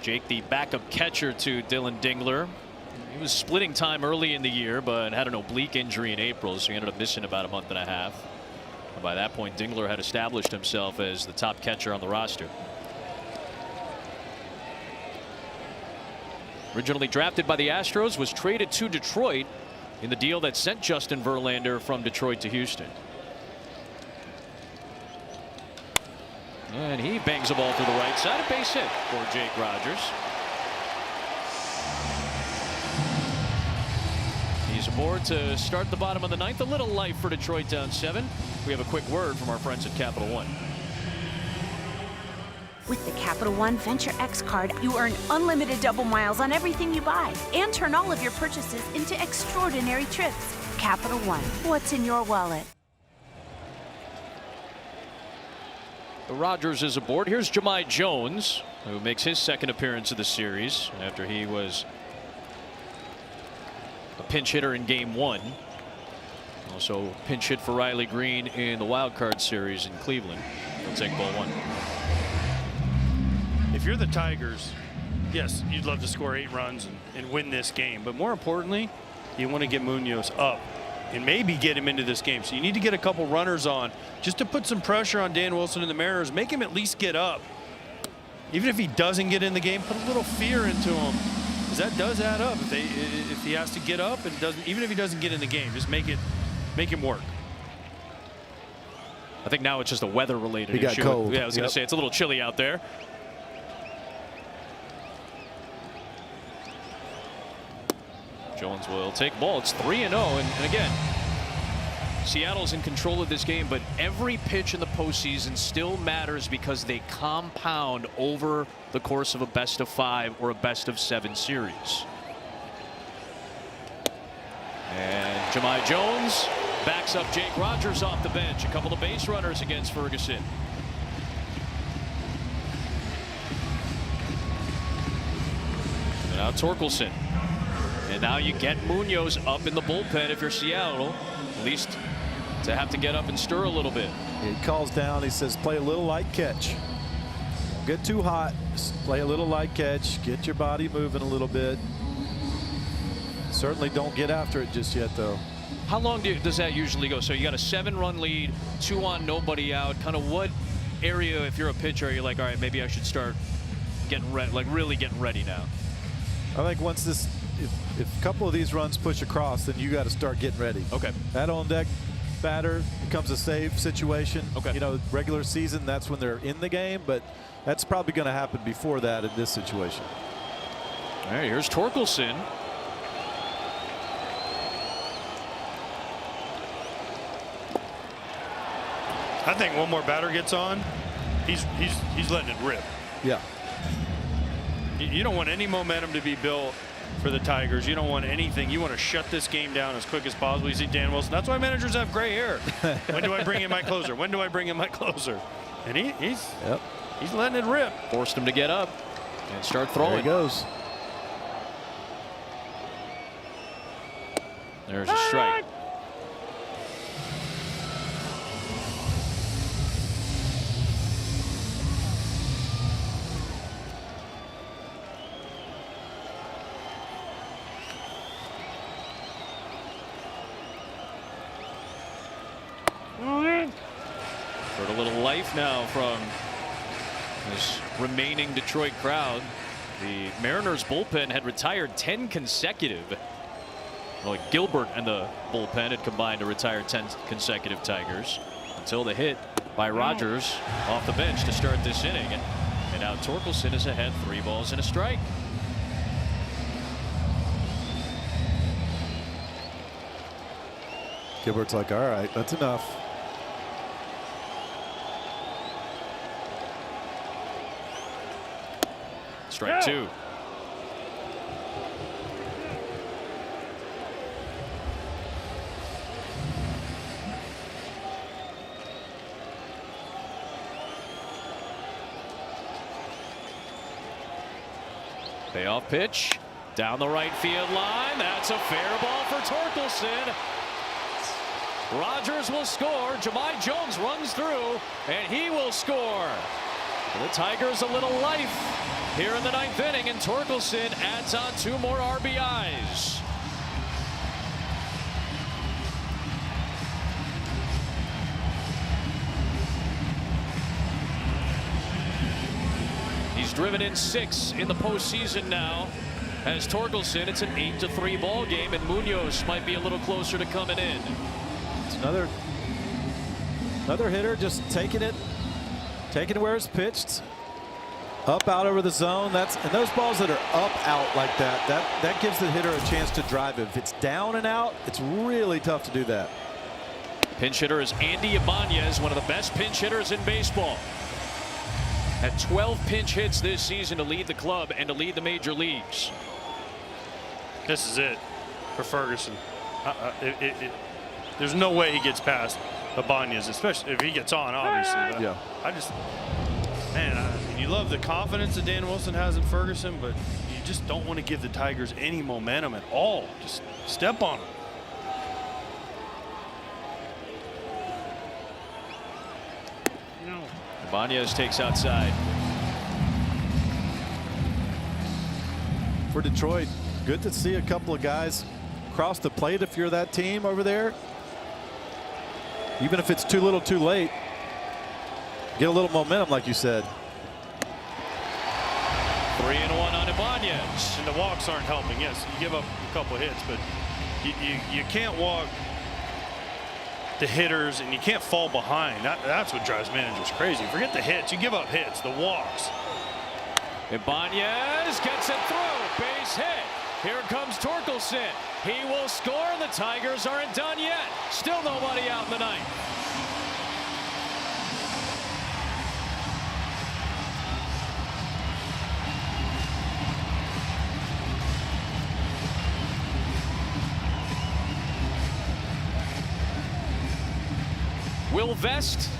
Jake, the backup catcher to Dylan Dingler. He was splitting time early in the year, but had an oblique injury in April, so he ended up missing about a month and a half. And by that point, Dingler had established himself as the top catcher on the roster. Originally drafted by the Astros, was traded to Detroit in the deal that sent Justin Verlander from Detroit to Houston. And he bangs a ball to the right side. A base hit for Jake Rogers. He's aboard to start the bottom of the ninth. A little life for Detroit down 7. We have a quick word from our friends at Capital One. With the Capital One Venture X card, you earn unlimited double miles on everything you buy and turn all of your purchases into extraordinary trips. Capital One, what's in your wallet? Rogers is aboard. Here's Jemai Jones, who makes his second appearance of the series after he was a pinch hitter in Game 1. Also pinch hit for Riley Green in the wild card series in Cleveland. He'll take ball 1. If you're the Tigers, yes, you'd love to score 8 runs and win this game. But more importantly, you want to get Munoz up and maybe get him into this game. So you need to get a couple runners on just to put some pressure on Dan Wilson and the Mariners. Make him at least get up. Even if he doesn't get in the game, put a little fear into him. because that does add up. If he has to get up and doesn't, even if he doesn't get in the game, just make him work. I think now it's just a weather-related He got issue. cold. Yeah, I was going to say it's a little chilly out there. Jones will take ball. It's 3-0, and again, Seattle's in control of this game, but every pitch in the postseason still matters because they compound over the course of a best-of-5 or a best-of-7 series. And Jahmai Jones backs up Jake Rogers off the bench. A couple of base runners against Ferguson. And now Torkelson. And now you get Munoz up in the bullpen if you're Seattle, at least to have to get up and stir a little bit. He calls down. He says, play a little light catch. Don't get too hot. Just play a little light catch. Get your body moving a little bit. Certainly don't get after it just yet, though. How long does that usually go? So you got a 7-run lead, 2 on, nobody out. Kind of what area, if you're a pitcher, you're like, all right, maybe I should start getting ready, like really getting ready now? I think once this, if a couple of these runs push across, then you got to start getting ready. Okay. That on deck batter becomes a save situation. Okay. You know, regular season, that's when they're in the game, but that's probably going to happen before that in this situation. All right, here's Torkelson. I think one more batter gets on, he's letting it rip. Yeah. You don't want any momentum to be built for the Tigers. You don't want anything. You want to shut this game down as quick as possible. You see Dan Wilson. That's why managers have gray hair. When do I bring in my closer? When do I bring in my closer? And he's letting it rip. Forced him to get up and start throwing. There he goes. There's a strike. Heard a little life now from this remaining Detroit crowd. The Mariners bullpen had retired 10 consecutive. Well, Gilbert and the bullpen had combined to retire 10 consecutive Tigers until the hit by Rogers off the bench to start this inning. And now Torkelson is ahead, 3 balls and a strike. Gilbert's like, all right, that's enough. Strike 2. Payoff pitch down the right field line. That's a fair ball for Torkelson. Rogers will score. Jahmai Jones runs through, and he will score. The Tigers a little life here in the 9th inning, and Torkelson adds on 2 more RBIs. He's driven in 6 in the postseason now. As Torkelson, it's an 8-3 ball game, and Munoz might be a little closer to coming in. It's another hitter just taking it where it's pitched. Up, out over the zone. And those balls that are up, out like that gives the hitter a chance to drive it. If it's down and out, it's really tough to do that. Pinch hitter is Andy Ibanez, one of the best pinch hitters in baseball. Had 12 pinch hits this season to lead the club and to lead the major leagues. This is it for Ferguson. There's no way he gets past Ibanez, especially if he gets on, obviously. Yeah. Man, you love the confidence that Dan Wilson has in Ferguson, but you just don't want to give the Tigers any momentum at all. Just step on them. Ibanez takes outside. For Detroit, good to see a couple of guys cross the plate if you're that team over there. Even if it's too little too late. Get a little momentum, like you said. 3-1 on Ibanez. And the walks aren't helping. Yes, you give up a couple hits, but you can't walk the hitters and you can't fall behind. That's what drives managers crazy. Forget the hits. You give up hits, the walks. Ibanez gets it through. Base hit. Here comes Torkelson. He will score, and the Tigers aren't done yet. Still nobody out in the ninth. Will Vest,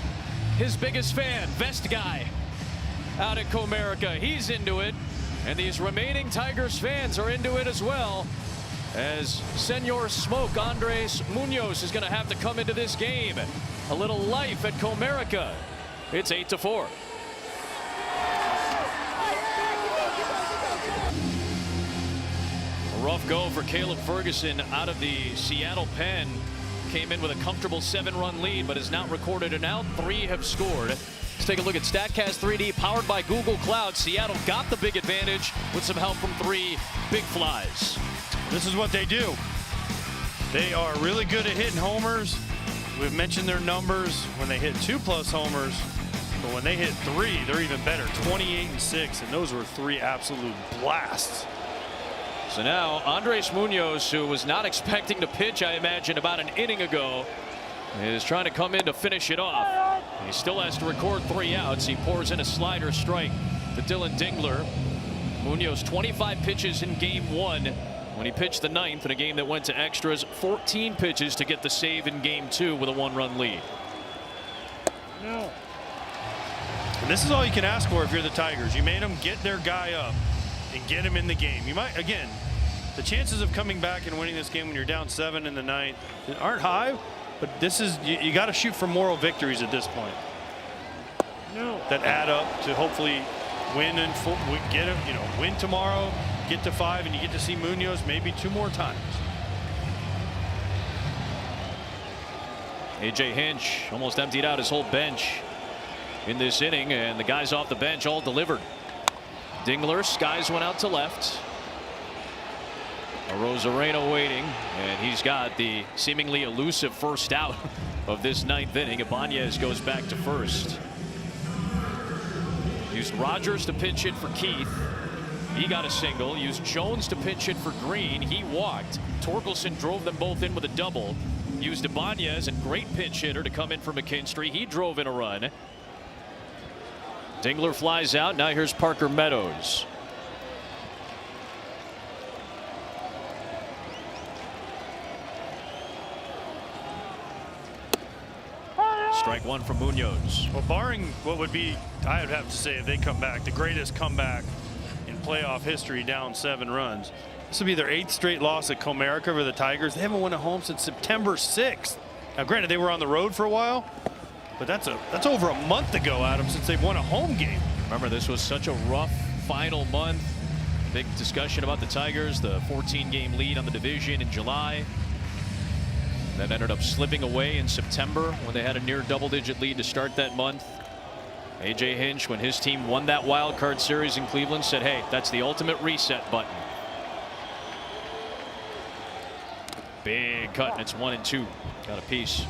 his biggest fan, Vest guy, out at Comerica. He's into it, and these remaining Tigers fans are into it as well, as Senor Smoke Andres Munoz is going to have to come into this game. A little life at Comerica. It's 8-4. A rough go for Caleb Ferguson out of the Seattle pen. Came in with a comfortable 7-run lead, but has not recorded an out. 3 have scored. Let's take a look at StatCast 3D, powered by Google Cloud. Seattle got the big advantage with some help from 3 big flies. This is what they do. They are really good at hitting homers. We've mentioned their numbers when they hit 2+ homers, but when they hit 3, they're even better. 28 and 6, and those were 3 absolute blasts. So now Andres Munoz, who was not expecting to pitch, I imagine, about an inning ago, is trying to come in to finish it off. He still has to record 3 outs. He pours in a slider strike to Dylan Dingler. Munoz 25 pitches in game 1 when he pitched the 9th in a game that went to extras. 14 pitches to get the save in game 2 with a 1-run lead. No. And this is all you can ask for if you're the Tigers. You made them get their guy up and get him in the game. You might, again, the chances of coming back and winning this game when you're down 7 in the 9th aren't high, but this is, you got to shoot for moral victories at this point. No. That add up to hopefully win and get him, win tomorrow, get to 5, and you get to see Munoz maybe 2 more times. AJ Hinch almost emptied out his whole bench in this inning, and the guys off the bench all delivered. Dingler skies one out to left. Rosarena waiting, and he's got the seemingly elusive first out of this 9th inning. Ibanez goes back to first. Used Rogers to pinch hit for Keith. He got a single. Used Jones to pinch hit for Green. He walked. Torkelson drove them both in with a double. Used Ibanez, a great pinch hitter, to come in for McKinstry. He drove in a run. Dingler flies out. Now here's Parker Meadows. Strike 1 from Munoz. Well, barring what would be, I would have to say, if they come back, the greatest comeback in playoff history, down 7 runs. This will be their 8th straight loss at Comerica for the Tigers. They haven't won at home since September 6th. Now, granted, they were on the road for a while, but that's over a month ago, Adam, since they've won a home game. Remember, this was such a rough final month. Big discussion about the Tigers, the 14-game lead on the division in July. That ended up slipping away in September when they had a near double-digit lead to start that month. AJ Hinch, when his team won that wild card series in Cleveland, said, hey, that's the ultimate reset button. Big cut, and it's 1-2. Got a piece.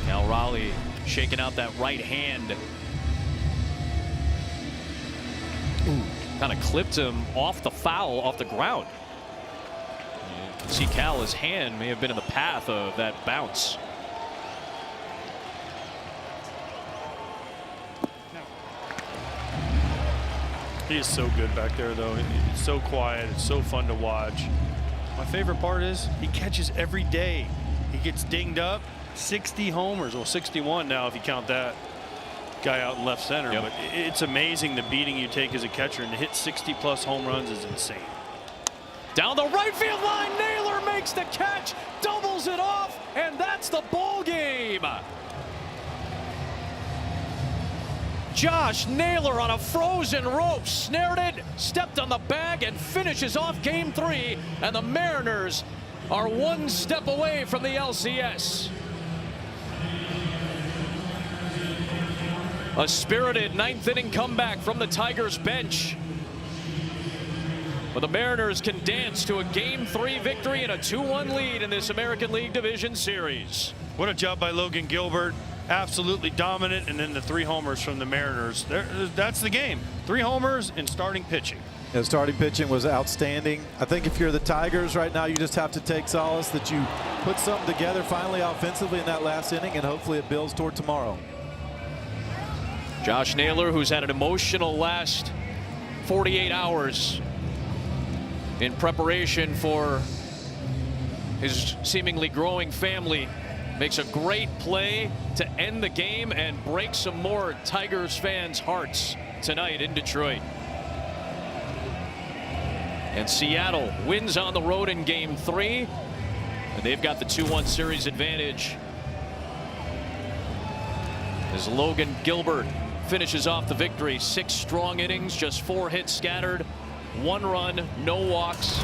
Now Raleigh shaking out that right hand. Kind of clipped him off the foul, off the ground. You can see Cal's hand may have been in the path of that bounce. He is so good back there, though. It's so quiet. It's so fun to watch. My favorite part is he catches every day. He gets dinged up. 60 homers. Well, 61 now if you count that guy out in left center. Yep. But it's amazing the beating you take as a catcher, and to hit 60+ home runs is insane. Down the right field line, Naylor makes the catch, doubles it off, and that's the ball game. Josh Naylor on a frozen rope, snared it, stepped on the bag, and finishes off game 3. And the Mariners are 1 step away from the LCS. A spirited ninth inning comeback from the Tigers bench. But the Mariners can dance to a Game 3 victory and a 2-1 lead in this American League Division Series. What a job by Logan Gilbert. Absolutely dominant, and then the 3 homers from the Mariners. That's the game. 3 homers and starting pitching. Yeah, starting pitching was outstanding. I think if you're the Tigers right now, you just have to take solace that you put something together finally offensively in that last inning, and hopefully it builds toward tomorrow. Josh Naylor, who's had an emotional last 48 hours in preparation for his seemingly growing family, makes a great play to end the game and break some more Tigers fans' hearts tonight in Detroit. And Seattle wins on the road in Game 3, and they've got the 2-1 series advantage as Logan Gilbert finishes off the victory. 6 strong innings, just 4 hits scattered, 1 run, no walks,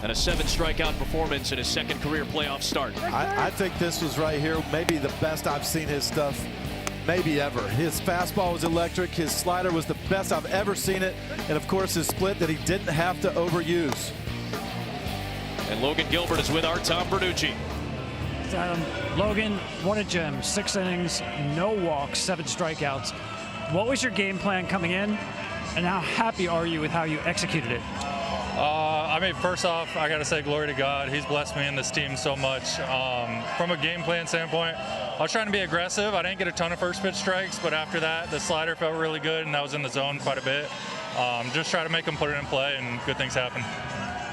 and a 7 strikeout performance in his second career playoff start. I think this was right here maybe the best I've seen his stuff maybe ever. His fastball was electric. His slider was the best I've ever seen it. And of course his split that he didn't have to overuse. And Logan Gilbert is with our Tom Bertucci. Logan, what a gem. 6 innings, no walks, 7 strikeouts. What was your game plan coming in, and how happy are you with how you executed it? I mean, first off, I got to say glory to God. He's blessed me and this team so much. From a game plan standpoint, I was trying to be aggressive. I didn't get a ton of first pitch strikes, but after that, the slider felt really good, and I was in the zone quite a bit. Just try to make them put it in play, and good things happen.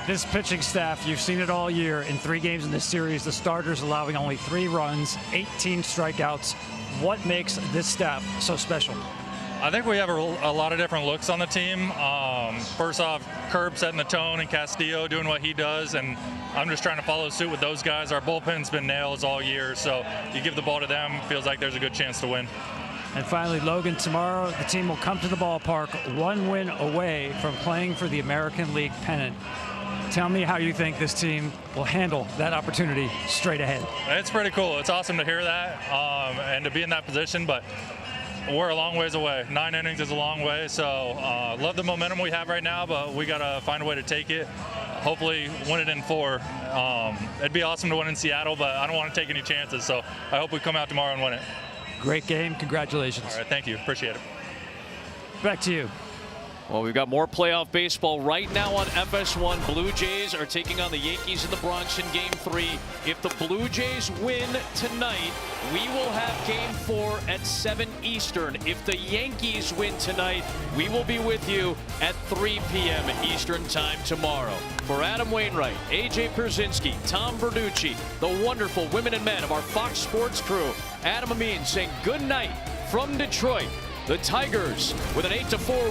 This pitching staff, you've seen it all year. In 3 games in this series, the starters allowing only 3 runs, 18 strikeouts. What makes this staff so special? I think we have a lot of different looks on the team. First off, Curb setting the tone and Castillo doing what he does, and I'm just trying to follow suit with those guys. Our bullpen's been nails all year, so you give the ball to them, feels like there's a good chance to win. And finally, Logan, tomorrow the team will come to the ballpark 1 win away from playing for the American League pennant. Tell me how you think this team will handle that opportunity straight ahead. It's pretty cool. It's awesome to hear that and to be in that position, but we're a long ways away. 9 innings is a long way, so love the momentum we have right now, but we got to find a way to take it. Hopefully win it in 4. It'd be awesome to win in Seattle, but I don't want to take any chances, so I hope we come out tomorrow and win it. Great game. Congratulations. All right, thank you. Appreciate it. Back to you. Well, we've got more playoff baseball right now on FS1. Blue Jays are taking on the Yankees in the Bronx in Game 3. If the Blue Jays win tonight, we will have Game 4 at 7 Eastern. If the Yankees win tonight, we will be with you at 3 p.m. Eastern time tomorrow. For Adam Wainwright, AJ Pierzynski, Tom Bertucci, the wonderful women and men of our Fox Sports crew, Adam Amin saying good night from Detroit. The Tigers with an 8-4